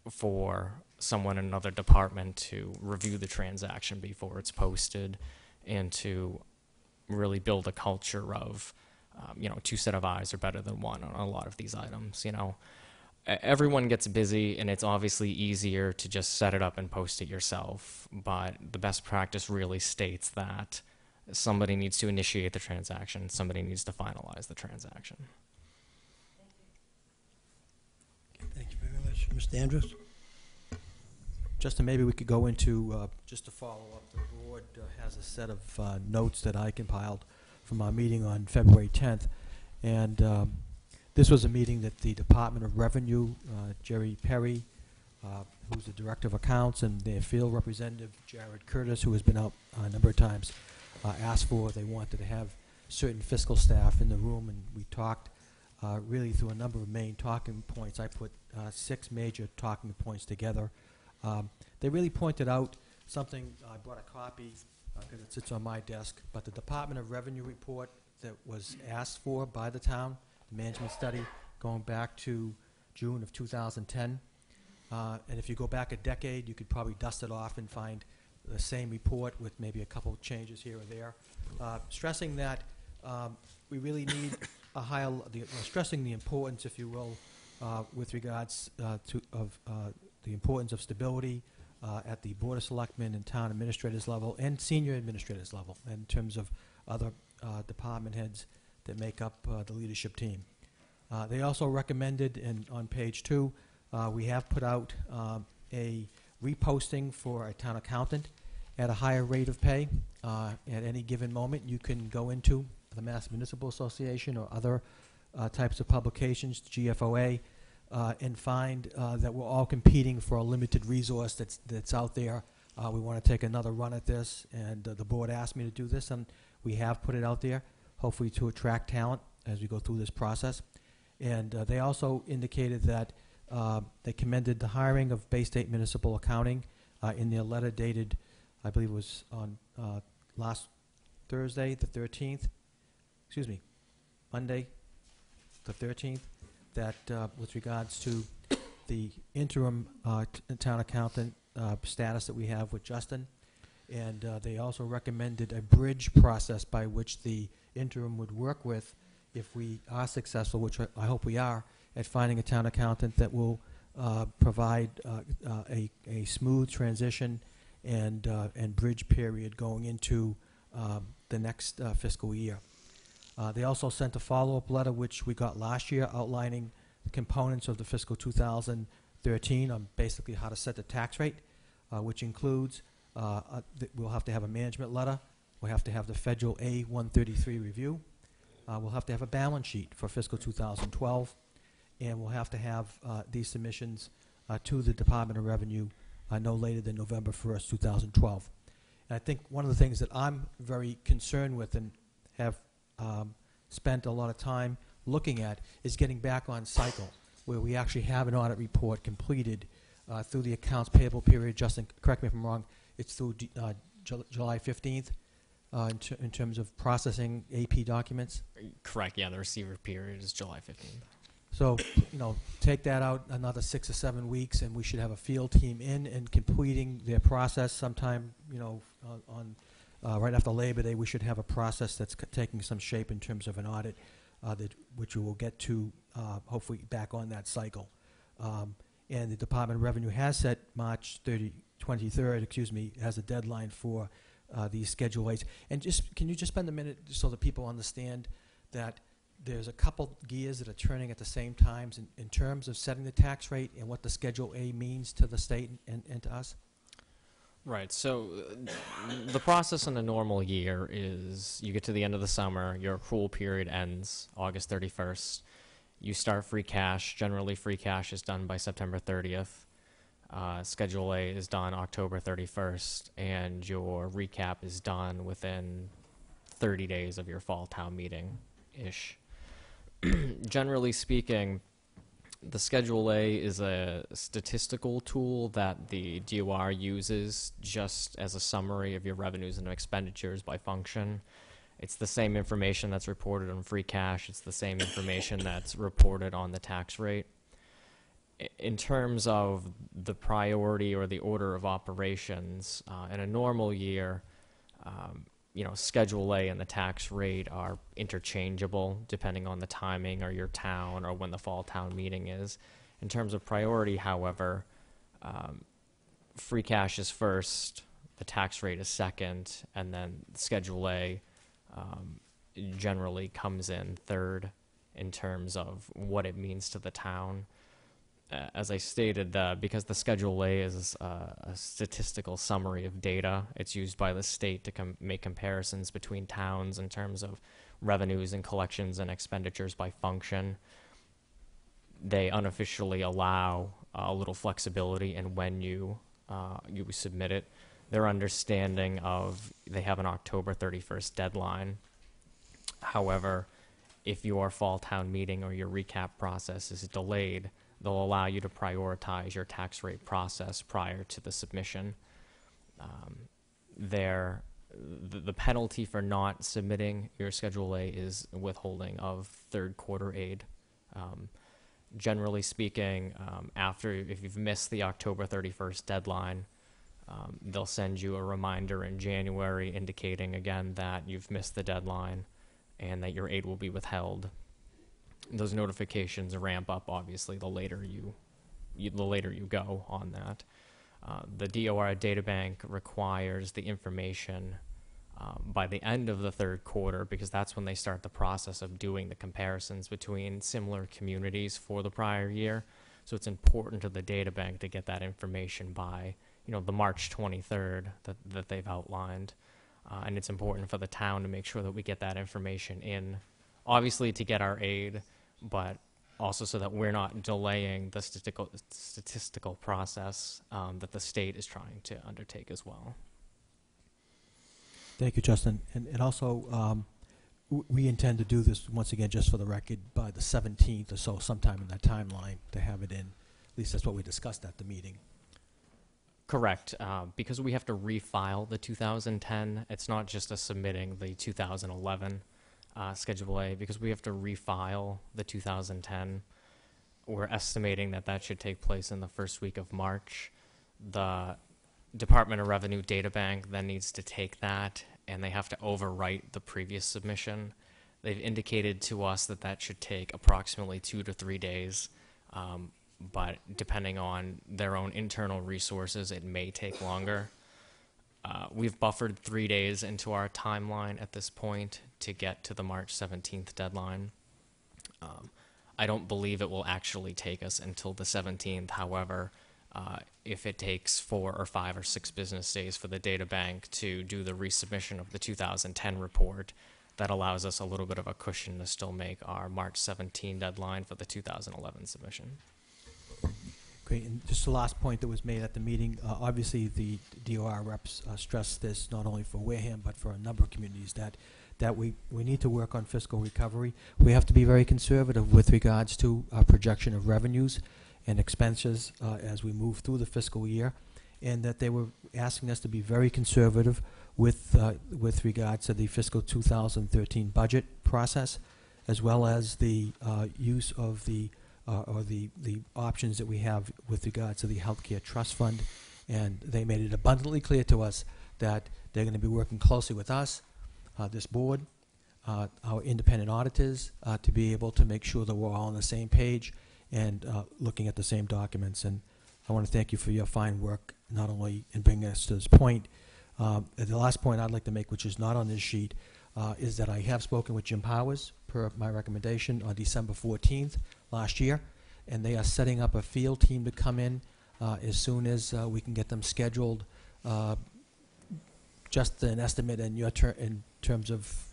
S18: for someone in another department to review the transaction before it's posted, and to really build a culture of, two set of eyes are better than one on a lot of these items. Everyone gets busy, and it's obviously easier to just set it up and post it yourself, but the best practice really states that somebody needs to initiate the transaction, somebody needs to finalize the transaction.
S1: Thank you very much. Mr. Andrews?
S17: Justin, maybe we could go into, just to follow up, the board has a set of notes that I compiled from our meeting on February 10th, and This was a meeting that the Department of Revenue, Jerry Perry, who's the Director of Accounts, and their field representative, Jared Curtis, who has been out a number of times, asked for. They wanted to have certain fiscal staff in the room, and we talked really through a number of main talking points. I put 6 major talking points together. They really pointed out something. I brought a copy because it sits on my desk, but the Department of Revenue report that was asked for by the town, the management study going back to June of 2010. And if you go back a decade, you could probably dust it off and find the same report with maybe a couple of changes here or there. Stressing that we really need a higher, stressing the importance, if you will, with regards to the importance of stability at the Board of Selectmen and town administrators level and senior administrators level in terms of other department heads that make up the leadership team. They also recommended, and on page 2, we have put out a reposting for a town accountant at a higher rate of pay. At any given moment, you can go into the Mass Municipal Association or other types of publications, GFOA, and find that we're all competing for a limited resource that's out there. We want to take another run at this, and the board asked me to do this, and we have put it out there, hopefully to attract talent as we go through this process. And they also indicated that they commended the hiring of Bay State Municipal Accounting in their letter dated, I believe it was on last Thursday, the 13th, excuse me, Monday, the 13th, that with regards to the interim town accountant status that we have with Justin. And they also recommended a bridge process by which the interim would work with if we are successful, which I hope we are, at finding a town accountant that will provide a smooth transition and bridge period going into the next fiscal year. They also sent a follow-up letter, which we got last year, outlining the components of the fiscal 2013 on basically how to set the tax rate, which includes we'll have to have a management letter, we'll have to have the federal A-133 review, we'll have to have a balance sheet for fiscal 2012, and we'll have to have these submissions to the Department of Revenue no later than November 1st, 2012. And I think one of the things that I'm very concerned with and have spent a lot of time looking at is getting back on cycle, where we actually have an audit report completed through the accounts payable period. Justin, correct me if I'm wrong, it's through July 15th in terms of processing AP documents?
S18: Correct, yeah, the receiver period is July 15th.
S17: So, take that out another 6 or 7 weeks, and we should have a field team in and completing their process sometime, on right after Labor Day. We should have a process that's taking some shape in terms of an audit, which we will get to hopefully back on that cycle. And the Department of Revenue has set March 23rd, as a deadline for these Schedule A's. And can you just spend a minute just so that people understand that there's a couple gears that are turning at the same time in terms of setting the tax rate and what the Schedule A means to the state and to us?
S18: Right, so the process in a normal year is you get to the end of the summer, your accrual period ends August 31st. You start free cash. Generally, free cash is done by September 30th. Schedule A is done October 31st, and your recap is done within 30 days of your fall town meeting-ish. Generally speaking, the Schedule A is a statistical tool that the DOR uses just as a summary of your revenues and expenditures by function. It's the same information that's reported on free cash. It's the same information that's reported on the tax rate. In terms of the priority or the order of operations, in a normal year, Schedule A and the tax rate are interchangeable depending on the timing or your town or when the fall town meeting is. In terms of priority, however, free cash is first, the tax rate is second, and then Schedule A generally comes in third in terms of what it means to the town. As I stated, because the Schedule A is a statistical summary of data, it's used by the state to make comparisons between towns in terms of revenues and collections and expenditures by function. they unofficially allow a little flexibility in when you submit it. Their understanding of they have an October 31st deadline. However, if your fall town meeting or your recap process is delayed, they'll allow you to prioritize your tax rate process prior to the submission. The penalty for not submitting your Schedule A is withholding of third quarter aid. Generally speaking, if you've missed the October 31st deadline, they'll send you a reminder in January indicating again that you've missed the deadline and that your aid will be withheld. Those notifications ramp up, obviously, the later you go on that. The DOR databank requires the information by the end of the third quarter, because that's when they start the process of doing the comparisons between similar communities for the prior year. So it's important to the databank to get that information by, the March 23rd that they've outlined. And it's important for the town to make sure that we get that information in, obviously to get our aid, but also so that we're not delaying the statistical process that the state is trying to undertake as well.
S17: Thank you, Justin. And also, we intend to do this, once again, just for the record, by the 17th or so, sometime in that timeline, to have it in. At least that's what we discussed at the meeting.
S18: Correct. Because we have to refile the 2010, it's not just submitting the 2011 Schedule A, because we have to refile the 2010. We're estimating that should take place in the first week of March. The Department of Revenue Databank then needs to take that, and they have to overwrite the previous submission. They've indicated to us that should take approximately 2 to 3 days, but depending on their own internal resources, it may take longer. We've buffered 3 days into our timeline at this point to get to the March 17th deadline. I don't believe it will actually take us until the 17th. However, if it takes 4 or 5 or 6 business days for the data bank to do the resubmission of the 2010 report, that allows us a little bit of a cushion to still make our March 17 deadline for the 2011 submission.
S17: Great. And just the last point that was made at the meeting, obviously the DOR reps stressed this not only for Wareham but for a number of communities, that we need to work on fiscal recovery. We have to be very conservative with regards to our projection of revenues and expenses as we move through the fiscal year, and that they were asking us to be very conservative with regards to the fiscal 2013 budget process, as well as the use of the options that we have with regards to the healthcare trust fund. And they made it abundantly clear to us that they're going to be working closely with us, this board, our independent auditors, to be able to make sure that we're all on the same page and looking at the same documents. And I want to thank you for your fine work, not only in bringing us to this point. The last point I'd like to make, which is not on this sheet, is that I have spoken with Jim Powers, per my recommendation, on December 14th last year, and they are setting up a field team to come in as soon as we can get them scheduled. Just an estimate in terms of...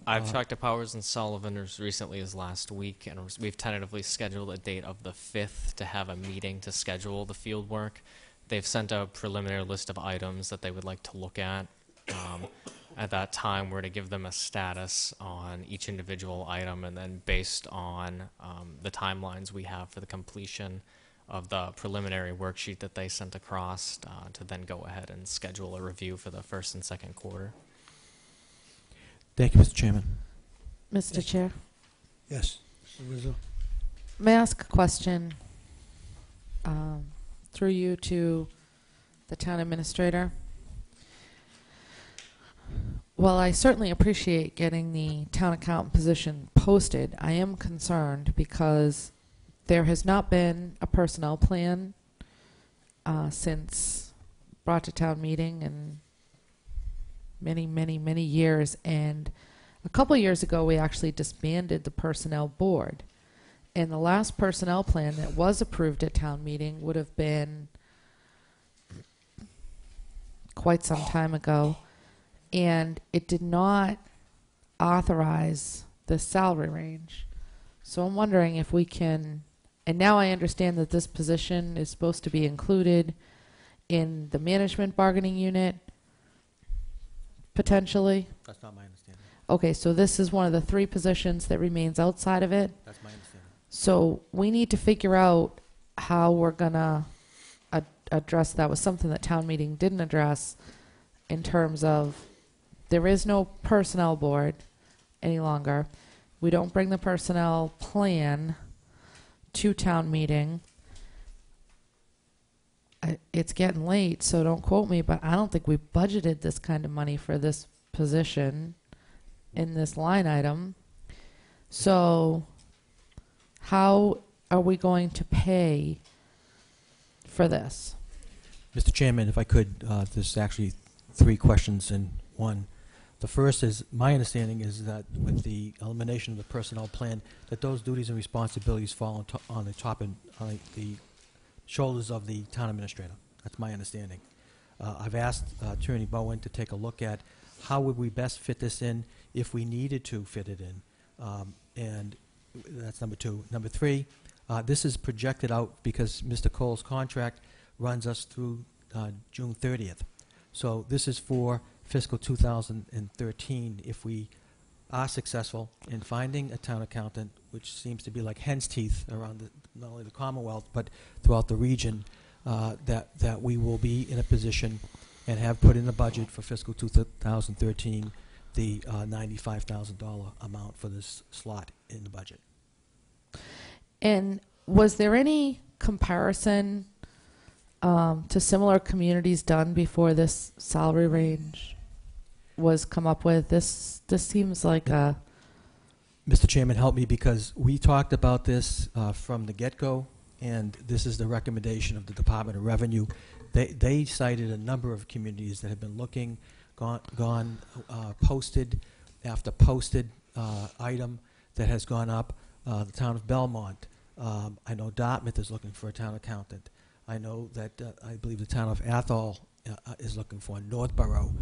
S18: I've talked to Powers and Sullivan as recently as last week, and we've tentatively scheduled a date of the 5th to have a meeting to schedule the field work. They've sent a preliminary list of items that they would like to look at. At that time, we're to give them a status on each individual item, and then based on the timelines we have for the completion of the preliminary worksheet that they sent across, to then go ahead and schedule a review for the first and second quarter.
S17: Thank you, Mr. Chairman.
S7: Mr. Chair?
S1: Yes. Mr. Rizzo?
S7: May I ask a question through you to the town administrator? Well, I certainly appreciate getting the town accountant position posted. I am concerned because there has not been a personnel plan since brought to town meeting in many years. And a couple years ago, we actually disbanded the personnel board. And the last personnel plan that was approved at town meeting would have been quite some time ago. And it did not authorize the salary range. So I'm wondering if we can, and now I understand that this position is supposed to be included in the management bargaining unit, potentially?
S17: That's not my understanding.
S7: Okay, so this is one of the 3 positions that remains outside of it?
S17: That's my understanding.
S7: So we need to figure out how we're gonna address that. Was something that town meeting didn't address, in terms of there is no personnel board any longer. We don't bring the personnel plan to town meeting. It's getting late, so don't quote me, but I don't think we budgeted this kind of money for this position in this line item. So how are we going to pay for this?
S17: Mr. Chairman, if I could, there's actually 3 questions in one. The first is, my understanding is that with the elimination of the personnel plan, that those duties and responsibilities fall on the top and on the shoulders of the town administrator. That's my understanding. I've asked Attorney Bowen to take a look at how would we best fit this in if we needed to fit it in. And that's number 2. Number 3, this is projected out because Mr. Cole's contract runs us through June 30th. So this is for fiscal 2013. If we are successful in finding a town accountant, which seems to be like hen's teeth around not only the Commonwealth but throughout the region, that we will be in a position and have put in the budget for fiscal 2013 the $95,000 amount for this slot in the budget.
S7: And was there any comparison to similar communities done before this salary range was come up with? This seems like a...
S17: Mr. Chairman, help me, because we talked about this from the get-go, and this is the recommendation of the Department of Revenue. They cited a number of communities that have been looking, gone posted after posted item that has gone up. The town of Belmont. I know Dartmouth is looking for a town accountant. I know that I believe the town of Athol is looking for Northborough.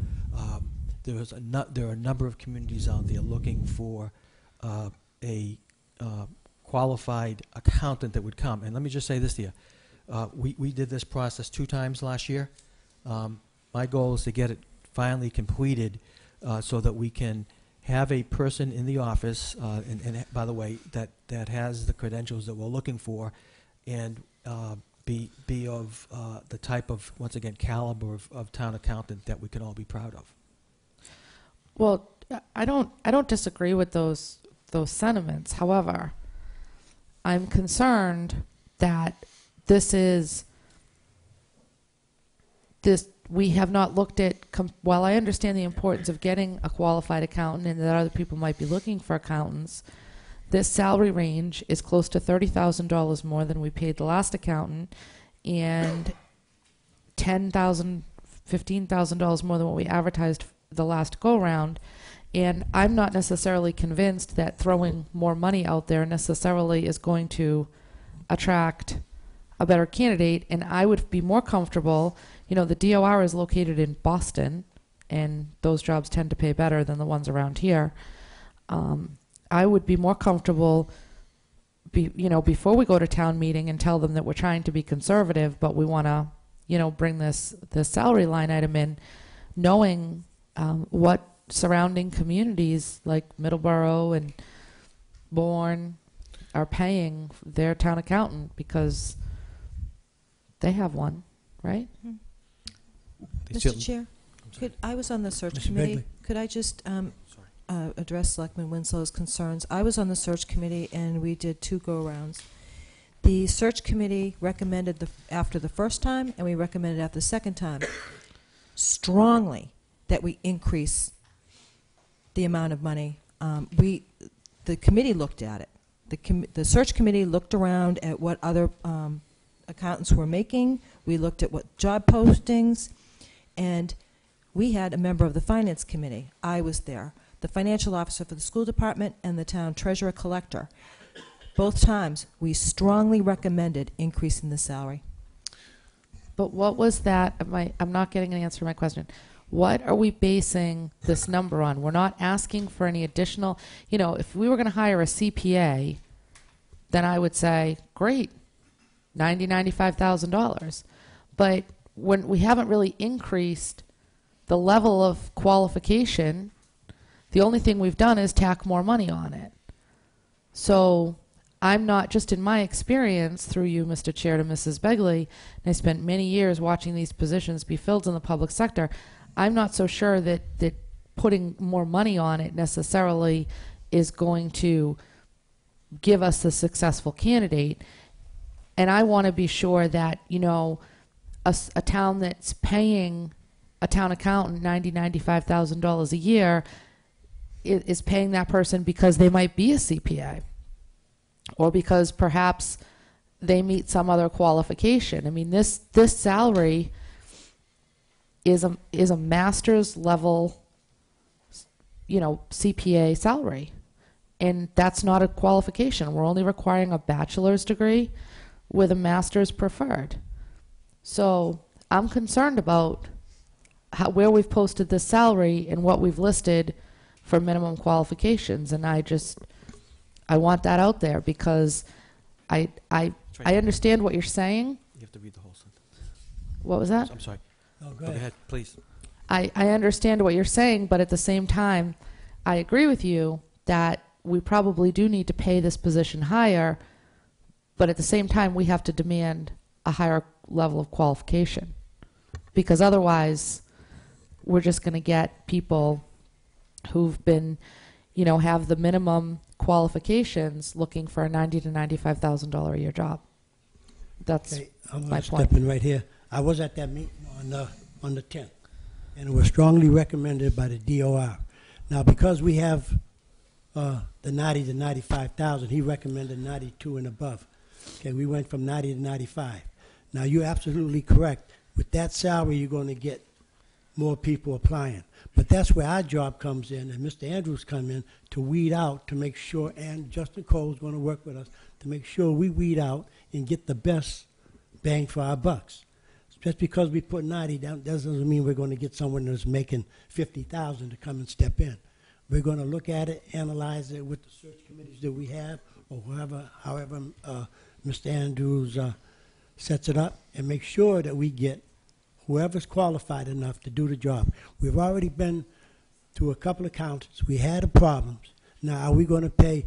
S17: There are a number of communities out there looking for a qualified accountant that would come. And let me just say this to you. We did this process 2 times last year. My goal is to get it finally completed so that we can have a person in the office, and by the way, that has the credentials that we're looking for, and be of the type of, once again, caliber of town accountant that we can all be proud of.
S7: Well, I don't disagree with those sentiments. However, I'm concerned that we have not looked at, while I understand the importance of getting a qualified accountant and that other people might be looking for accountants, this salary range is close to $30,000 more than we paid the last accountant, and $10,000, $15,000 more than what we advertised the last go-round. And I'm not necessarily convinced that throwing more money out there necessarily is going to attract a better candidate. And I would be more comfortable, the DOR is located in Boston, and those jobs tend to pay better than the ones around here. I would be more comfortable, before we go to town meeting and tell them that we're trying to be conservative, but we want to, bring this salary line item in, knowing what surrounding communities like Middleborough and Bourne are paying their town accountant, because they have one, right?
S8: Mr. Chair, I was on the search committee.
S1: Begley.
S8: Could I just address Selectman Winslow's concerns? I was on the search committee, and we did 2 go-rounds. The search committee recommended after the first time, and we recommended after the second time, strongly that we increase the amount of money. The committee looked at it. The search committee looked around at what other accountants were making. We looked at what job postings, and we had a member of the finance committee. I was there. The financial officer for the school department and the town treasurer collector. Both times, we strongly recommended increasing the salary.
S7: But what was that? I'm not getting an answer to my question. What are we basing this number on? We're not asking for any additional, if we were going to hire a CPA, then I would say, great, $95,000. But when we haven't really increased the level of qualification, the only thing we've done is tack more money on it. So I'm not, just in my experience, through you, Mr. Chair, to Mrs. Begley, and I spent many years watching these positions be filled in the public sector, I'm not so sure that putting more money on it necessarily is going to give us a successful candidate. And I want to be sure that, you know, a town that's paying a town accountant $95,000 a year is paying that person because they might be a CPA, or because perhaps they meet some other qualification. I mean, this salary is a master's level, you know, CPA salary, and that's not a qualification. We're only requiring a bachelor's degree with a master's preferred. So I'm concerned about where we've posted this salary and what we've listed for minimum qualifications, and I want that out there, because I understand what you're saying.
S17: You have to read the whole sentence.
S7: What was that?
S17: I'm sorry.
S1: No,
S17: go ahead, please.
S7: I understand what you're saying, but at the same time, I agree with you that we probably do need to pay this position higher, but at the same time, we have to demand a higher level of qualification, because otherwise we're just going to get people who've been, you know, have the minimum qualifications looking for a $90,000 to $95,000 a year job. That's
S1: I'm
S7: my
S1: going to
S7: point.
S1: step in right here. I was at that meeting on the 10th, and it was strongly recommended by the DOR. Now, because we have the 90 to 95,000, he recommended 92 and above. Okay, we went from 90 to 95. Now, you're absolutely correct. With that salary, you're going to get more people applying. But that's where our job comes in, and Mr. Andrews come in to weed out, to make sure, and Justin Cole's going to work with us to make sure we weed out and get the best bang for our bucks. Just because we put 90 down doesn't mean we're going to get someone that's making 50,000 to come and step in. We're going to look at it, analyze it with the search committees that we have, or however Mr. Andrews sets it up, and make sure that we get whoever's qualified enough to do the job. We've already been to a couple of accountants. We had problems. Now, are we going to pay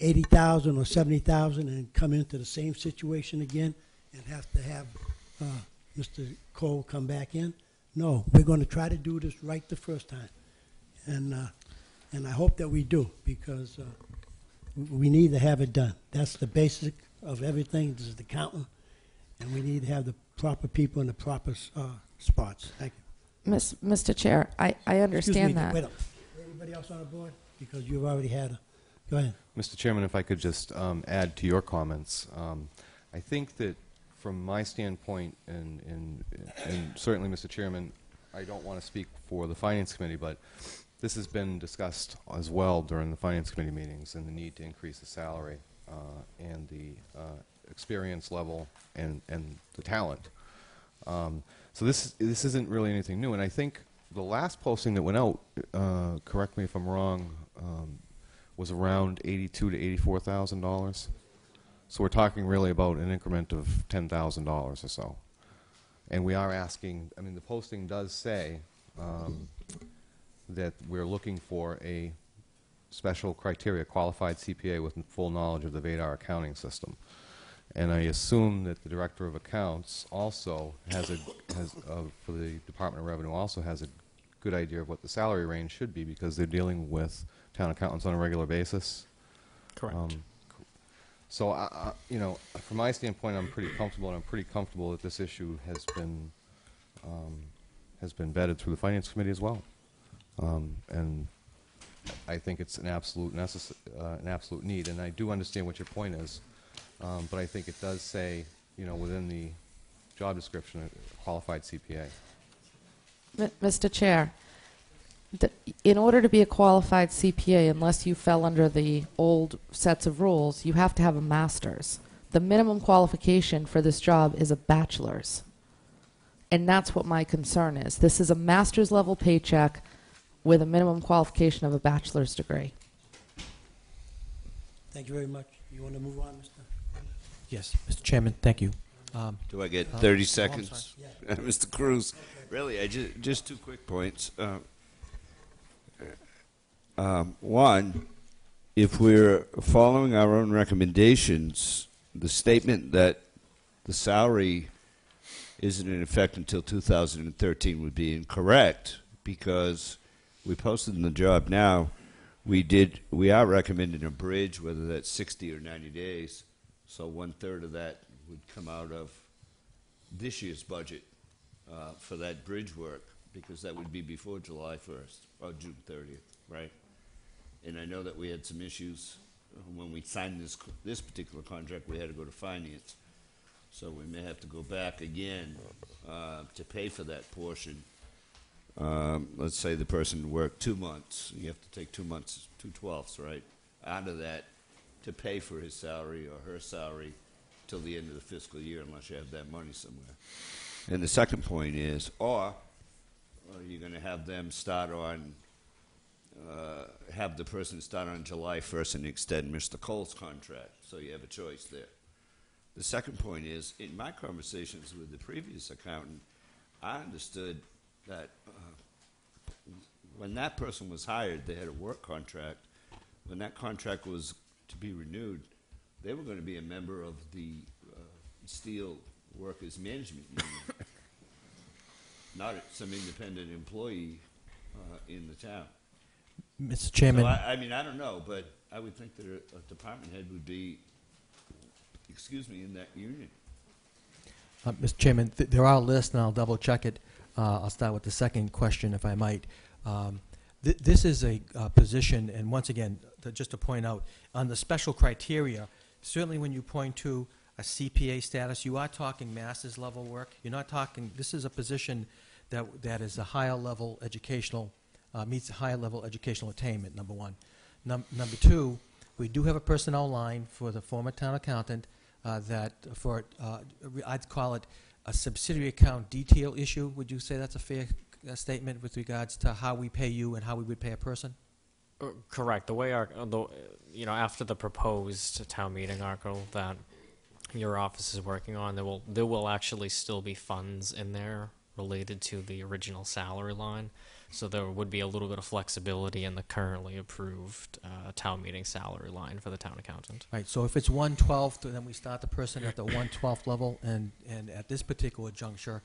S1: $80,000 or $70,000 and come into the same situation again and have to have Mr. Cole come back in? No, we're going to try to do this right the first time, and I hope that we do, because we need to have it done. That's the basic of everything. This is the accountant, and we need to have the proper people in the proper spots. Thank you.
S7: Mr. Chair, I understand that.
S1: Wait up. Everybody else on the board? Because you've already had a... Go ahead.
S6: Mr. Chairman, if I could just add to your comments. I think that from my standpoint, and certainly, Mr. Chairman, I don't want to speak for the Finance Committee, but this has been discussed as well during the Finance Committee meetings, and the need to increase the salary and the experience level and the talent. So this isn't really anything new, and I think the last posting that went out, correct me if I'm wrong, was around $82,000 to $84,000. So we're talking really about an increment of $10,000 or so. And we are asking, I mean, the posting does say that we're looking for a special criteria, qualified CPA with full knowledge of the VADAR accounting system. And I assume that the Director of Accounts also has for the Department of Revenue, also has a good idea of what the salary range should be, because they're dealing with town accountants on a regular basis.
S17: Correct.
S6: So, you know, from my standpoint, I'm pretty comfortable, and I'm pretty comfortable that this issue has been vetted through the Finance Committee as well. And I think it's an absolute need, and I do understand what your point is. But I think it does say, you know, within the job description, a qualified CPA.
S7: Mr. Chair, in order to be a qualified CPA, unless you fell under the old sets of rules, you have to have a master's. The minimum qualification for this job is a bachelor's. And that's what my concern is. This is a master's level paycheck with a minimum qualification of a bachelor's degree.
S1: Thank you very much. You want to move on, Mr.?
S17: Yes, Mr. Chairman, thank you.
S2: Do I get 30
S17: I'm
S2: seconds?
S17: sorry.
S2: Mr. Cruz, really, just 2 quick points. One, if we're following our own recommendations, the statement that the salary isn't in effect until 2013 would be incorrect, because we posted in the job now, we are recommending a bridge, whether that's 60 or 90 days, so 1/3 of that would come out of this year's budget for that bridge work, because that would be before July 1st or June 30th, right? And I know that we had some issues when we signed this particular contract. We had to go to finance, so we may have to go back again to pay for that portion. Let's say the person worked 2 months. You have to take 2 months, 2/12ths, right, out of that to pay for his salary or her salary till the end of the fiscal year, unless you have that money somewhere. And the second point is, or you're going to have them start on, have the person start on July 1st and extend Mr. Cole's contract, so you have a choice there. The second point is, in my conversations with the previous accountant, I understood that when that person was hired, they had a work contract. When that contract was to be renewed, they were going to be a member of the Steel Workers Management Union, not some independent employee in the town.
S17: Mr. Chairman.
S2: So I mean, I don't know, but I would think that a department head would be, in that union.
S17: Mr. Chairman, there are lists, and I'll double check it. I'll start with the second question, if I might. This is a position, and once again, just to point out, on the special criteria, certainly when you point to a CPA status, you are talking master's level work. You're not talking, this is a position that is a higher level educational, meets a higher level educational attainment, number one. Number two, we do have a personnel line for the former town accountant that for, I'd call it a subsidiary account detail issue. Would you say that's a fair statement with regards to how we pay you and how we would pay a person?
S18: Correct. The way after the proposed town meeting article that your office is working on, there will actually still be funds in there related to the original salary line. So there would be a little bit of flexibility in the currently approved town meeting salary line for the town accountant.
S17: Right. So if it's 1/12, then we start the person at the 1/12 level, and at this particular juncture,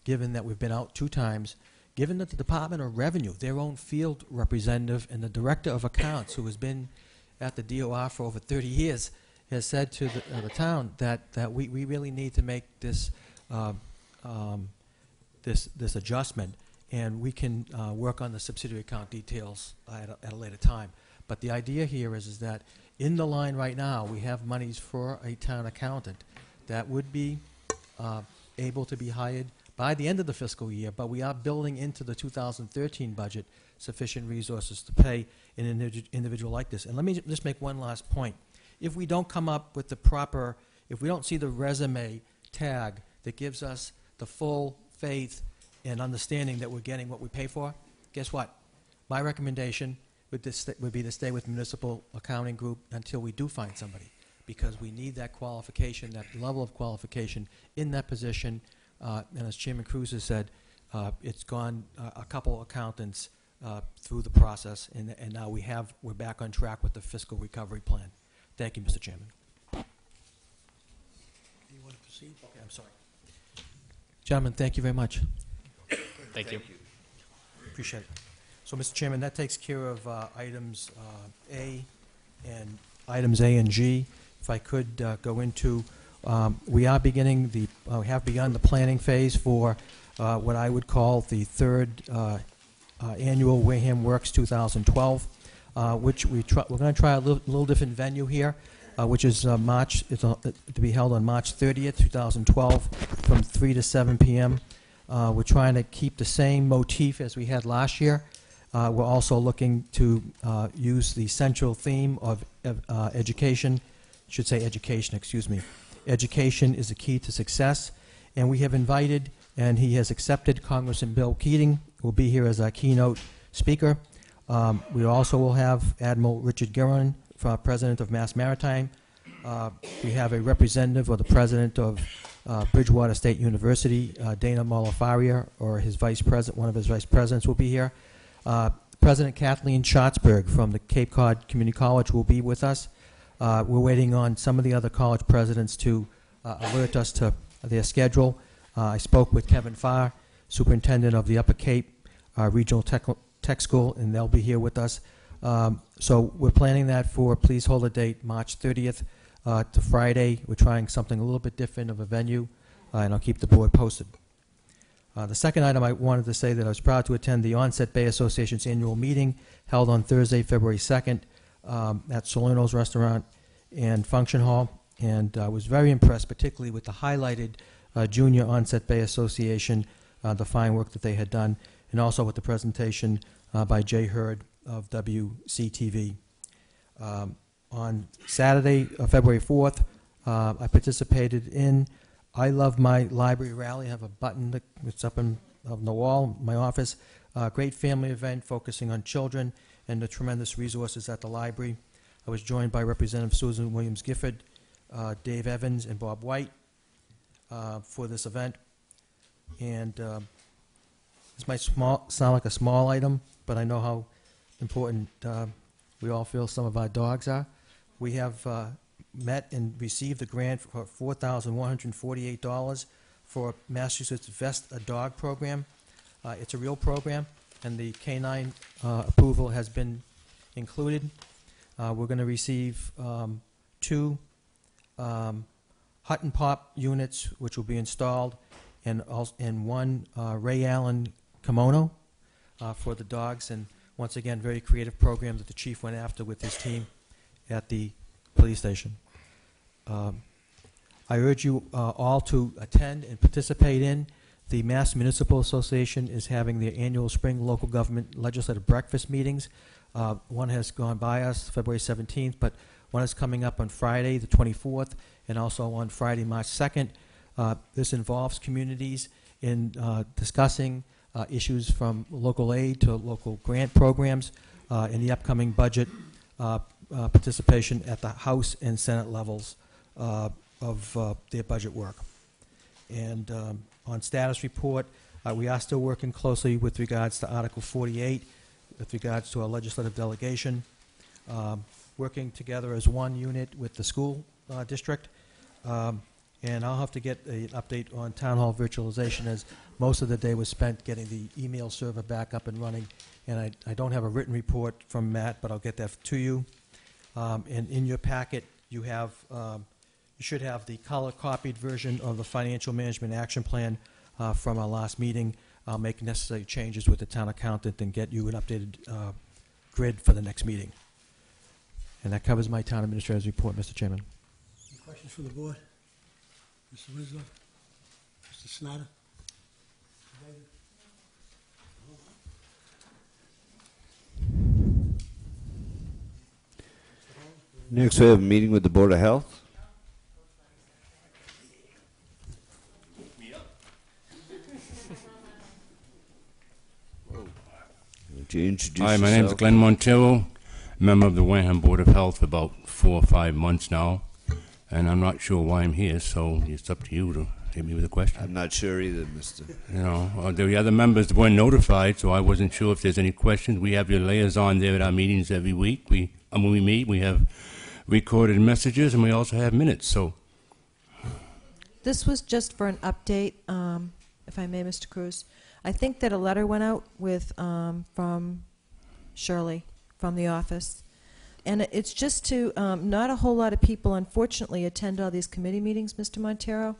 S17: given that we've been out 2 times, given that the Department of Revenue, their own field representative and the Director of Accounts, who has been at the DOR for over 30 years, has said to the town that we really need to make this this adjustment, and we can work on the subsidiary account details at a later time. But the idea here is that in the line right now, we have monies for a town accountant that would be able to be hired by the end of the fiscal year, but we are building into the 2013 budget sufficient resources to pay an individual like this. And let me just make one last point. If we don't come up with the proper, if we don't see the resume tag that gives us the full faith and understanding that we're getting what we pay for, guess what? My recommendation would be to stay with Municipal Accounting Group until we do find somebody, because we need that qualification, that level of qualification in that position. And as Chairman Cruz has said, it's gone a couple accountants through the process, and now we're back on track with the fiscal recovery plan. Thank you, Mr. Chairman.
S1: Do you want to proceed?
S17: Okay, I'm sorry. Gentlemen, thank you very much.
S18: Thank you.
S17: Appreciate it. So, Mr. Chairman, that takes care of items A and G. If I could go into, we have begun the planning phase for what I would call the third annual Wareham Works 2012, which we're going to try a little different venue here, which is to be held on March 30th, 2012, from 3 to 7 p.m. We're trying to keep the same motif as we had last year. We're also looking to use the central theme of education. Education is the key to success. And we have invited, and he has accepted, Congressman Bill Keating will be here as our keynote speaker. We also will have Admiral Richard Guerin president of Mass Maritime. We have a representative or the president of Bridgewater State University, Dana Molifaria, or his vice president, one of his vice presidents will be here. President Kathleen Schatzberg from the Cape Cod Community College will be with us. We're waiting on some of the other college presidents to alert us to their schedule. I spoke with Kevin Farr, superintendent of the Upper Cape Regional Tech School, and they'll be here with us. So we're planning that for, please hold a date, March 30th to Friday. We're trying something a little bit different of a venue, and I'll keep the board posted. The second item I wanted to say that I was proud to attend the Onset Bay Association's annual meeting held on Thursday, February 2nd at Salerno's Restaurant and Function Hall, and I was very impressed, particularly with the highlighted Junior Onset Bay Association, the fine work that they had done, and also with the presentation by Jay Hurd of WCTV. On Saturday, February 4th, I participated in I Love My Library Rally. I have a button that's up on the wall in my office. Great family event focusing on children and the tremendous resources at the library. I was joined by Representative Susan Williams-Gifford, Dave Evans, and Bob White for this event. And this might sound like a small item, but I know how important we all feel some of our dogs are. We have met and received a grant for $4,148 for Massachusetts Vest a Dog program. It's a real program, and the canine approval has been included. We're going to receive 2 Hut and Pop units, which will be installed, and 1 Ray Allen kimono for the dogs. And once again, very creative program that the chief went after with his team at the police station. I urge you all to attend and participate in. The Mass Municipal Association is having their annual spring local government legislative breakfast meetings. One has gone by us, February 17th, but one is coming up on Friday, the 24th, and also on Friday, March 2nd. This involves communities in discussing issues from local aid to local grant programs in the upcoming budget participation at the House and Senate levels of their budget work. And on status report, we are still working closely with regards to Article 48, with regards to our legislative delegation, working together as one unit with the school district. And I'll have to get an update on town hall virtualization, as most of the day was spent getting the email server back up and running. And I don't have a written report from Matt, but I'll get that to you. And in your packet, you have you should have the color-copied version of the Financial Management Action Plan from our last meeting. I'll make necessary changes with the town accountant and get you an updated grid for the next meeting. And that covers my town administrator's report, Mr. Chairman.
S1: Any questions from the board? Mr. Winslow? Mr. Snyder?
S2: Next, we have a meeting with the Board of Health. Would you introduce
S19: Hi, my name is
S2: yourself?
S19: Glenn Montero, member of the Wareham Board of Health for about 4 or 5 months now, and I'm not sure why I'm here, so it's up to you to hit me with a question.
S2: I'm not sure either, Mr.
S19: You know, the other members weren't notified, so I wasn't sure if there's any questions. We have your liaison there at our meetings every week. When we meet, we have recorded messages, and we also have minutes, so.
S8: This was just for an update, if I may, Mr. Cruz. I think that a letter went out with from Shirley from the office, and it's just to not a whole lot of people, unfortunately, attend all these committee meetings, Mr. Montero.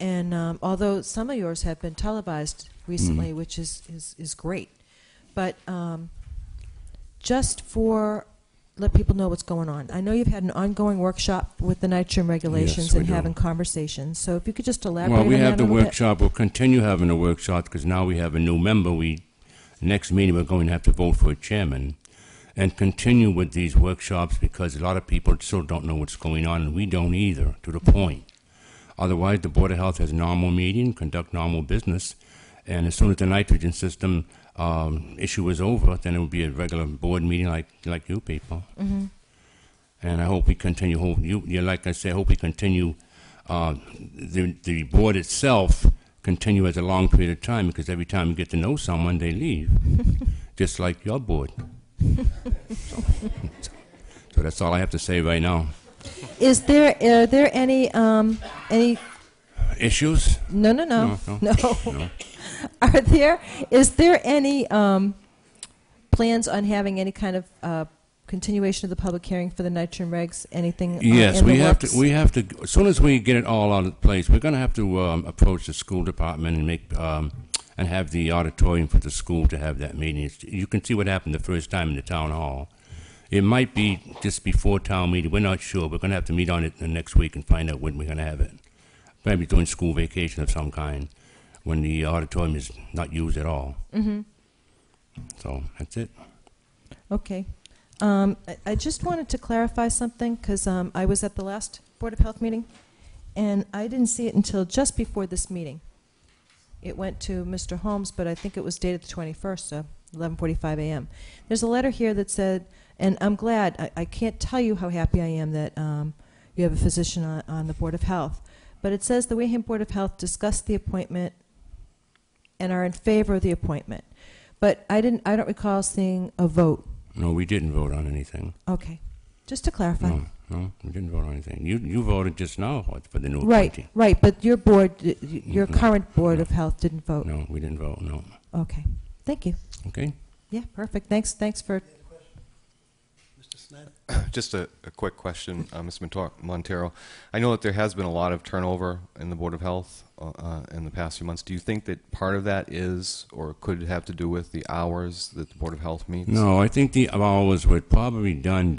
S8: And although some of yours have been televised recently, which is great, but just for let people know what's going on. I know you've had an ongoing workshop with the nitrogen regulations and having conversations. So if you could just elaborate on that a little bit.
S19: Well, we have the workshop. We'll continue having a workshop because now we have a new member. Next meeting, we're going to have to vote for a chairman and continue with these workshops because a lot of people still don't know what's going on, and we don't either, to the point. Otherwise, the Board of Health has a normal meeting, conduct normal business, and as soon as the nitrogen system issue is over, then it will be a regular board meeting like you people.
S8: Mm-hmm.
S19: And I hope we continue, like I say, I hope we continue, the board itself continue as a long period of time, because every time you get to know someone, they leave, just like your board. So that's all I have to say right now.
S8: Are there any
S19: issues?
S8: No.
S19: No.
S8: Is there any plans on having any kind of continuation of the public hearing for the nitrogen regs? Anything?
S19: Yes,
S8: in
S19: we
S8: the
S19: have
S8: works?
S19: to. We have to. As soon as we get it all out of place, we're going to have to approach the school department and make and have the auditorium for the school to have that meeting. You can see what happened the first time in the town hall. It might be just before town meeting. We're not sure. We're going to have to meet on it the next week and find out when we're going to have it. Maybe during school vacation of some kind, when the auditorium is not used at all.
S8: Mm-hmm.
S19: So that's it.
S8: Okay. I just wanted to clarify something, because I was at the last Board of Health meeting, and I didn't see it until just before this meeting. It went to Mr. Holmes, but I think it was dated the 21st, so 11:45 a.m. There's a letter here that said, and I'm glad, I can't tell you how happy I am that you have a physician on the Board of Health, but it says the Wareham Board of Health discussed the appointment and are in favor of the appointment. But I don't recall seeing a vote.
S19: No, we didn't vote on anything.
S8: Okay. Just to clarify.
S19: No, we didn't vote on anything. You voted just now for the new appointee.
S8: Right, but your board, your current Board of Health didn't vote.
S19: No, we didn't vote, no.
S8: Okay. Thank you.
S19: Okay.
S8: Yeah, perfect. Thanks for...
S1: Mr. Snyder?
S6: Just a quick question, Mr. Montero. I know that there has been a lot of turnover in the Board of Health in the past few months. Do you think that part of that is or could have to do with the hours that the Board of Health meets?
S19: No, I think the hours were probably done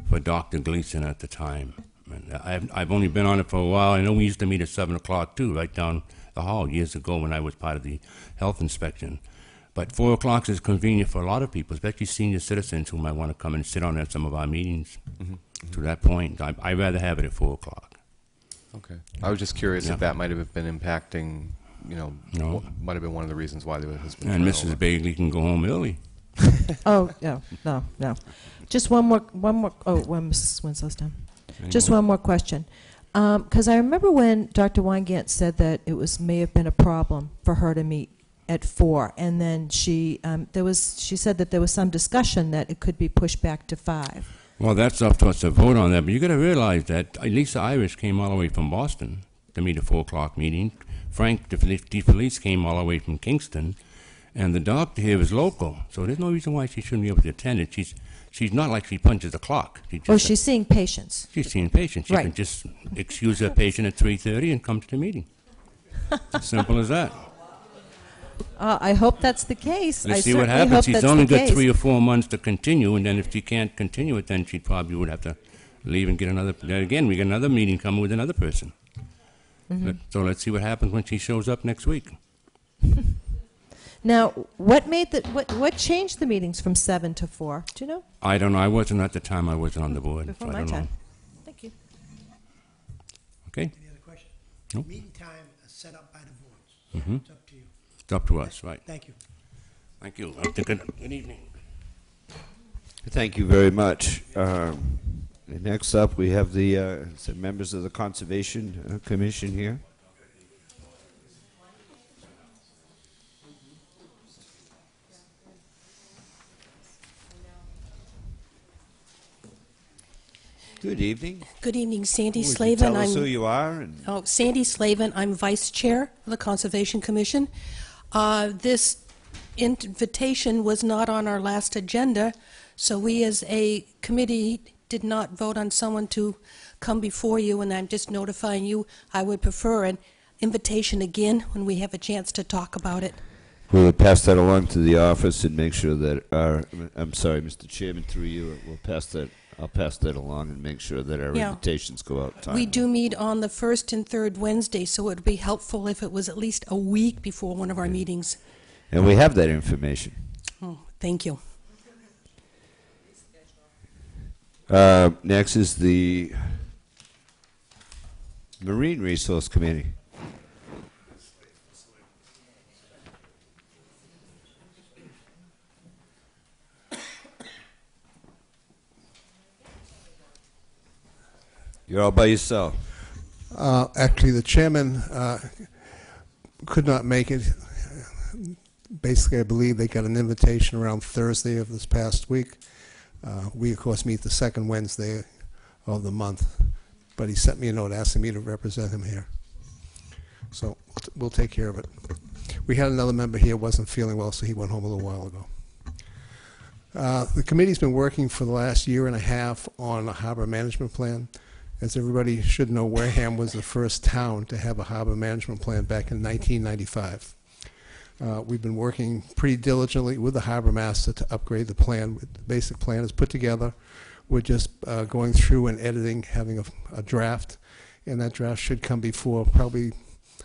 S19: for Dr. Gleason at the time. And I've only been on it for a while. I know we used to meet at 7 o'clock too, right down the hall years ago when I was part of the health inspection. But 4 o'clock is convenient for a lot of people, especially senior citizens who might want to come and sit on at some of our meetings. Mm-hmm. To that point, I'd rather have it at 4 o'clock.
S6: Okay. I was just curious if that might have been impacting, might have been one of the reasons why there has been
S19: And
S6: turnover.
S19: Mrs. Bagley can go home early.
S8: Oh, no. Just one more, when Mrs. Winslow's done. Just one more question. Because I remember when Dr. Weingart said that it may have been a problem for her to meet at 4, and then she said that there was some discussion that it could be pushed back to 5.
S19: Well, that's up to us to vote on that, but you got to realize that Lisa Irish came all the way from Boston to meet a 4 o'clock meeting. Frank DeFelice came all the way from Kingston, and the doctor here is local, so there's no reason why she shouldn't be able to attend it. She's not like she punches the clock.
S8: She's seeing patients.
S19: She's seeing patients. She
S8: Right.
S19: can just excuse her patient at 3:30 and come to the meeting. Simple as that.
S8: I hope that's the case.
S19: Let's
S8: I
S19: see what
S8: certainly
S19: happens.
S8: hope
S19: She's
S8: that's
S19: only
S8: the
S19: got
S8: case.
S19: 3 or 4 months to continue, and then if she can't continue it, then she probably would have to leave and get another. Again, we got another meeting coming with another person.
S8: Mm-hmm.
S19: So let's see what happens when she shows up next week.
S8: Now, what changed the meetings from 7 to 4? Do you know?
S19: I don't know. I wasn't at the time. I wasn't on the board.
S8: Before
S19: so I
S8: my
S19: don't
S8: time.
S19: know.
S8: Thank you.
S19: Okay.
S1: Any other questions?
S19: Nope.
S1: Meeting time is set up by the boards.
S19: Mm-hmm.
S1: It's up to you.
S19: It's up to us, right?
S1: Thank you.
S19: Thank you. Good evening.
S2: Thank you very much. Next up, we have the some members of the Conservation Commission here. Good evening.
S20: Good evening, Sandy
S2: Would you
S20: Slavin.
S2: tell us who you are?
S20: Sandy Slavin. I'm Vice Chair of the Conservation Commission. This invitation was not on our last agenda, so we as a committee did not vote on someone to come before you, and I'm just notifying you I would prefer an invitation again when we have a chance to talk about it.
S2: We will pass that along to the office and make sure that I'm sorry, Mr. Chairman, through you, I'll pass that along and make sure that our invitations go out timely.
S20: We do meet on the first and third Wednesday, so it would be helpful if it was at least a week before one of our meetings.
S2: And we have that information.
S20: Oh, thank you.
S2: Next is the Marine Resource Committee. You're all by yourself.
S21: Actually, the chairman could not make it. Basically, I believe they got an invitation around Thursday of this past week. We, of course, meet the second Wednesday of the month. But he sent me a note asking me to represent him here. So we'll take care of it. We had another member here wasn't feeling well, so he went home a little while ago. The committee's been working for the last year and a half on a harbor management plan. As everybody should know, Wareham was the first town to have a harbor management plan back in 1995. We've been working pretty diligently with the harbor master to upgrade the plan. The basic plan is put together. We're just going through and editing, having a draft, and that draft should come before probably,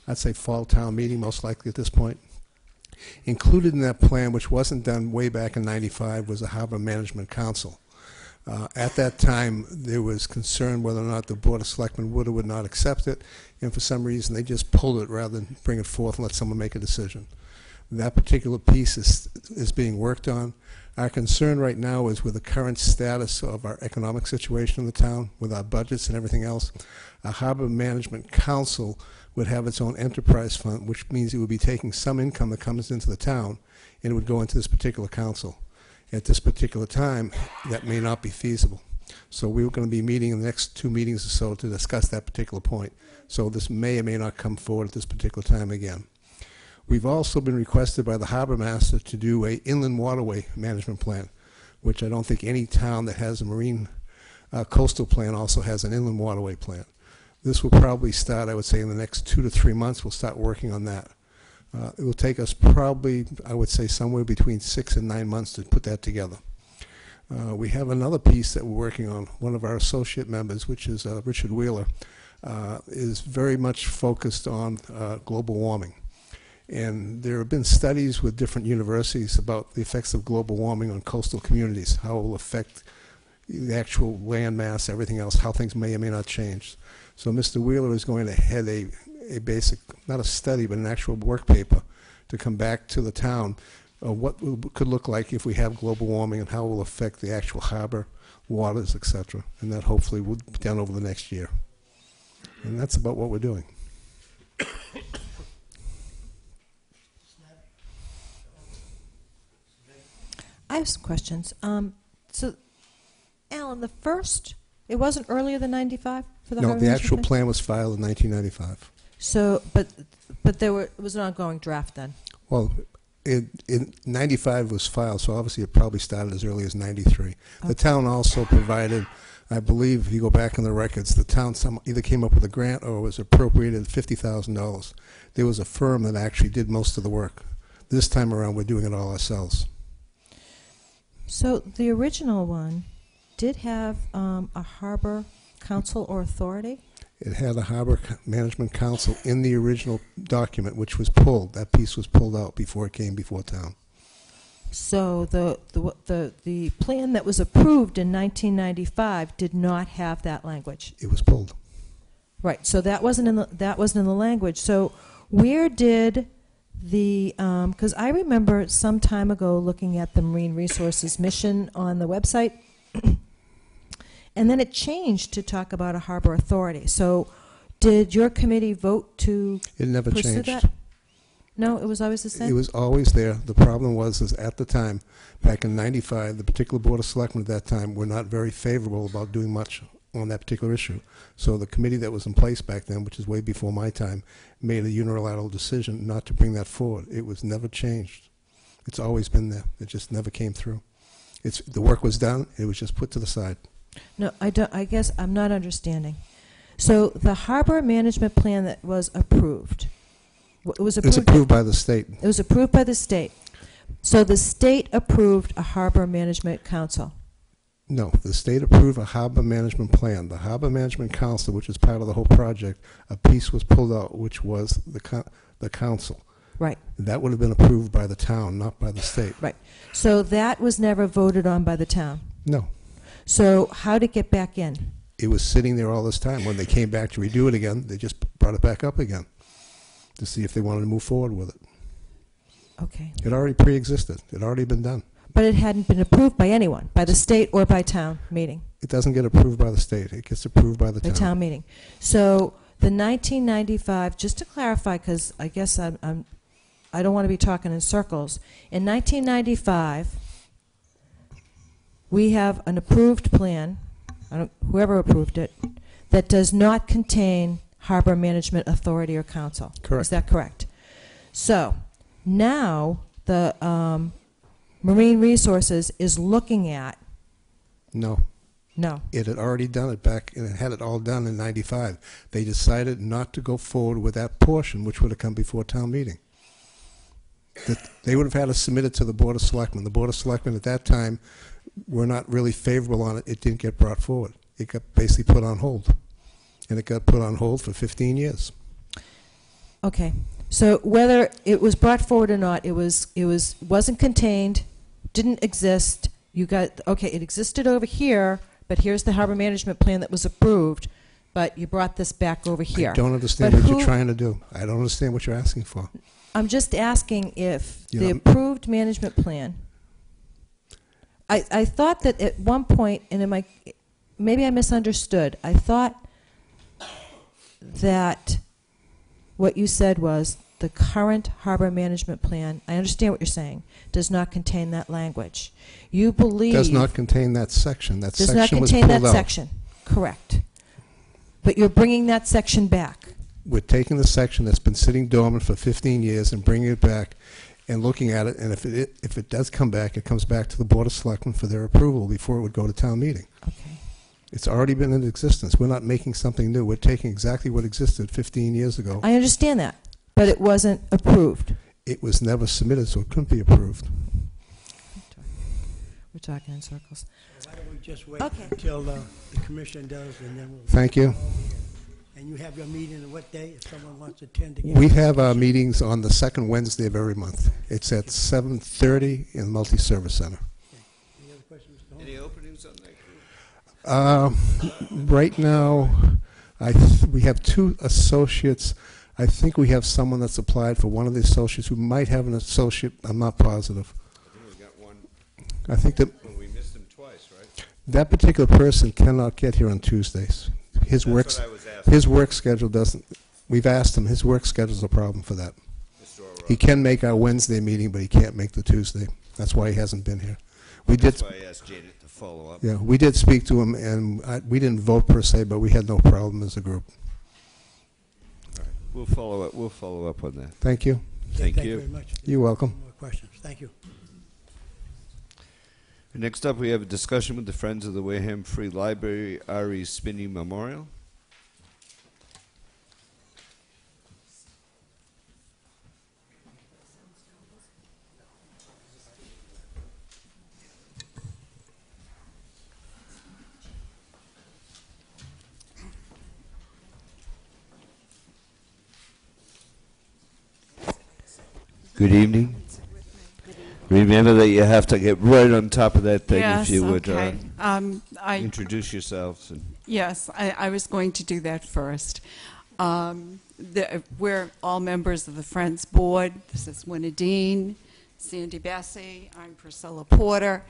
S21: I'd say, fall town meeting, most likely at this point. Included in that plan, which wasn't done way back in '95, was a Harbor Management Council. At that time, there was concern whether or not the Board of Selectmen would or would not accept it, and for some reason they just pulled it rather than bring it forth and let someone make a decision. That particular piece is being worked on. Our concern right now is with the current status of our economic situation in the town, with our budgets and everything else. A Harbor Management Council would have its own enterprise fund, which means it would be taking some income that comes into the town, and it would go into this particular council. At this particular time, that may not be feasible. So we're going to be meeting in the next 2 meetings or so to discuss that particular point. So this may or may not come forward at this particular time again. We've also been requested by the harbor master to do a inland waterway management plan, which I don't think any town that has a marine coastal plan also has an inland waterway plan. This will probably start, I would say, in the next 2 to 3 months. We'll start working on that. It will take us probably, I would say, somewhere between 6 and 9 months to put that together. We have another piece that we're working on. One of our associate members, which is Richard Wheeler, is very much focused on global warming. And there have been studies with different universities about the effects of global warming on coastal communities, how it will affect the actual land mass, everything else, how things may or may not change. So Mr. Wheeler is going to head a basic, not a study, but an actual work paper to come back to the town of what it could look like if we have global warming and how it will affect the actual harbor, waters, etc. And that hopefully will be done over the next year. And that's about what we're doing.
S8: I have some questions. So, Alan, it wasn't earlier than '95 for the
S21: No,
S8: harbor
S21: the
S8: management
S21: actual
S8: plan?
S21: plan was filed in 1995.
S8: So, but it was an ongoing draft then.
S21: Well, in 95 was filed, so obviously it probably started as early as 93. The town also provided, I believe, if you go back in the records, the town either came up with a grant or was appropriated $50,000. There was a firm that actually did most of the work. This time around, we're doing it all ourselves.
S8: So the original one did have a harbor council or authority?
S21: It had a Harbor Management Council in the original document, which was pulled. That piece was pulled out before it came before town.
S8: So the plan that was approved in 1995 did not have that language.
S21: It was pulled.
S8: Right. So that wasn't in the language. So where did because I remember some time ago looking at the Marine Resources Mission on the website, and then it changed to talk about a harbor authority. So did your committee vote to
S21: It never
S8: pursue
S21: changed.
S8: that? No, it was always the same?
S21: It was always there. The problem was at the time, back in 95, the particular Board of Selectmen at that time were not very favorable about doing much on that particular issue. So the committee that was in place back then, which is way before my time, made a unilateral decision not to bring that forward. It was never changed. It's always been there. It just never came through. The work was done. It was just put to the side.
S8: No, I guess I'm not understanding. So the harbor management plan that was approved, it was approved
S21: by the state.
S8: It was approved by the state. So the state approved a harbor management council.
S21: No, the state approved a harbor management plan. The Harbor Management Council, which is part of the whole project, a piece was pulled out, which was the council.
S8: Right.
S21: That would have been approved by the town, not by the state.
S8: Right. So that was never voted on by the town?
S21: No.
S8: So how did it get back in?
S21: It was sitting there all this time. When they came back to redo it again, they just brought it back up again to see if they wanted to move forward with it.
S8: Okay.
S21: It already pre-existed. It had already been done.
S8: But it hadn't been approved by anyone, by the state or by town meeting?
S21: It doesn't get approved by the state. It gets approved by the
S8: The
S21: town.
S8: town meeting. So the 1995, just to clarify, because I guess I don't want to be talking in circles. In 1995, we have an approved plan, whoever approved it, that does not contain Harbor Management Authority or Council.
S21: Correct.
S8: Is that correct? So now the Marine Resources is looking at.
S21: No.
S8: No.
S21: It had already done it back, and it had it all done in 95. They decided not to go forward with that portion, which would have come before town meeting. That they would have had to submit it to the Board of Selectmen. The Board of Selectmen at that time were not really favorable on it. It didn't get brought forward. It got basically put on hold. And it got put on hold for 15 years.
S8: Okay. So whether it was brought forward or not, wasn't contained, didn't exist. You got, okay, it existed over here, but here's the harbor management plan that was approved, but you brought this back over here.
S21: I don't understand what you're trying to do. I don't understand what you're asking for.
S8: I'm just asking if
S21: You
S8: the
S21: know,
S8: approved management plan, I thought that at one point, and maybe I misunderstood, I thought that what you said was the current harbor management plan, I understand what you're saying, does not contain that language. You believe...
S21: Does not contain that section. That
S8: does
S21: section
S8: not
S21: was
S8: contain
S21: pulled
S8: that
S21: out.
S8: section. Correct. But you're bringing that section back.
S21: We're taking the section that's been sitting dormant for 15 years and bringing it back and looking at it, and if it does come back, it comes back to the Board of Selectmen for their approval before it would go to town meeting.
S8: Okay.
S21: It's already been in existence. We're not making something new. We're taking exactly what existed 15 years ago.
S8: I understand that, but it wasn't approved.
S21: It was never submitted, so it couldn't be approved.
S8: We're talking in circles.
S1: Why don't we just wait until the commission does, and then we'll...
S21: Thank you.
S1: And you have your meeting on what day, if someone wants to attend again?
S21: We have our meetings on the second Wednesday of every month. It's at 7:30 in the Multi-Service Center.
S1: Any other questions, Mr. Holmes?
S2: Any openings on that group?
S21: Right now, we have 2 associates. I think we have someone that's applied for one of the associates who might have an associate. I'm not positive.
S2: I think we got one.
S21: I think that
S2: Well, we missed him twice, right?
S21: that particular person cannot get here on Tuesdays. His
S2: That's
S21: work,
S2: what I was asking.
S21: his work schedule doesn't. We've asked him. His work schedule is a problem for that. He can make our Wednesday meeting, but he can't make the Tuesday. That's why he hasn't been here.
S2: That's why I asked Janet to follow up.
S21: Yeah, we did speak to him, and we didn't vote per se, but we had no problem as a group.
S2: All right. We'll follow up. We'll follow up on that.
S21: Thank you.
S2: Thank
S1: Thank
S2: you.
S1: you very much.
S21: You're welcome.
S1: More questions? Thank you.
S2: Next up, we have a discussion with the Friends of the Wareham Free Library Ari Spinney Memorial. Good evening. Remember that you have to get right on top of that thing
S3: Yes,
S2: if you would
S3: okay.
S2: introduce yourselves. And
S3: Yes, I was going to do that first. We're all members of the Friends Board. This is Winna Dean, Sandy Bessie, I'm Priscilla Porter.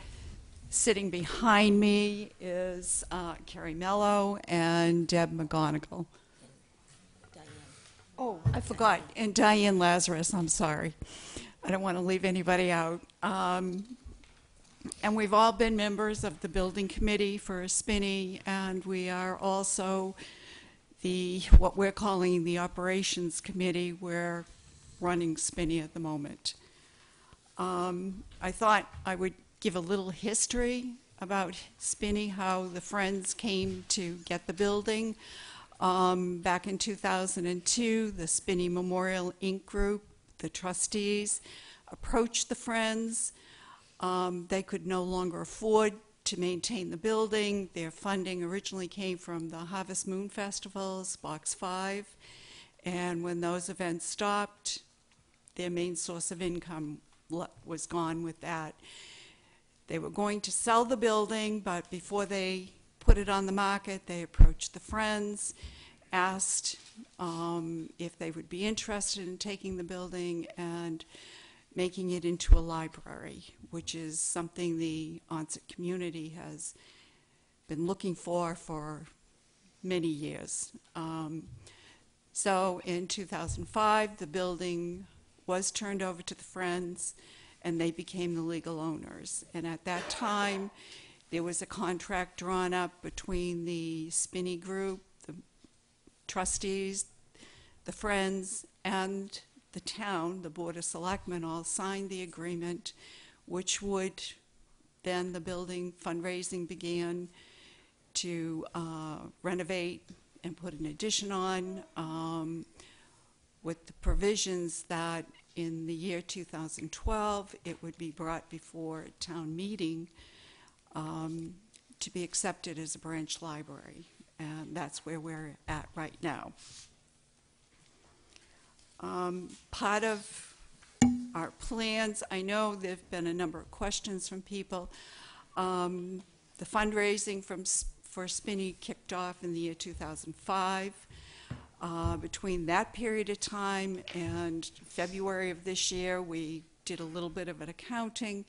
S3: Sitting behind me is Carrie Mello and Deb McGonigal. Oh, I forgot, and Diane Lazarus, I'm sorry. I don't want to leave anybody out. And we've all been members of the building committee for Spinney, and we are also what we're calling the operations committee. We're running Spinney at the moment. I thought I would give a little history about Spinney, how the Friends came to get the building. Back in 2002, the Spinney Memorial Inc. group, the trustees, approached the Friends. They could no longer afford to maintain the building. Their funding originally came from the Harvest Moon Festivals, Box 5, and when those events stopped, their main source of income was gone with that. They were going to sell the building, but before they put it on the market, they approached the Friends, asked if they would be interested in taking the building and making it into a library, which is something the Onset community has been looking for many years. So in 2005, the building was turned over to the Friends, and they became the legal owners. And at that time, there was a contract drawn up between the Spinney Group, the trustees, the Friends, and the town. The Board of Selectmen all signed the agreement, which would then the building fundraising began to renovate and put an addition on, with the provisions that in the year 2012 it would be brought before town meeting to be accepted as a branch library, and that's where we're at right now. Part of our plans, I know there have been a number of questions from people. The fundraising for Spinney kicked off in the year 2005. Between that period of time and February of this year, we did a little bit of an accounting.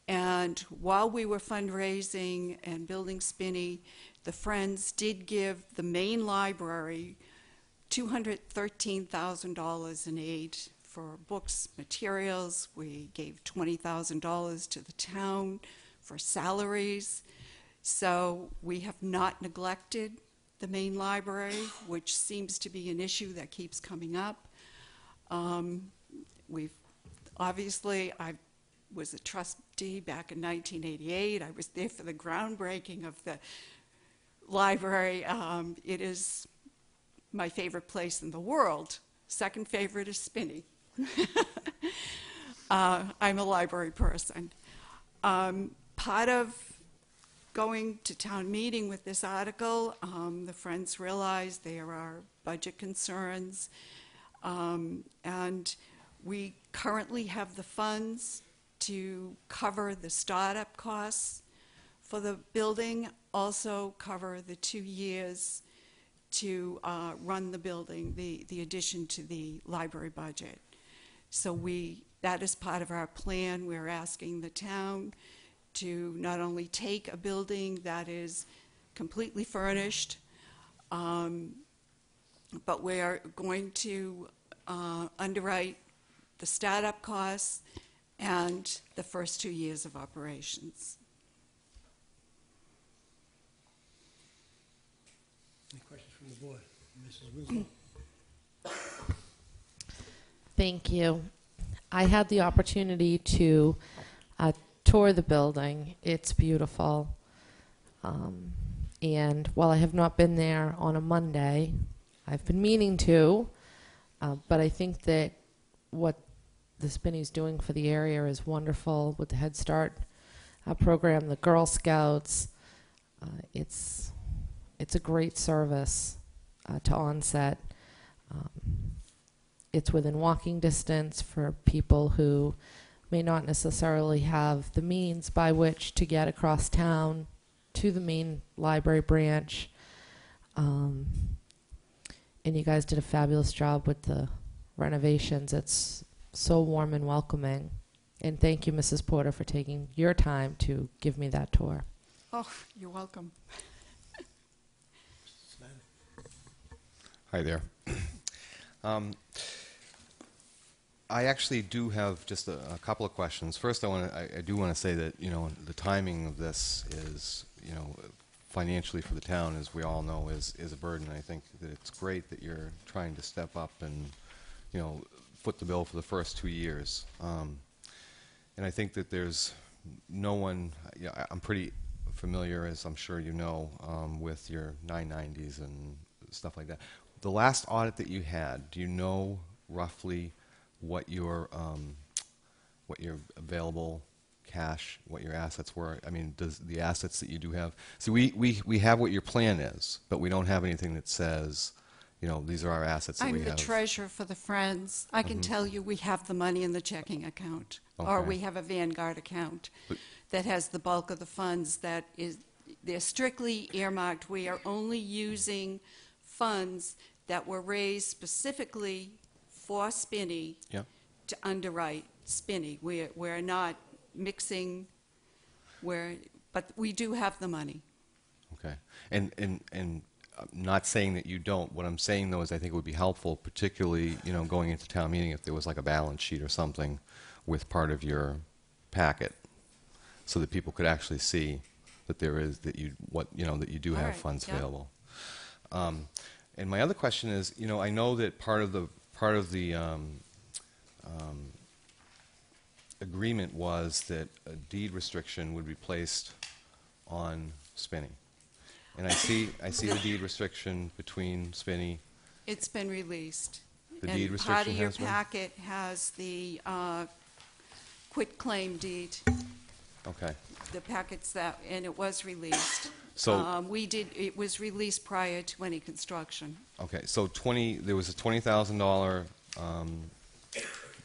S3: And while we were fundraising and building Spinney, the Friends did give the main library $213,000 in aid for books, materials. We gave $20,000 to the town for salaries. So we have not neglected the main library, which seems to be an issue that keeps coming up. I was a trustee back in 1988. I was there for the groundbreaking of the library. It is my favorite place in the world. Second favorite is Spinney. I'm a library person. Part of going to town meeting with this article, the Friends realized there are budget concerns, and we currently have the funds to cover the startup costs for the building, also cover the 2 years to run the building, the addition to the library budget. So that is part of our plan. We're asking the town to not only take a building that is completely furnished, but we are going to underwrite the startup costs and the first 2 years of operations.
S1: Any questions from the board? Mrs. Winslow?
S7: Thank you. I had the opportunity to tour the building. It's beautiful. And while I have not been there on a Monday, I've been meaning to, but I think that what the Spinney's doing for the area is wonderful with the Head Start program, the Girl Scouts. It's a great service to Onset. It's within walking distance for people who may not necessarily have the means by which to get across town to the main library branch. And you guys did a fabulous job with the renovations. It's so warm and welcoming. And thank you, Mrs. Porter, for taking your time to give me that tour.
S3: Oh, you're welcome.
S6: Hi there. I actually do have just a couple of questions. First, I do want to say that the timing of this is financially for the town, as we all know, is a burden. I think that it's great that you're trying to step up and foot the bill for the first 2 years. And I think that there's no one. I'm pretty familiar, as I'm sure you know, with your 990s and stuff like that. The last audit that you had, do you know roughly what your available cash, what your assets were? I mean, does the assets that you do have? See, we have what your plan is, but we don't have anything that says, these are our assets that we have.
S3: I'm the treasurer for the Friends. I can tell you we have the money in the checking account, or we have a Vanguard account that has the bulk of the funds. They're strictly earmarked. We are only using funds that were raised specifically for Spinney to underwrite Spinney. We're not mixing, but we do have the money.
S6: Okay. And I'm not saying that you don't. What I'm saying, though, is I think it would be helpful, particularly, you know, going into town meeting, if there was like a balance sheet or something with part of your packet, so that people could actually see that there is, that you, what, you know, that you do
S3: All
S6: have
S3: right,
S6: funds
S3: yeah.
S6: available. And my other question is, you know, I know that part of the agreement was that a deed restriction would be placed on Spinney. And I see the deed restriction between Spinney.
S3: It's been released.
S6: The
S3: and
S6: deed
S3: part
S6: restriction
S3: of your
S6: has been?
S3: packet has the quitclaim deed.
S6: Okay.
S3: The packets that, and it was released.
S6: So
S3: it was released prior to any construction.
S6: Okay, so there was a $20,000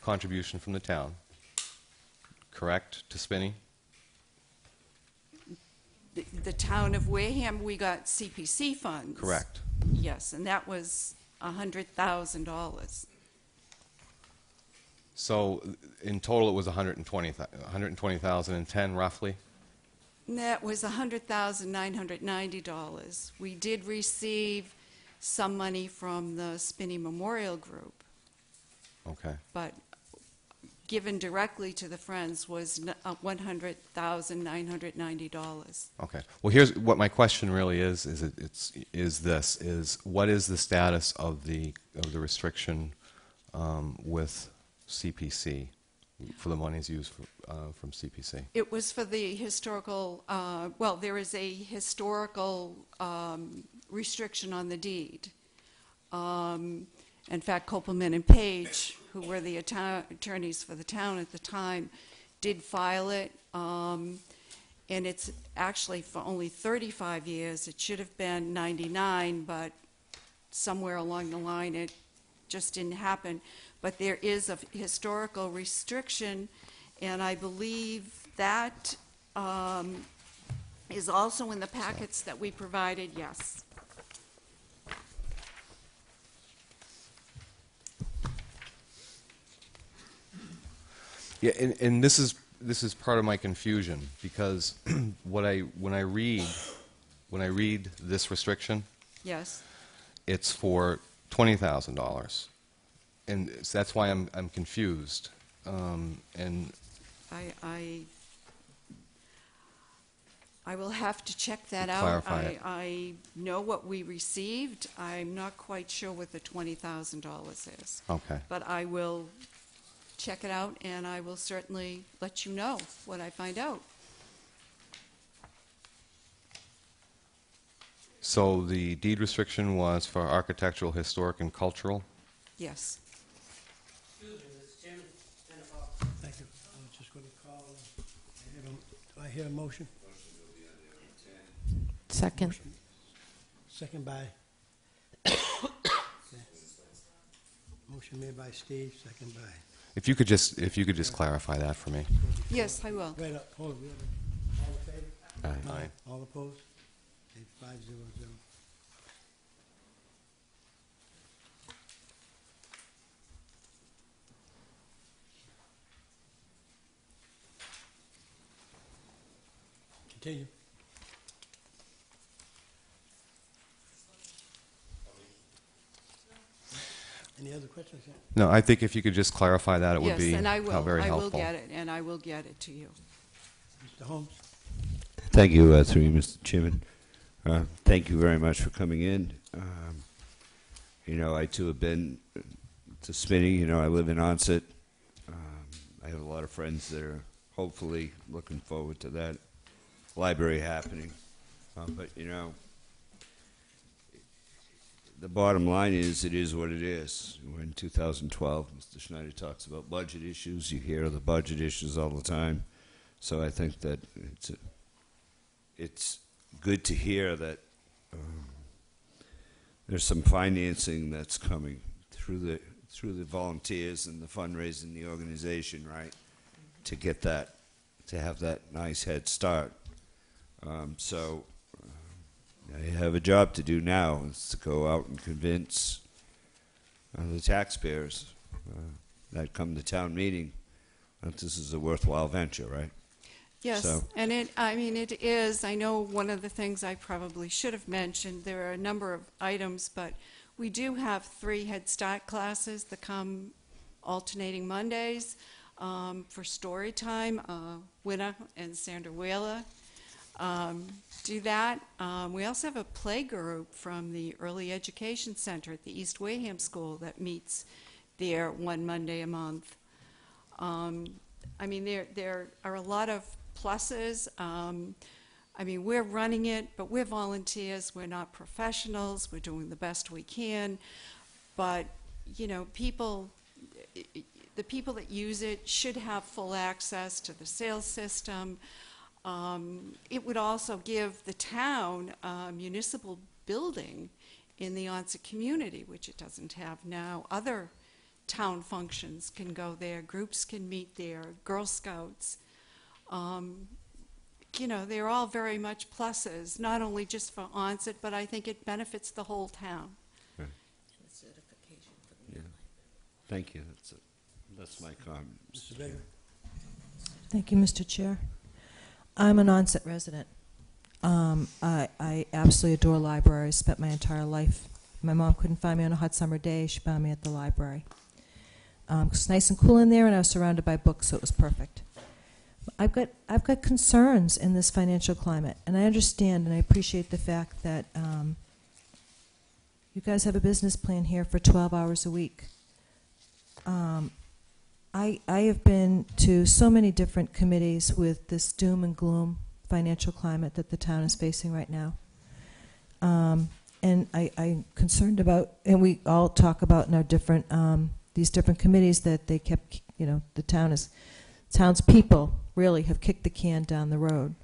S6: contribution from the town, correct, to Spinney?
S3: The town of Wareham, we got CPC funds.
S6: Correct.
S3: Yes, and that was $100,000.
S6: So in total, it was 120,010 roughly.
S3: That was $100,990. We did receive some money from the Spinney Memorial Group,
S6: Okay.
S3: but given directly to the Friends was $100,990.
S6: Okay. Well, here's what my question really is what is the status of the restriction with CPC for the monies used from CPC?
S3: It was for the historical, well, there is a historical restriction on the deed. In fact, Kopelman and Page, who were the attorneys for the town at the time, did file it. And it's actually for only 35 years. It should have been 99, but somewhere along the line it just didn't happen. But there is a historical restriction, and I believe that is also in the packets that we provided, yes.
S6: Yeah, and this is part of my confusion, because when I read this restriction,
S3: Yes.
S6: it's for $20,000, and that's why I'm confused. And
S3: I will have to check that out.
S6: Clarify it.
S3: I know what we received. I'm not quite sure what the $20,000 is.
S6: Okay.
S3: But I will check it out, and I will certainly let you know what I find out.
S6: So the deed restriction was for architectural, historic, and cultural?
S3: Yes.
S1: Thank you. I'm just going to call, do I hear a motion?
S7: Second.
S1: Second by? Okay. Motion made by Steve, second by?
S6: If you could just clarify that for me.
S3: Yes, I will.
S1: Wait up, hold on. All in favor?
S6: Aye.
S1: All opposed? Okay, 5-0-0. Continue. Any other questions? Yeah.
S6: No, I think if you could just clarify that, it would be
S3: Yes, and I will.
S6: very
S3: I
S6: helpful.
S3: will get it, and I will get it to you.
S1: Mr. Holmes?
S2: Thank you, through you, Mr. Chairman. Thank you very much for coming in. You know, I too have been to Spinney. You know, I live in Onset. I have a lot of friends that are hopefully looking forward to that library happening. But, you know, the bottom line is, it is what it is. We're in 2012. Mr. Schneider talks about budget issues. You hear the budget issues all the time. So I think that it's good to hear that there's some financing that's coming through the volunteers and the fundraising, the organization, right, to get that, to have that nice head start. So I have a job to do now, is to go out and convince the taxpayers that come to town meeting that this is a worthwhile venture, right?
S3: Yes,
S2: So,
S3: and it is, I know one of the things I probably should have mentioned, there are a number of items, but we do have 3 Head Start classes that come alternating Mondays for story time. Winna and Sandra Wheeler do that. We also have a play group from the Early Education Center at the East Wareham School that meets there one Monday a month. There are a lot of pluses. We're running it, but we're volunteers. We're not professionals. We're doing the best we can. But, the people that use it should have full access to the sales system. It would also give the town a municipal building in the Onset community, which it doesn't have now. Other town functions can go there, groups can meet there, Girl Scouts. They're all very much pluses, not only just for Onset, but I think it benefits the whole town.
S2: right. Yeah. Thank you. That's my comment.
S1: Mr. Baker?
S8: Thank you, Mr. Chair. I'm an Onset resident. I absolutely adore libraries. Spent my entire life. My mom couldn't find me on a hot summer day. She found me at the library. It's nice and cool in there, and I was surrounded by books, so it was perfect. I've got concerns in this financial climate, and I understand and I appreciate the fact that you guys have a business plan here for 12 hours a week. I have been to so many different committees with this doom and gloom financial climate that the town is facing right now. And I'm concerned about, and we all talk about in our different, these different committees that they kept, the townspeople really have kicked the can down the road.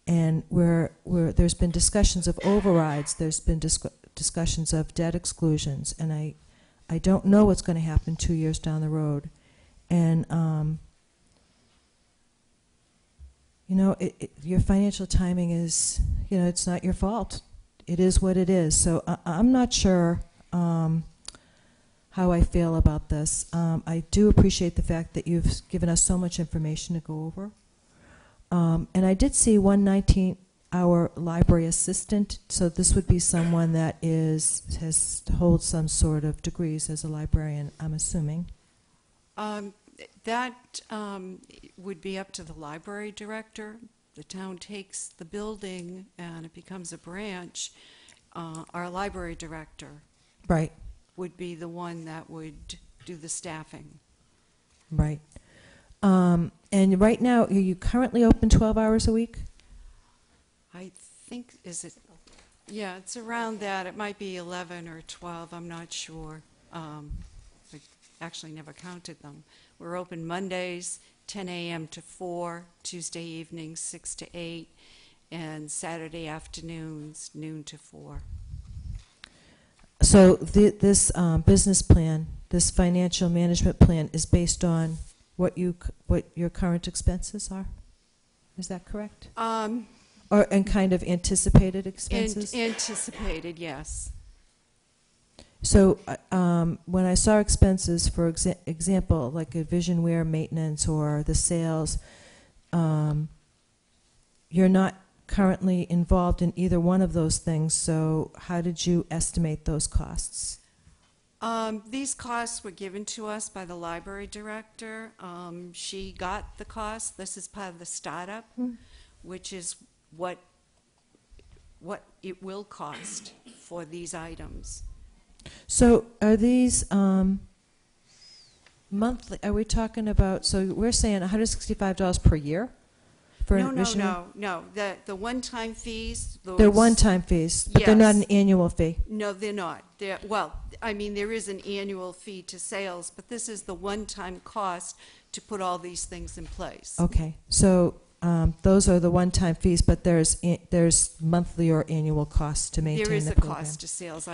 S8: And where there's been discussions of overrides, there's been discussions of debt exclusions, and I don't know what's going to happen 2 years down the road. And, your financial timing is, it's not your fault. It is what it is. So I'm not sure how I feel about this. I do appreciate the fact that you've given us so much information to go over. And I did see one 19-hour library assistant, so this would be someone that holds some sort of degrees as a librarian, I'm assuming.
S3: That would be up to the library director. The town takes the building and it becomes a branch. Our library director
S8: Right.
S3: would be the one that would do the staffing.
S8: Right. And right now, are you currently open 12 hours a week?
S3: I think, yeah, it's around that. It might be 11 or 12, I'm not sure. I actually never counted them. We're open Mondays, 10 a.m. to 4, Tuesday evenings, 6 to 8, and Saturday afternoons, noon to 4.
S8: So this business plan, this financial management plan, is based on what your current expenses are? Is that correct? And kind of anticipated expenses?
S3: Anticipated, yes.
S8: So when I saw expenses, for example, like a visionware maintenance or the sales, you're not currently involved in either one of those things, so how did you estimate those costs?
S3: These costs were given to us by the library director. She got the cost. This is part of the startup, which is what it will cost for these items.
S8: So are these monthly? Are we talking about, so we're saying $165 per year? For
S3: No. The one-time fees.
S8: They're one-time fees, but they're not an annual fee.
S3: No, they're not. There is an annual fee to sales, but this is the one-time cost to put all these things in place.
S8: Okay, so those are the one-time fees, but there's monthly or annual costs to maintain the program.
S3: There is a cost to sales.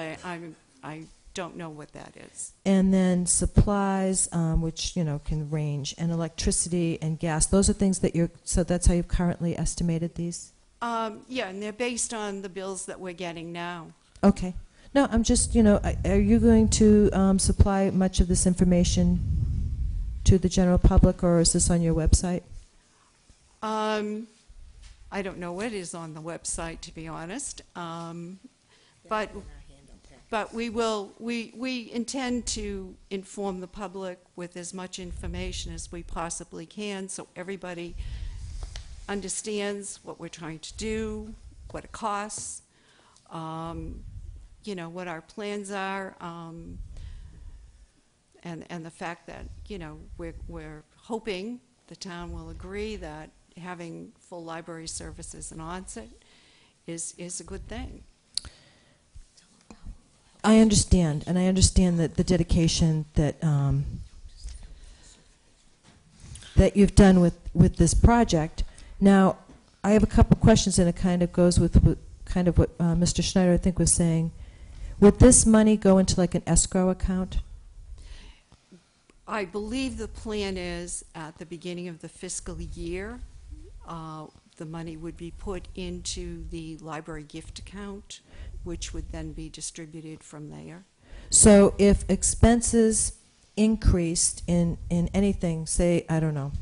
S3: I don't know what that is.
S8: And then supplies, which can range, and electricity and gas. Those are things that so that's how you've currently estimated these?
S3: Yeah, and they're based on the bills that we're getting now.
S8: Okay. No, I'm just, are you going to supply much of this information to the general public, or is this on your website?
S3: I don't know what is on the website, to be honest. But we intend to inform the public with as much information as we possibly can, so everybody understands what we're trying to do, what it costs, you know, what our plans are, and the fact that, you know, we're hoping the town will agree that having full library services in Onset is a good thing.
S8: I understand, and I understand that the dedication that that you've done with this project. Now, I have a couple questions, and it kind of goes with kind of what Mr. Schneider, I think, was saying. Would this money go into like an escrow account?
S3: I believe the plan is at the beginning of the fiscal year, the money would be put into the library gift account, which would then be distributed from there.
S8: So if expenses increased in anything, say, I don't know,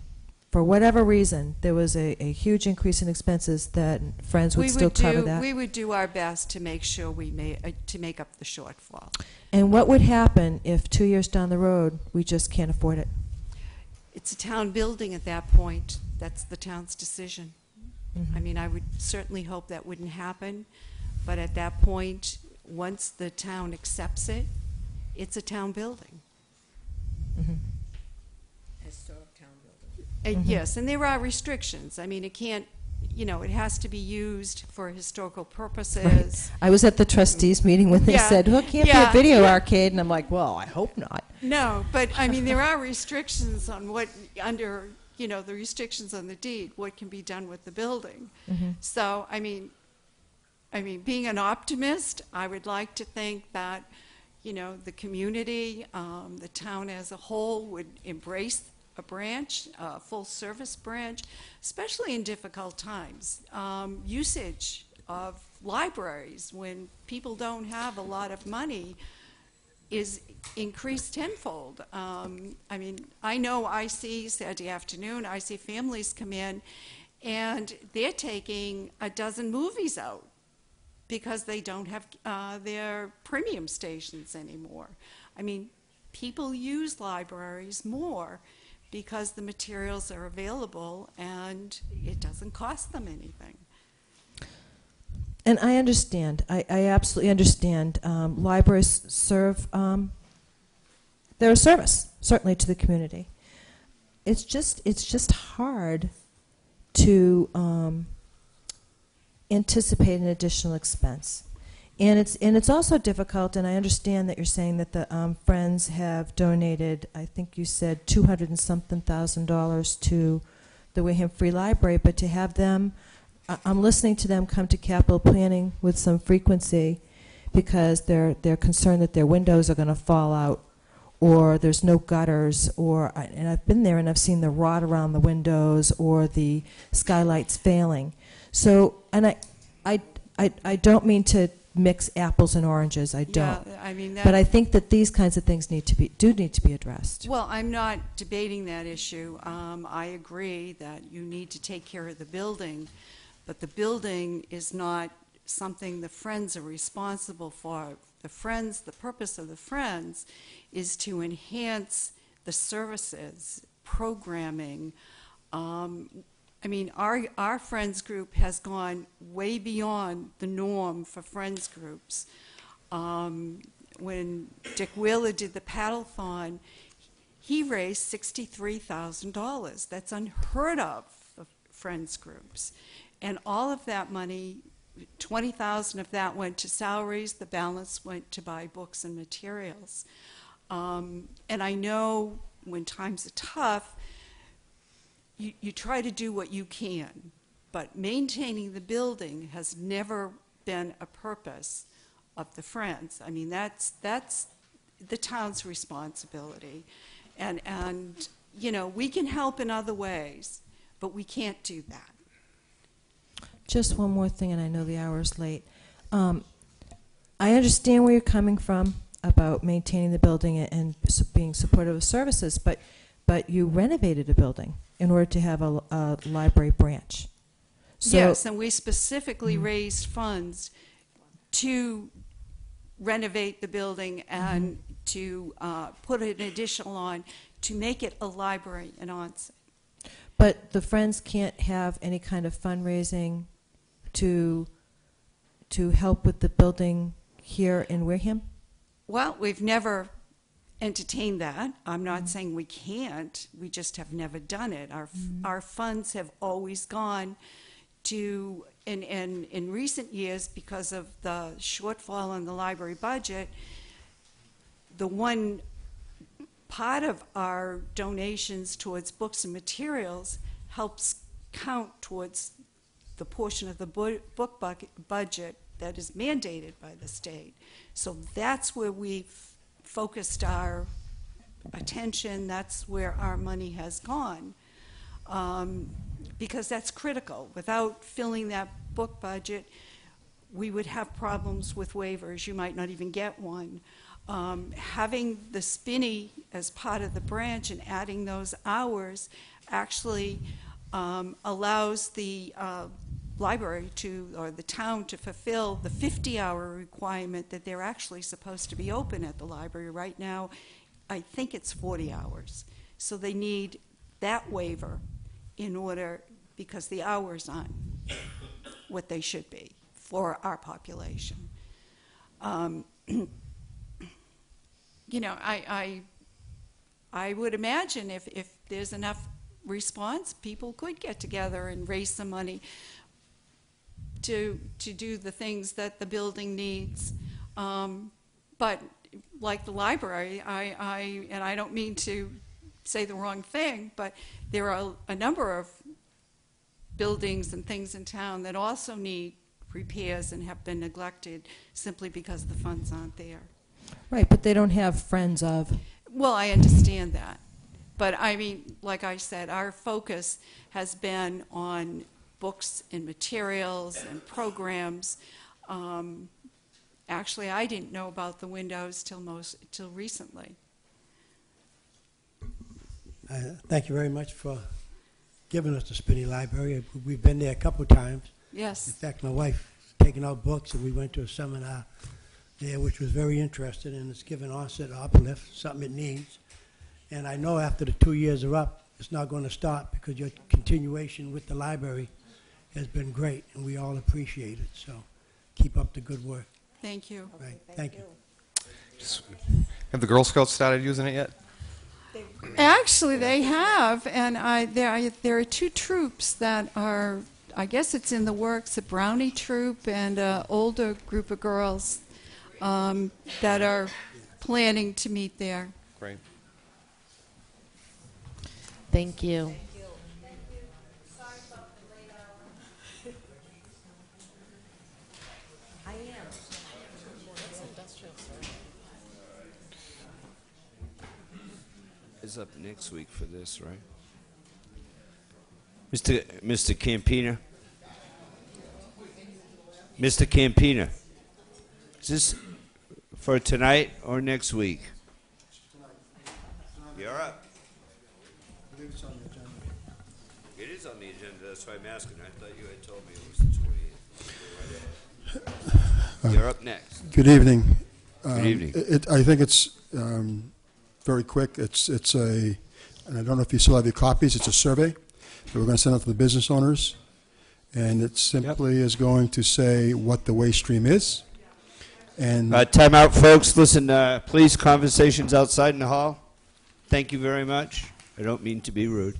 S8: for whatever reason, there was a huge increase in expenses, that Friends would still cover that?
S3: We would do our best to make sure to make up the shortfall.
S8: And what would happen if 2 years down the road we just can't afford it?
S3: It's a town building at that point. That's the town's decision.
S8: Mm-hmm.
S3: I mean, I would certainly hope that wouldn't happen, but at that point, once the town accepts it, it's a town building.
S8: Mm-hmm.
S5: Historic town building.
S3: Yes, and there are restrictions. I mean, it can't, you know, it has to be used for historical purposes.
S8: Right. I was at the trustees meeting when they said, well, it can't be a video arcade, and I'm like, well, I hope not.
S3: No, but I mean, there are restrictions on what, under, you know, the restrictions on the deed, what can be done with the building.
S8: Mm-hmm.
S3: So, I mean, being an optimist, I would like to think that, you know, the community, the town as a whole would embrace a branch, a full-service branch, especially in difficult times. Usage of libraries when people don't have a lot of money is increased tenfold. I mean, I know I see Saturday afternoon, I see families come in and they're taking a dozen movies out because they don't have their premium stations anymore. I mean, people use libraries more because the materials are available and it doesn't cost them anything.
S8: And I understand. I absolutely understand. Libraries serve, they're a service, certainly, to the community. It's just hard to anticipate an additional expense. And it's also difficult, and I understand that you're saying that the Friends have donated, I think you said $200 and something thousand to the Wareham Free Library, but to have them, I'm listening to them come to capital planning with some frequency because they're concerned that their windows are going to fall out, or there's no gutters, and I've been there and I've seen the rot around the windows or the skylights failing. So, and I don't mean to mix apples and oranges. I don't.
S3: Yeah, I mean
S8: but I think that these kinds of things need to be addressed.
S3: Well, I'm not debating that issue. I agree that you need to take care of the building, but the building is not something the Friends are responsible for. The purpose of the Friends is to enhance the services, programming. I mean, our Friends group has gone way beyond the norm for Friends groups. When Dick Wheeler did the paddle-thon, he raised $63,000. That's unheard of for Friends groups. And all of that money, $20,000 of that went to salaries, the balance went to buy books and materials. And I know when times are tough, you try to do what you can, but maintaining the building has never been a purpose of the Friends. I mean, that's the town's responsibility. And you know, we can help in other ways, but we can't do that.
S8: Just one more thing, and I know the hour is late. I understand where you're coming from about maintaining the building and being supportive of services, but but you renovated a building in order to have a library branch. So
S3: Yes, and we specifically raised funds to renovate the building and to put an additional on to make it a library in onset.
S8: But the Friends can't have any kind of fundraising to help with the building here in Wareham?
S3: Well, we've never entertained that. I'm not saying we can't. We just have never done it. Our funds have always gone to, in recent years, because of the shortfall in the library budget, the one part of our donations towards books and materials helps count towards the portion of the book budget that is mandated by the state. So that's where we've focused our attention. That's where our money has gone, because that's critical. Without filling that book budget, we would have problems with waivers. You might not even get one. Having the Spinney as part of the branch and adding those hours actually allows the library to, or the town, to fulfill the 50-hour requirement that they're actually supposed to be open at the library. Right now, I think it's 40 hours. So they need that waiver in order, because the hours aren't what they should be for our population. You know, I would imagine if there's enough response, people could get together and raise some money to do the things that the building needs. But like the library, and I don't mean to say the wrong thing, but there are a number of buildings and things in town that also need repairs and have been neglected simply because the funds aren't there.
S8: Right, but they don't have Friends of.
S3: Well, I understand that. But I mean, like I said, our focus has been on books and materials and programs. Actually, I didn't know about the windows till recently.
S1: Thank you very much for giving us the Spinney Library. We've been there a couple of times.
S3: Yes.
S1: In fact, my wife taken out books, and we went to a seminar there, which was very interesting, and it's given Onset uplift, something it needs. And I know after the 2 years are up, it's not going to stop, because your continuation with the library has been great, and we all appreciate it. So keep up the good work.
S3: Thank you.
S1: Right. Thank you.
S6: Have the Girl Scouts started using it yet?
S3: Actually, they have, and there are two troops that are, I guess it's in the works, a Brownie troop and an older group of girls that are planning to meet there.
S6: Great.
S7: Thank you.
S2: Is up next week for this, right? Mr. Campina. Mr. Campina. Is this for tonight or next week? You're up. It is on the agenda. That's why I'm asking. I thought you had told me it was the 28th. You're up next.
S10: Good evening.
S2: Good evening.
S10: I think it's very quick. It's a, and I don't know if you still have your copies. It's a survey that we're going to send out to the business owners, and it simply is going to say what the waste stream is. And
S2: time out, folks. Listen, please, conversations outside in the hall. Thank you very much. I don't mean to be rude.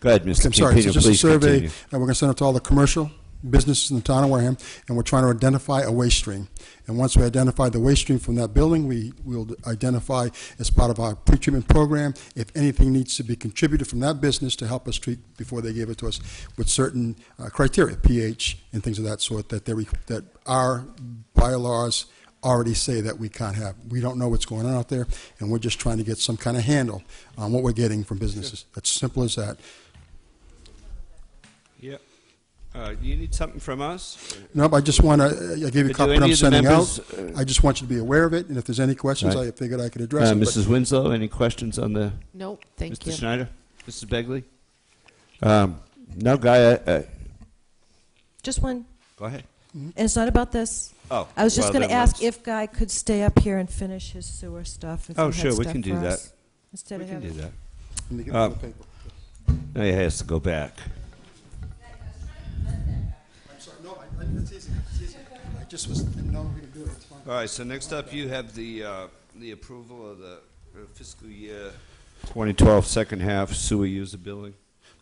S2: Go ahead, Mr.
S10: I'm sorry.
S2: Campino,
S10: It's just a
S2: please
S10: survey,
S2: continue.
S10: and we're going to send it to all the commercial businesses in the town of Wareham, and we're trying to identify a waste stream. And once we identify the waste stream from that building, we will identify as part of our pre-treatment program if anything needs to be contributed from that business to help us treat before they give it to us with certain criteria, pH and things of that sort, that our bylaws already say that we can't have. We don't know what's going on out there, and we're just trying to get some kind of handle on what we're getting from businesses. That's simple as that.
S2: Yep. You need something from us?
S10: Nope, I just want to, I gave you a
S2: Do
S10: copy
S2: any
S10: what I'm
S2: of the
S10: sending
S2: members,
S10: out. I just want you to be aware of it, and if there's any questions,
S2: Right.
S10: I figured I could address them. but-
S2: Mrs. Winslow, any questions on the?
S7: Nope, thank
S2: Mr.
S7: you.
S2: Schneider? Mrs. Begley? No, Guy,
S8: Just one.
S2: go ahead.
S8: And it's not about this.
S2: Oh,
S8: I was just
S2: well,
S8: going to
S2: then
S8: ask
S2: let's-
S8: if Guy could stay up here and finish his sewer stuff. If
S2: Oh,
S8: he had
S2: sure, we
S8: stuff
S2: can do
S8: for
S2: that.
S8: us, Instead
S2: We
S8: of
S2: can do
S8: having.
S2: that.
S10: Let me get the paper.
S2: Now he has to go back.
S10: I'm sorry, no, it's easy, it's easy. I just didn't know we could do it, it's fine.
S2: All right, so next up, you have the approval of the fiscal year 2012 second half sewer user billing.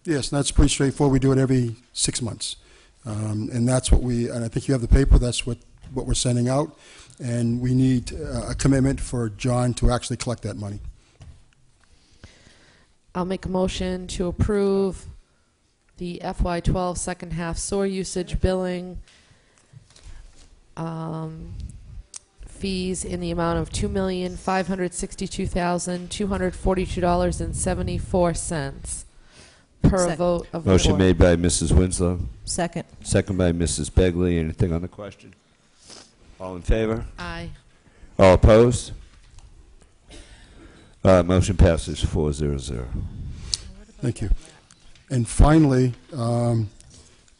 S10: Yes, and that's pretty straightforward. We do it every 6 months. And that's what and I think you have the paper, that's what we're sending out. And we need a commitment for John to actually collect that money.
S7: I'll make a motion to approve the FY12 second half sewer usage billing fees in the amount of $2,562,242.74 per
S8: Sec-
S7: vote of the
S2: Motion
S7: board.
S2: made by Mrs. Winslow.
S8: Second.
S2: Second by Mrs. Begley. Anything on the question? All in favor?
S7: Aye.
S2: All opposed? Motion passes 4-0-0.
S10: Thank you. And finally, you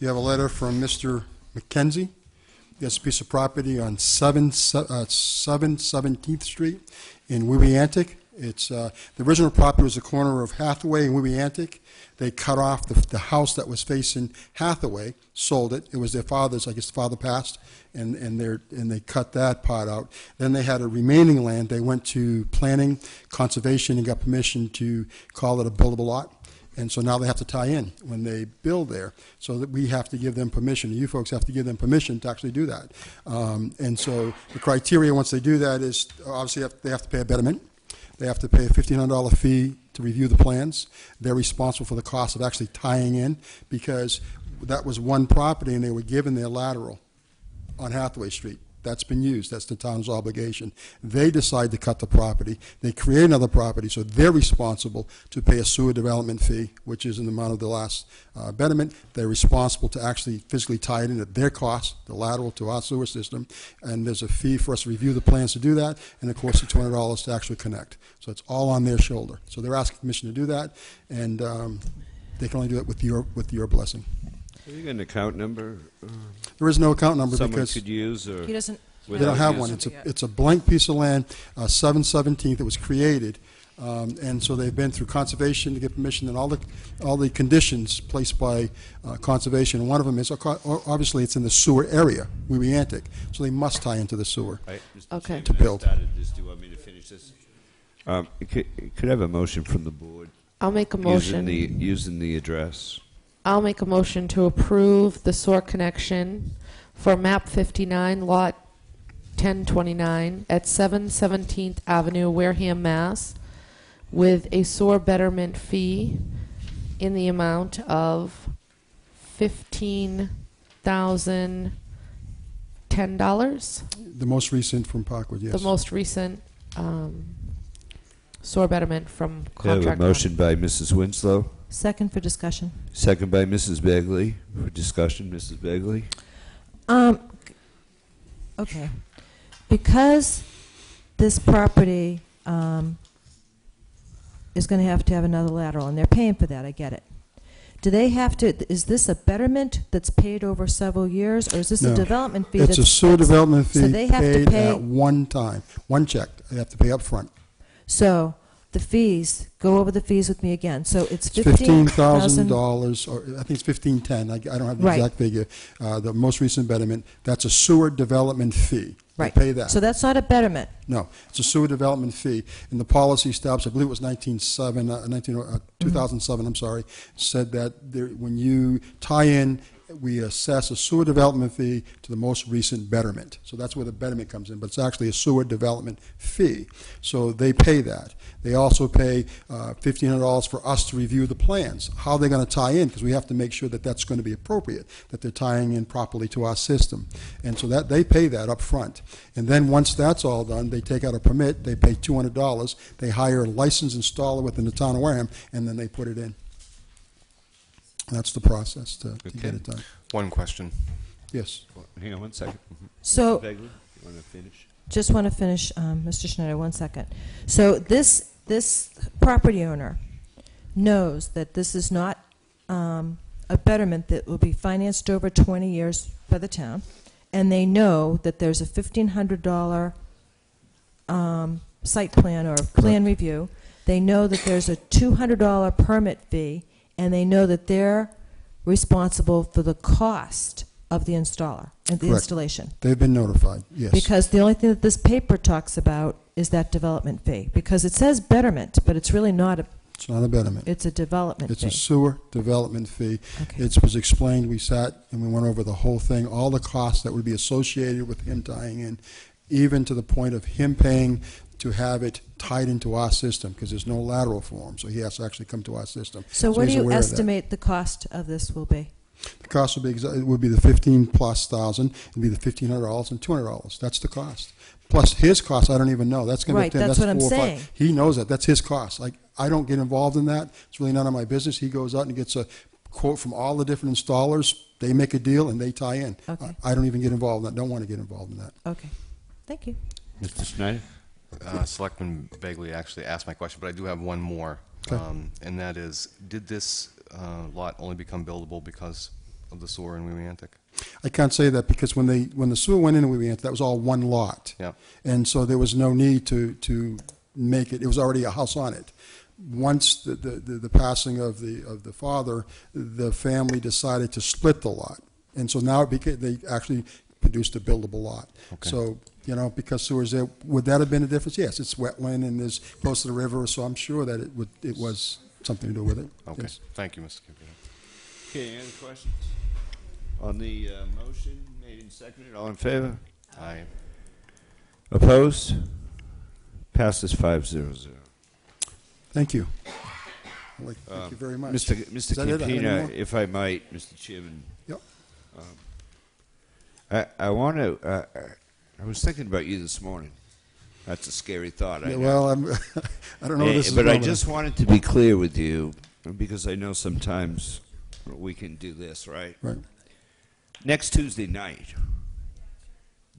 S10: have a letter from Mr. McKenzie. He has a piece of property on 7 17th Street in Wewiantic. It's the original property was the corner of Hathaway and Wewiantic. They cut off the house that was facing Hathaway, sold it. It was their father's, I guess the father passed, and they cut that part out. Then they had a remaining land. They went to planning, conservation, and got permission to call it a buildable lot. And so now they have to tie in when they build there. So that we have to give them permission. You folks have to give them permission to actually do that. And so the criteria once they do that is obviously they have to pay a betterment. They have to pay a $1,500 fee to review the plans. They're responsible for the cost of actually tying in because that was one property and they were given their lateral on Hathaway Street. That's been used. That's the town's obligation. They decide to cut the property. They create another property, so they're responsible to pay a sewer development fee, which is in the amount of the last betterment. They're responsible to actually physically tie it in at their cost, the lateral to our sewer system, and there's a fee for us to review the plans to do that, and of course the $200 to actually connect. So it's all on their shoulder. So they're asking permission to do that, and they can only do it with your blessing.
S2: Have you got an account number?
S10: There is no account number
S2: Someone
S10: because
S2: could use, or
S8: He doesn't.
S10: they don't have one. It's a blank piece of land, 7/17 that was created, and so they've been through conservation to get permission, and all the conditions placed by conservation. And one of them is obviously it's in the sewer area, Wewiantic, so they must tie into the sewer.
S2: Right, Mr.
S7: Okay.
S10: To build.
S2: Do you want me to finish this? Could I have a motion from the board?
S7: I'll make a motion.
S2: Using the address.
S7: I'll make a motion to approve the sewer connection for map 59, lot 1029 at 717th Avenue, Wareham, Mass, with a sewer betterment fee in the amount of $15,010.
S10: The most recent from Parkwood, yes.
S7: The most recent sewer betterment from
S2: I have a
S7: contract.
S2: motion by Mrs. Winslow.
S8: Second for discussion.
S2: Second by Mrs. Begley. For discussion, Mrs. Begley.
S8: Okay. Because this property is going to have another lateral, and they're paying for that, I get it. Do they have to, is this a betterment that's paid over several years, or is this a
S10: No.
S8: development fee?
S10: It's a sewer development fee
S8: So they have to
S10: paid
S8: pay.
S10: at one time, one check. They have to pay up front.
S8: So the fees, go over the fees with me again. So it's
S10: It's
S8: $15,000.
S10: $15,000, or I think it's $15,10. I don't have the
S8: Right.
S10: exact figure. The most recent betterment, that's a sewer development fee.
S8: Right.
S10: They pay that.
S8: So that's not a betterment.
S10: No, it's a sewer development fee. And the policy established, I believe it was 2007, I'm sorry, said that when you tie in, we assess a sewer development fee to the most recent betterment. So that's where the betterment comes in, but it's actually a sewer development fee. So they pay that. They also pay $1,500 for us to review the plans. How they're going to tie in, because we have to make sure that that's going to be appropriate, that they're tying in properly to our system. And so that they pay that up front. And then once that's all done, they take out a permit, they pay $200, they hire a licensed installer within the town of Wareham, and then they put it in. That's the process to get it done.
S6: One question.
S10: Yes.
S2: Well, hang on one second.
S8: So,
S2: Bagley, you want to finish?
S8: just want to finish, Mr. Schneider, 1 second. So this property owner knows that this is not a betterment that will be financed over 20 years by the town, and they know that there's a $1,500 site plan or plan review. They know that there's a $200 permit fee, and they know that they're responsible for the cost of the installer and the
S10: Correct.
S8: installation.
S10: They've been notified, yes.
S8: Because the only thing that this paper talks about is that development fee. Because it says betterment, but it's really not a...
S10: It's not a betterment.
S8: It's a development
S10: It's
S8: fee.
S10: a sewer development fee.
S8: Okay.
S10: It was explained, we sat and we went over the whole thing, all the costs that would be associated with him tying in, even to the point of him paying to have it tied into our system, because there's no lateral for him, so he has to actually come to our system.
S8: So what
S10: he's
S8: do you
S10: aware of that.
S8: estimate the cost of this will be?
S10: The cost would be it would be the $15,000+, it'd be the $1,500 and $200. That's the cost. Plus his cost, I don't even know. That's going to
S8: Right,
S10: be
S8: that's what I'm
S10: 4 or 5.
S8: saying.
S10: He knows that. That's his cost. Like, I don't get involved in that. It's really none of my business. He goes out and gets a quote from all the different installers. They make a deal and they tie in.
S8: Okay.
S10: I don't even get involved in that. Don't want to get involved in that.
S8: Okay. Thank you.
S2: Mr. Schneider?
S6: Selectman Bagley actually asked my question, but I do have one more.
S10: Okay.
S6: And that is, did this lot only become buildable because of the sewer in Wewiantic?
S10: I can't say that because when the sewer went in, that was all one lot.
S6: Yeah.
S10: And so there was no need to make it. It was already a house on it. Once the passing of the father, the family decided to split the lot, and so now they actually produced a buildable lot.
S6: Okay.
S10: So because sewer's there, would that have been a difference? Yes, it's wetland and there's close to the river, so I'm sure that it was something to do with it.
S6: Okay.
S10: Yes.
S6: Thank you, Mr. Caputo.
S2: Okay, any other questions? On the motion made and seconded, all in favor?
S6: Aye.
S2: Opposed? Passes 5-0-0.
S10: Thank you. Thank you very much.
S2: Mr.
S10: Is that it?
S2: Campina, if I might, Mr. Chairman.
S10: Yep.
S2: I want to. I was thinking about you this morning. That's a scary thought. I know.
S10: Well, I don't know. What this is
S2: but I
S10: going
S2: just wanted to be clear with you because I know sometimes we can do this, right?
S10: Right.
S2: Next Tuesday night,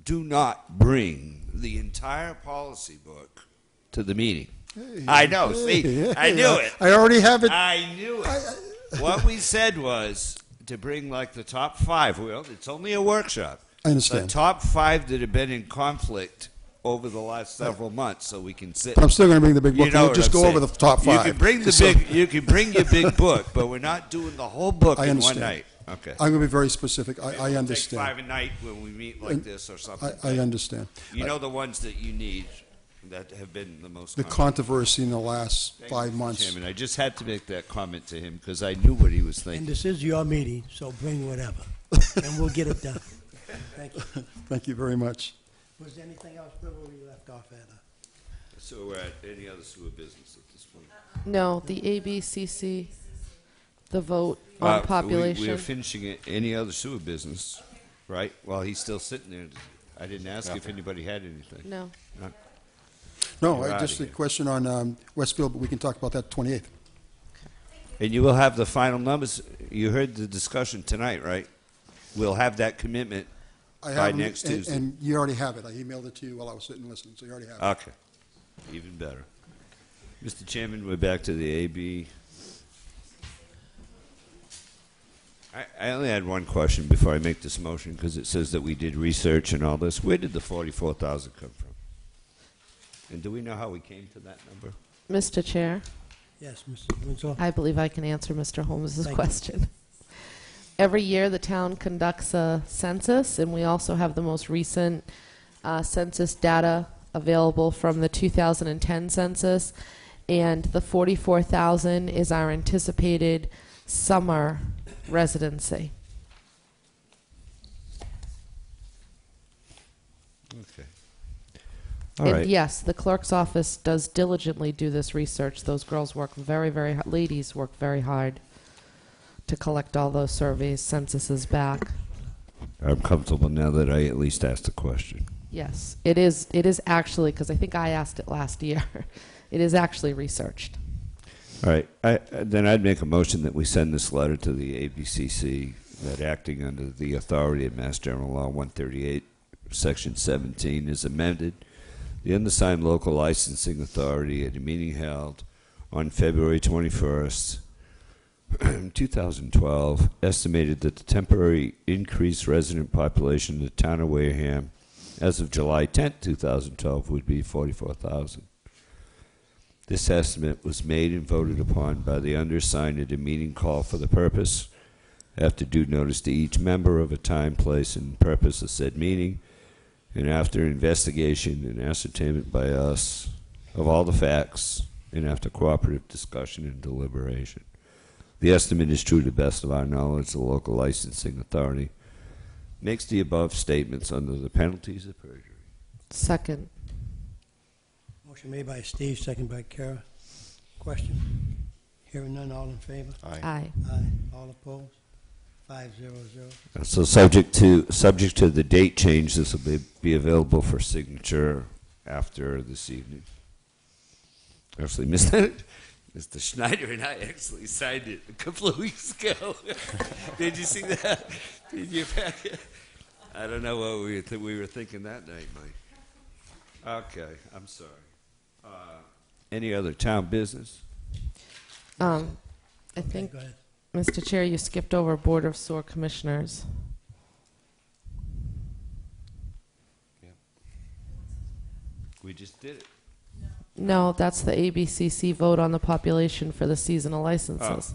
S2: do not bring the entire policy book to the meeting.
S10: Hey,
S2: I know.
S10: hey,
S2: See,
S10: hey,
S2: I knew it.
S10: I already have it.
S2: I knew it. What we said was to bring like the top 5. Well, it's only a workshop.
S10: I understand.
S2: The top 5 that have been in conflict over the last several months, so we can sit.
S10: But I'm still going to bring the big book.
S2: You know
S10: We'll
S2: what
S10: just
S2: I'm
S10: go
S2: saying.
S10: over the top 5.
S2: You can bring the big. You can bring your big book, but we're not doing the whole book
S10: I
S2: in
S10: understand.
S2: one night. Okay.
S10: I'm going to be very specific.
S2: Maybe
S10: I
S2: we'll
S10: understand.
S2: Take 5 a night when we meet like this or something.
S10: I understand.
S2: You know the ones that you need that have been the most.
S10: The controversy in the last 5 months.
S2: Chairman, I just had to make that comment to him because I knew what he was thinking.
S1: And this is your meeting, so bring whatever, and we'll get it done. Thank you.
S10: Thank you very much.
S1: Was there anything else, Bill, or we left off at?
S2: So we're at any other sewer business at this point?
S7: No, the ABCC, the vote on population.
S2: We are finishing it. Any other sewer business, right? While he's still sitting there, I didn't ask if anybody had anything.
S7: No.
S2: None?
S10: No,
S2: You're
S10: just
S2: outta
S10: a
S2: here.
S10: question on Westfield, but we can talk about that 28th.
S2: And you will have the final numbers. You heard the discussion tonight, right? We'll have that commitment by next Tuesday.
S10: And you already have it. I emailed it to you while I was sitting listening, so you already have it.
S2: Okay. Even better. Mr. Chairman, we're back to the AB. I only had one question before I make this motion because it says that we did research and all this. Where did the $44,000 come from? And do we know how we came to that number?
S7: Mr. Chair,
S1: Yes, Mr. Winslow?
S7: I believe I can answer Mr. Holmes's
S1: Thank you.
S7: question. Every year, the town conducts a census, and we also have the most recent census data available from the 2010 census. And the 44,000 is our anticipated summer residency.
S2: Okay.
S7: And yes, the clerk's office does diligently do this research. Those girls work ladies work very hard to collect all those surveys, censuses back.
S2: I'm comfortable now that I at least asked a question.
S7: Yes, it is actually, because I think I asked it last year, it is actually researched.
S2: All right. Then I'd make a motion that we send this letter to the ABCC, that acting under the authority of Mass General Law 138, Section 17, is amended. The undersigned local licensing authority at a meeting held on February 21st, 2012, estimated that the temporary increased resident population in the town of Wareham as of July 10th, 2012, would be 44,000. This estimate was made and voted upon by the undersigned at a meeting called for the purpose, after due notice to each member of a time, place, and purpose of said meeting, and after investigation and ascertainment by us of all the facts, and after cooperative discussion and deliberation. The estimate is true to the best of our knowledge. The local licensing authority makes the above statements under the penalties of perjury.
S7: Second.
S1: Motion made by Steve, second by Kara. Question? Hearing none, all in favor?
S6: Aye.
S7: Aye.
S1: Aye. All opposed? 500.
S2: So subject to the date change, this will be available for signature after this evening. Actually, Mr. Schneider and I actually signed it a couple of weeks ago. Did you see that in your packet? I don't know what we were thinking that night, Mike. Okay, I'm sorry. Any other town business?
S7: I think,
S1: go ahead.
S7: Mr. Chair, you skipped over Board of Sewer Commissioners.
S2: We just did it.
S7: No, that's the ABCC vote on the population for the seasonal licenses.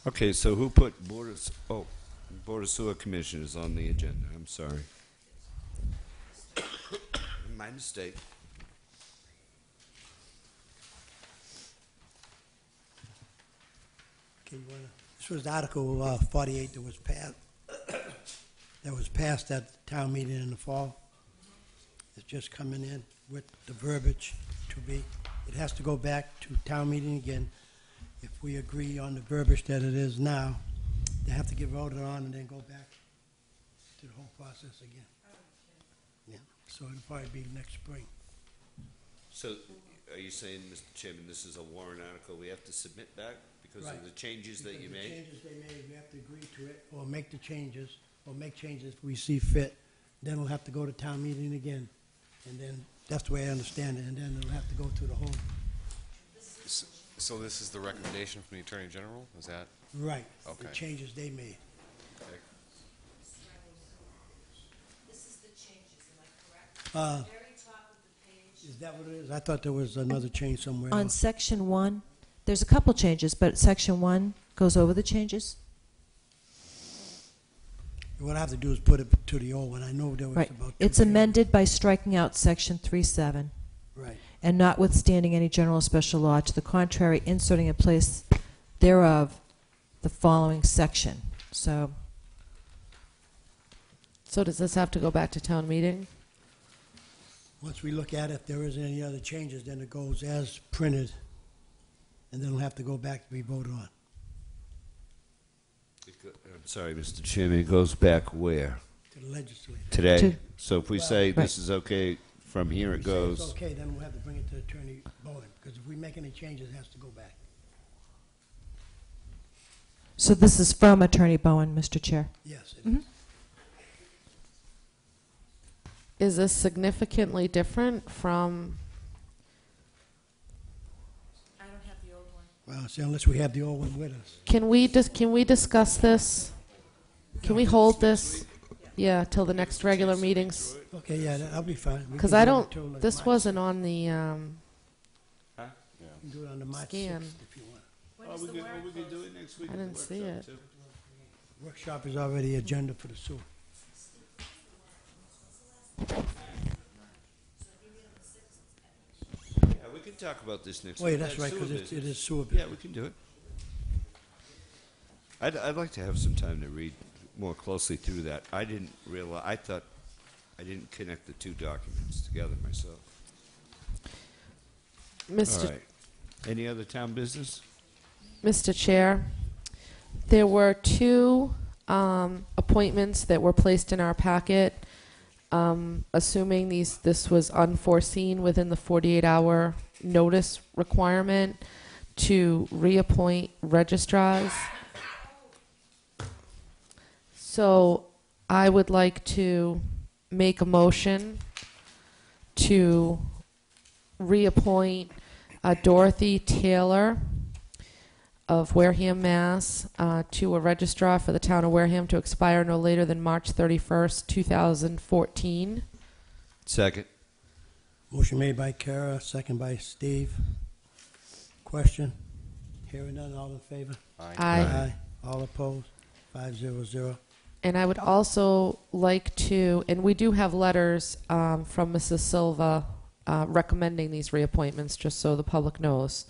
S2: Okay, so who put Board of Sewer Commissioners on the agenda? I'm sorry. My mistake.
S1: Okay, this was Article 48 that was passed at the town meeting in the fall. It's just coming in with the verbiage to be. It has to go back to town meeting again. If we agree on the verbiage that it is now, they have to get voted on and then go back to the whole process again. Yeah, so it'll probably be next spring.
S2: So are you saying, Mr. Chairman, this is a warrant article we have to submit back because of the changes that you made?
S1: The changes they made, we have to agree to it, or make the changes, or make changes if we see fit. Then we'll have to go to town meeting again, and then that's the way I understand it, and then it'll have to go through the whole.
S6: So this is the recommendation from the Attorney General? Is that?
S1: Right.
S6: Okay.
S1: The changes they made.
S6: Okay.
S5: This is the changes, am I correct? Very top of the page.
S1: Is that what it is? I thought there was another change somewhere
S8: On
S1: else.
S8: Section 1, there's a couple changes, but Section 1 goes over the changes.
S1: What I have to do is put it to the old one. I know there was
S8: Right.
S1: about.
S8: It's amended by striking out Section 3.7.
S1: Right.
S8: And notwithstanding any general or special law, to the contrary, inserting in place thereof the following section. So
S7: does this have to go back to town meeting?
S1: Once we look at it, if there isn't any other changes, then it goes as printed, and then it'll have to go back to be voted on.
S2: I'm sorry, Mr. Chairman, it goes back where?
S1: To the legislature.
S2: Today? So if we say
S1: Right.
S2: this is okay, from here it
S1: If we say
S2: goes.
S1: it's okay, then we'll have to bring it to Attorney Bowen, because if we make any changes, it has to go back.
S8: So this is from Attorney Bowen, Mr. Chair.
S1: Yes.
S7: Is this significantly different from?
S8: I don't have the old one.
S1: Well, see, unless we have the old one with us.
S7: Can we discuss this? Can we hold this? Yeah, till the next regular meetings.
S1: Okay, yeah, that'll be fine. We
S7: Because
S1: can
S7: I
S1: do it
S7: don't.
S1: till, like,
S7: This
S1: March
S7: wasn't on the
S1: We can do it on the March
S7: scan.
S1: 6th if you want.
S2: We could do it next week.
S7: I didn't see it.
S1: Workshop is already agenda for the sewer.
S2: Yeah, we can talk about this next week.
S1: Wait, that's right,
S2: sewer
S1: because it
S2: business.
S1: is sewer
S2: Yeah,
S1: business.
S2: we can do it. I'd like to have some time to read more closely through that. I didn't realize, I thought, I didn't connect the two documents together myself.
S7: Mr.
S2: All right. Any other town business?
S7: Mr. Chair, there were two appointments that were placed in our packet. Assuming this was unforeseen within the 48-hour notice requirement, to reappoint registrars. So I would like to make a motion to reappoint Dorothy Taylor of Wareham, Mass. To a registrar for the town of Wareham to expire no later than March 31st, 2014.
S2: Second.
S1: Motion made by Kara, second by Steve. Question? Hearing none, all in favor?
S7: Aye.
S1: Aye. All opposed? 500.
S7: And I would also like to, and we do have letters from Mrs. Silva recommending these reappointments, just so the public knows.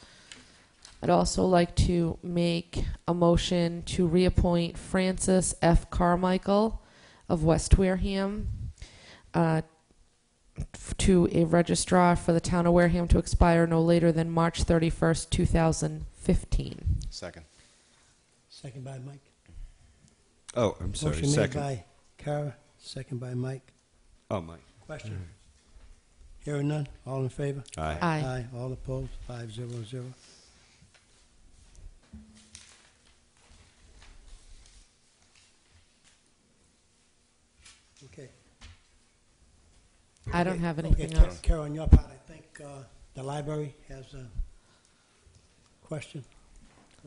S7: I'd also like to make a motion to reappoint Francis F. Carmichael of West Wareham to a registrar for the town of Wareham to expire no later than March 31st, 2015.
S6: Second.
S1: Second by Mike.
S2: Oh, I'm sorry.
S1: Motion
S2: Second.
S1: made by Kara, second by Mike.
S2: Oh, Mike.
S1: Question? Hearing none, all in favor?
S2: Aye.
S7: Aye.
S1: Aye. All opposed? 500. Okay.
S7: I don't have anything
S1: Okay,
S7: else.
S1: Kara, on your part, I think the library has a question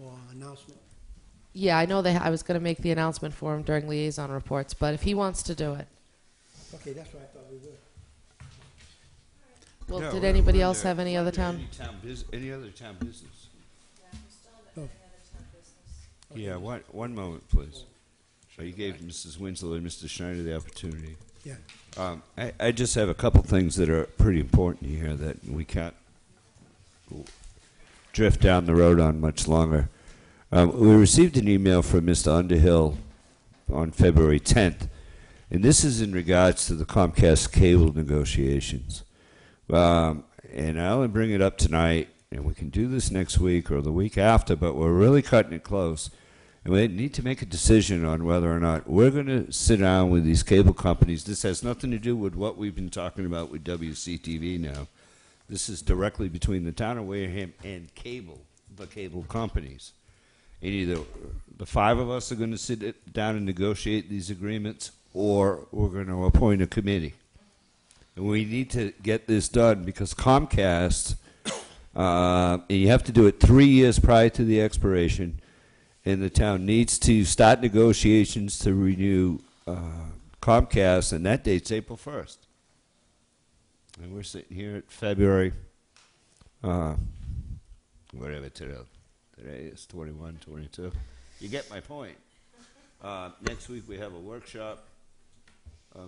S1: or announcement.
S7: Yeah, I know I was going to make the announcement for him during liaison reports, but if he wants to do it.
S1: Okay, that's what I thought we would.
S7: Well,
S2: No,
S7: did
S2: we're-
S7: anybody
S2: we're
S7: else
S2: there.
S7: have any other town?
S2: Any other town business?
S1: Oh.
S2: Yeah, one moment, please. So you gave Mrs. Winslow and Mr. Schneider the opportunity.
S1: Yeah.
S2: I just have a couple things that are pretty important here that we can't drift down the road on much longer. We received an email from Mr. Underhill on February 10th, and this is in regards to the Comcast cable negotiations. And I only bring it up tonight, and we can do this next week or the week after, but we're really cutting it close. And we need to make a decision on whether or not we're going to sit down with these cable companies. This has nothing to do with what we've been talking about with WCTV now. This is directly between the town of Wareham and the cable companies. And either the five of us are going to sit down and negotiate these agreements, or we're going to appoint a committee. And we need to get this done because Comcast, and you have to do it 3 years prior to the expiration, and the town needs to start negotiations to renew Comcast, and that date's April 1st. And we're sitting here at February, whatever today is, 21, 22. You get my point. Next week we have a workshop,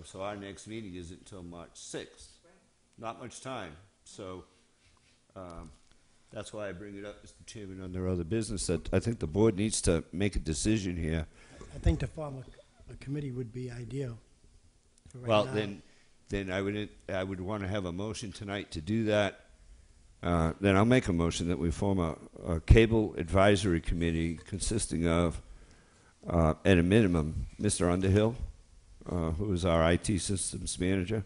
S2: so our next meeting isn't until March 6th. Not much time. So that's why I bring it up, Mr. Chairman, on their other business, that I think the board needs to make a decision here.
S1: I think to form a committee would be ideal. for right
S2: Well,
S1: now.
S2: then I would want to have a motion tonight to do that. Then I'll make a motion that we form a cable advisory committee consisting of, at a minimum, Mr. Underhill, who is our IT systems manager,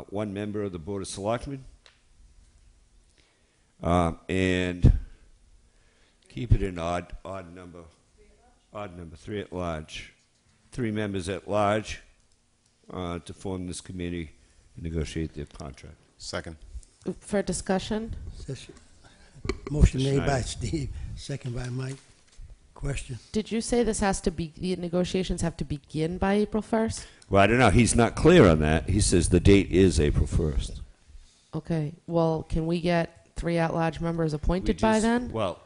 S2: one member of the Board of Selectmen, and keep it an odd number, three at large, 3 members at large, to form this committee and negotiate their contract.
S6: Second.
S7: For discussion?
S1: Motion
S2: Mr.
S1: made by
S2: Schneider.
S1: Steve, second by Mike. Question?
S7: Did you say this has to be, the negotiations have to begin by April 1st?
S2: Well, I don't know. He's not clear on that. He says the date is April 1st.
S7: Okay, well, can we get 3 at-large members appointed
S2: We
S7: by
S2: just-
S7: then?
S2: Well,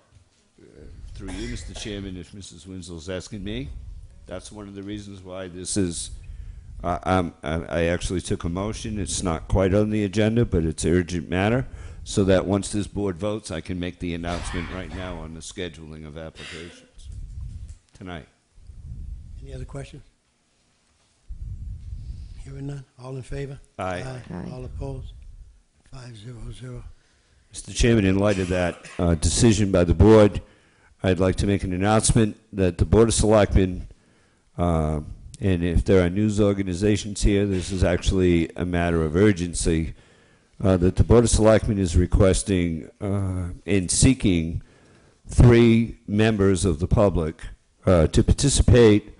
S2: through you, Mr. Chairman, if Mrs. Winslow's asking me, that's one of the reasons why this is, I actually took a motion. It's not quite on the agenda, but it's urgent matter, so that once this board votes, I can make the announcement right now on the scheduling of applications tonight.
S1: Any other questions? Hearing none, all in favor?
S2: Aye.
S7: Aye.
S1: All opposed? 500.
S2: Mr. Chairman, in light of that decision by the board, I'd like to make an announcement that the Board of Selectmen, and if there are news organizations here, this is actually a matter of urgency. that the Board of Selectmen is requesting and seeking 3 members of the public to participate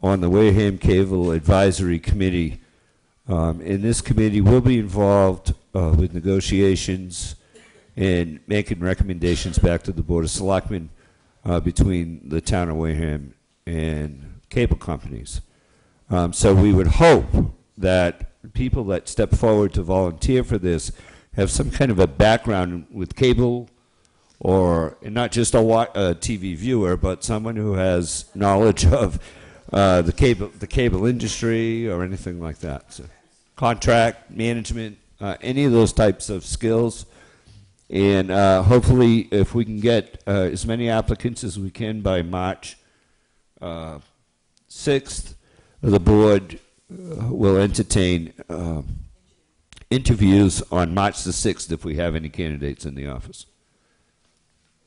S2: on the Wareham Cable Advisory Committee. And this committee will be involved with negotiations and making recommendations back to the Board of Selectmen between the town of Wareham and cable companies. So we would hope that people that step forward to volunteer for this have some kind of a background with cable, or and not just a TV viewer, but someone who has knowledge of the cable industry or anything like that. So, contract management, any of those types of skills. And hopefully, if we can get as many applicants as we can by March 6th, the board will entertain interviews on March the 6th if we have any candidates in the office.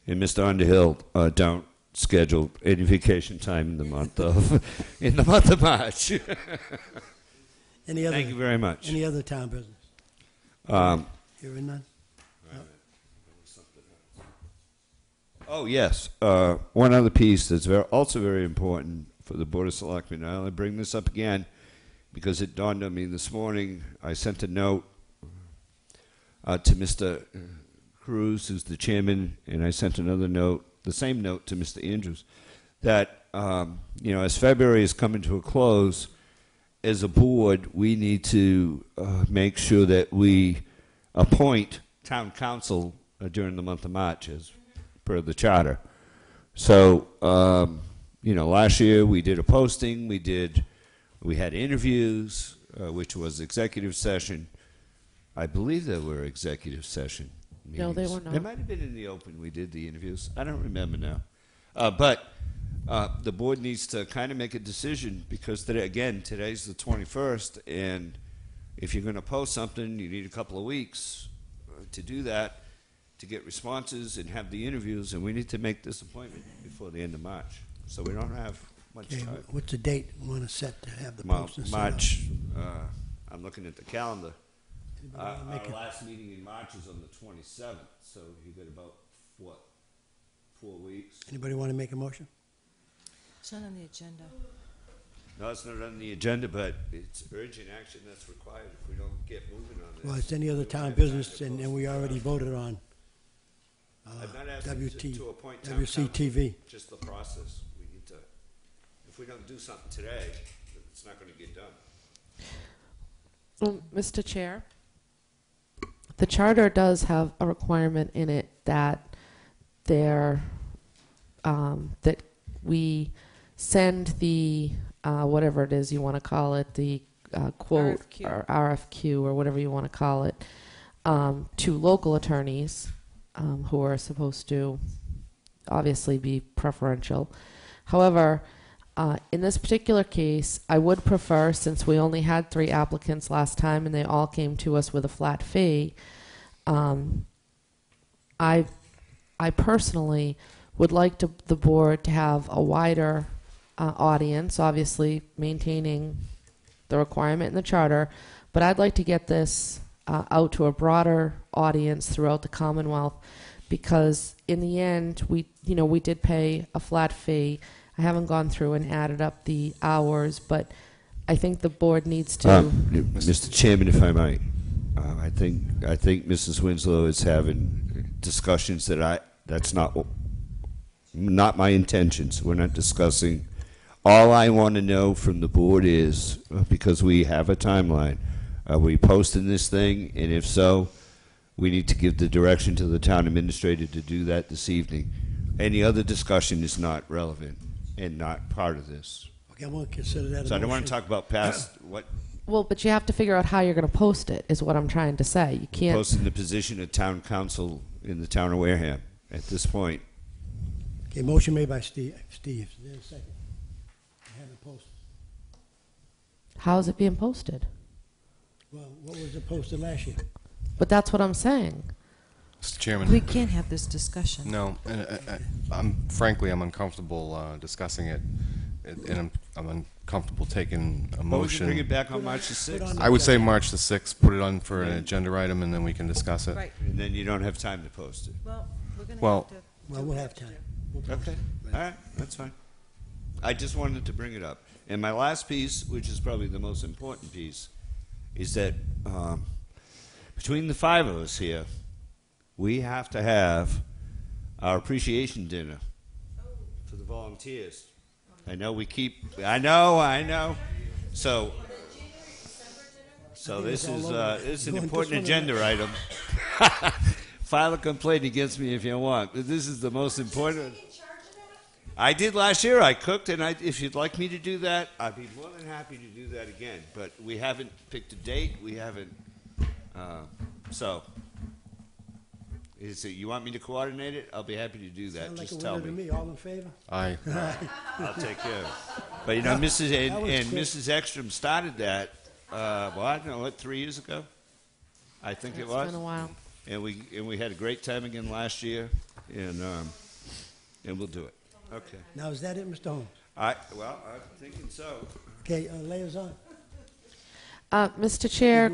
S2: And Mr. Underhill, don't schedule any vacation time in the month of March. Thank you very much.
S1: Any other town business? Hearing none?
S2: Oh, yes. One other piece that's also very important for the Board of Selectmen. I only bring this up again because it dawned on me this morning. I sent a note to Mr. Cruz, who's the chairman, and I sent another note, the same note to Mr. Andrews, that, as February is coming to a close, as a board, we need to make sure that we appoint town council during the month of March, as per the charter. So, last year we did a posting, we had interviews, which was executive session. I believe there were executive session meetings.
S7: No, they were not.
S2: They might have been in the open. We did the interviews. I don't remember now. But the board needs to kind of make a decision because today's the 21st, and if you're going to post something, you need a couple of weeks to do that, to get responses and have the interviews, and we need to make this appointment before the end of March. So we don't have much time.
S1: What's the date you want to set to have the posting?
S2: March. I'm looking at the calendar. Our last meeting in March is on the 27th, so you got about, 4 weeks?
S1: Anybody want to make a motion?
S8: It's not on the agenda.
S2: No, it's not on the agenda, but it's urgent action that's required if we don't get moving on this.
S1: Well, it's any other town business, and we already voted on
S2: I'm not asking to appoint town
S1: WCTV.
S2: council, just the process. We need to, if we don't do something today, it's not going to get done.
S7: Well, Mr. Chair, the charter does have a requirement in it that that we send the whatever it is you want to call it, the quote
S8: RFQ.
S7: or RFQ or whatever you want to call it, to local attorneys who are supposed to obviously be preferential. However, in this particular case, I would prefer, since we only had 3 applicants last time and they all came to us with a flat fee, I personally would like the board to have a wider audience, obviously maintaining the requirement in the charter, but I'd like to get this out to a broader audience throughout the Commonwealth, because in the end, we did pay a flat fee. I haven't gone through and added up the hours, but I think the board needs to.
S2: Mr. Chairman, if I might, I think Mrs. Winslow is having discussions that's not my intentions. We're not discussing. All I want to know from the board is, because we have a timeline, are we posting this thing? And if so, we need to give the direction to the town administrator to do that this evening. Any other discussion is not relevant and not part of this.
S1: Okay, I won't consider that a
S2: So I don't want
S1: motion.
S2: to talk about past what.
S7: Well, but you have to figure out how you're going to post it, is what I'm trying to say. You can't.
S2: Posting the position of town council in the town of Wareham at this point.
S1: Okay, motion made by Steve. Steve, is there a second? I haven't posted.
S7: How is it being posted?
S1: Well, what was it posted last year?
S7: But that's what I'm saying.
S6: Mr. Chairman.
S8: We can't have this discussion.
S6: No, frankly, I'm uncomfortable discussing it, and I'm comfortable taking a
S2: Well, we can
S6: motion.
S2: bring it back on March the 6th.
S6: I would say March the 6th, put it on for an agenda item, and then we can discuss it.
S8: Right.
S2: And then you don't have time to post it.
S8: Well, we're going to
S6: Well-
S8: have to.
S1: Well, we'll have time. We'll post
S2: Okay,
S1: it.
S2: all right, that's fine. I just wanted to bring it up. And my last piece, which is probably the most important piece, is that between the five of us here, we have to have our appreciation dinner for the volunteers. I know we keep, I know. So this is an important agenda item. File a complaint against me if you want, but this is the most important. I did last year. I cooked, and if you'd like me to do that, I'd be more than happy to do that again. But we haven't picked a date. We haven't. So, you want me to coordinate it? I'll be happy to do that.
S1: Sound like
S2: Just
S1: a
S2: tell
S1: winner to
S2: me.
S1: me. All in favor?
S6: Aye.
S2: I'll take care of it. But Mrs.
S1: That was quick.
S2: Mrs. Ekstrom started that. Well, I don't know what, 3 years ago. I think it was.
S7: It's been a while.
S2: And we had a great time again last year, and we'll do it. Okay.
S1: Now, is that it, Mr. Holmes?
S2: I'm thinking so.
S1: Okay, liaison.
S7: Mr. Chair.
S1: Are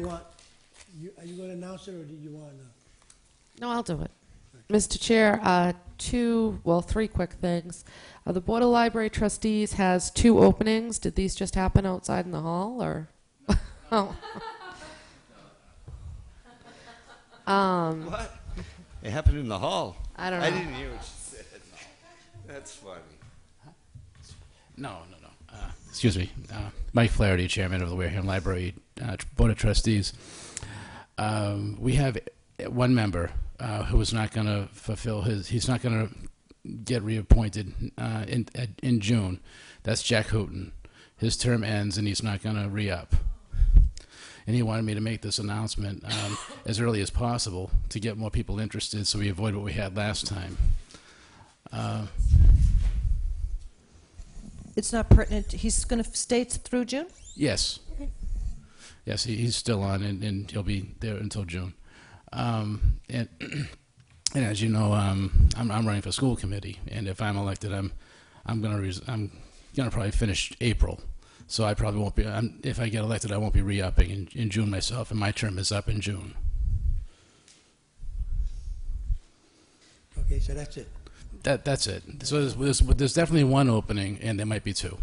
S1: you going to announce it, or do you want to?
S7: No, I'll do it. Mr. Chair, three quick things. The Board of Library Trustees has 2 openings. Did these just happen outside in the hall, or? Oh.
S2: What? It happened in the hall.
S7: I don't know.
S2: I didn't hear what you said. That's funny.
S9: No. Excuse me. Mike Flaherty, Chairman of the Wareham Library Board of Trustees. We have one member who is not going to fulfill he's not going to get reappointed in June. That's Jack Houghton. His term ends, and he's not going to re-up. And he wanted me to make this announcement as early as possible to get more people interested so we avoid what we had last time.
S8: It's not pertinent. He's going to stay through June?
S9: Yes. Yes, he's still on, and he'll be there until June. And as you know, I'm running for school committee, and if I'm elected, I'm gonna probably finish April. So I probably won't be. If I get elected, I won't be re-upping in June myself, and my term is up in June.
S1: Okay, so that's it.
S9: That's it. So there's definitely one opening, and there might be 2.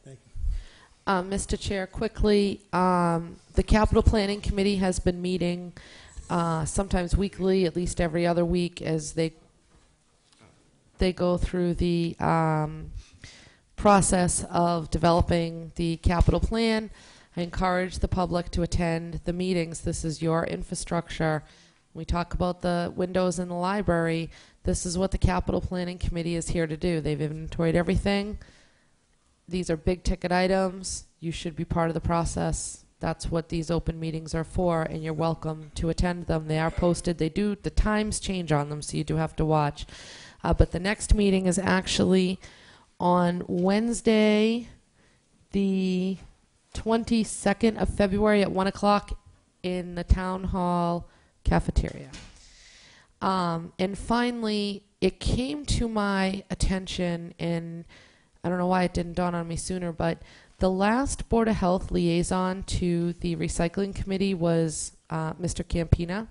S1: Thank you.
S7: Mr. Chair, quickly, the Capital Planning Committee has been meeting sometimes weekly, at least every other week, as they go through the process of developing the capital plan. I encourage the public to attend the meetings. This is your infrastructure. We talk about the windows in the library. This is what the Capital Planning Committee is here to do. They've inventoried everything. These are big ticket items. You should be part of the process. That's what these open meetings are for, and you're welcome to attend them. They are posted. The times change on them, so you do have to watch. But the next meeting is actually on Wednesday, the 22nd of February at 1 o'clock in the Town Hall cafeteria. And finally, it came to my attention, and I don't know why it didn't dawn on me sooner, but the last Board of Health liaison to the Recycling Committee was Mr. Campina.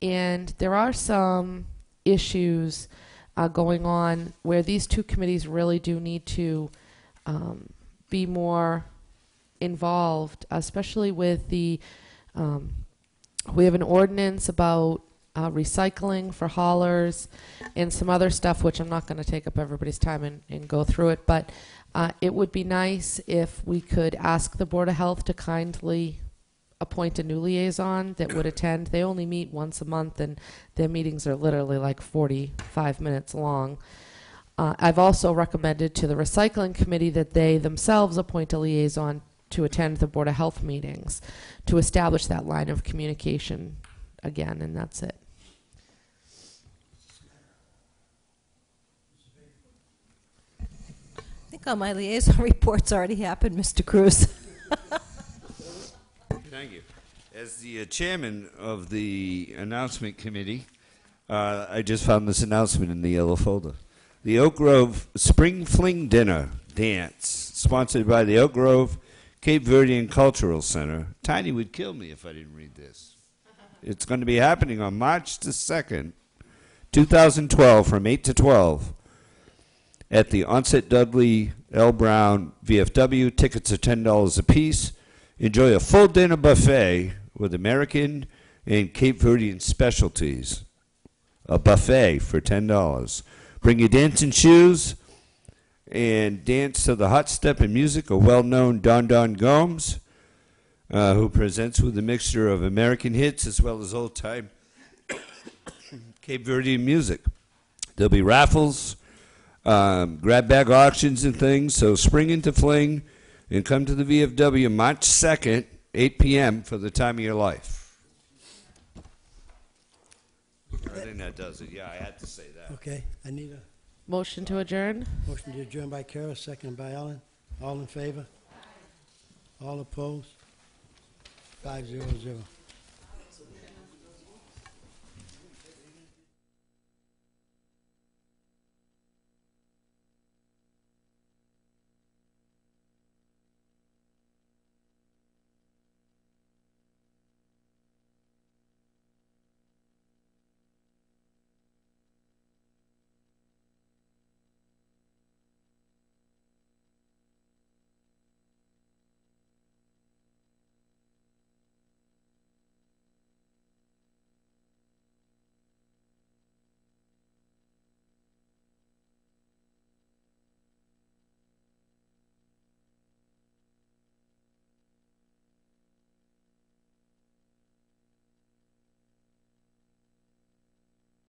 S7: And there are some issues going on where these 2 committees really do need to be more involved, especially with the, we have an ordinance about recycling for haulers and some other stuff, which I'm not going to take up everybody's time and go through it, but it would be nice if we could ask the Board of Health to kindly appoint a new liaison that would attend. They only meet once a month, and their meetings are literally like 45 minutes long. I've also recommended to the Recycling Committee that they themselves appoint a liaison to attend the Board of Health meetings to establish that line of communication again, and that's it.
S8: I think all my liaison reports already happened, Mr. Cruz.
S2: Thank you. As the chairman of the announcement committee, I just found this announcement in the yellow folder. the Oak Grove Spring Fling Dinner Dance, sponsored by the Oak Grove Cape Verdean Cultural Center. Tiny would kill me if I didn't read this. It's going to be happening on March the 2nd, 2012, from 8 to 12 at the Onset Dudley L. Brown VFW. Tickets are $10 a piece. Enjoy a full dinner buffet with American and Cape Verdean specialties. A buffet for $10. Bring your dancing shoes and dance to the hot step and music of well-known Don Don Gomes, who presents with a mixture of American hits as well as old-time Cape Verdean music. There'll be raffles, grab bag auctions and things, so spring into fling and come to the VFW March 2nd, 8 p.m. for the time of your life. I think that does it. Yeah, I had to say that.
S1: Okay, I need a
S7: Motion to adjourn?
S1: motion to adjourn by Kara, second by Ellen. All in favor? All opposed? 500.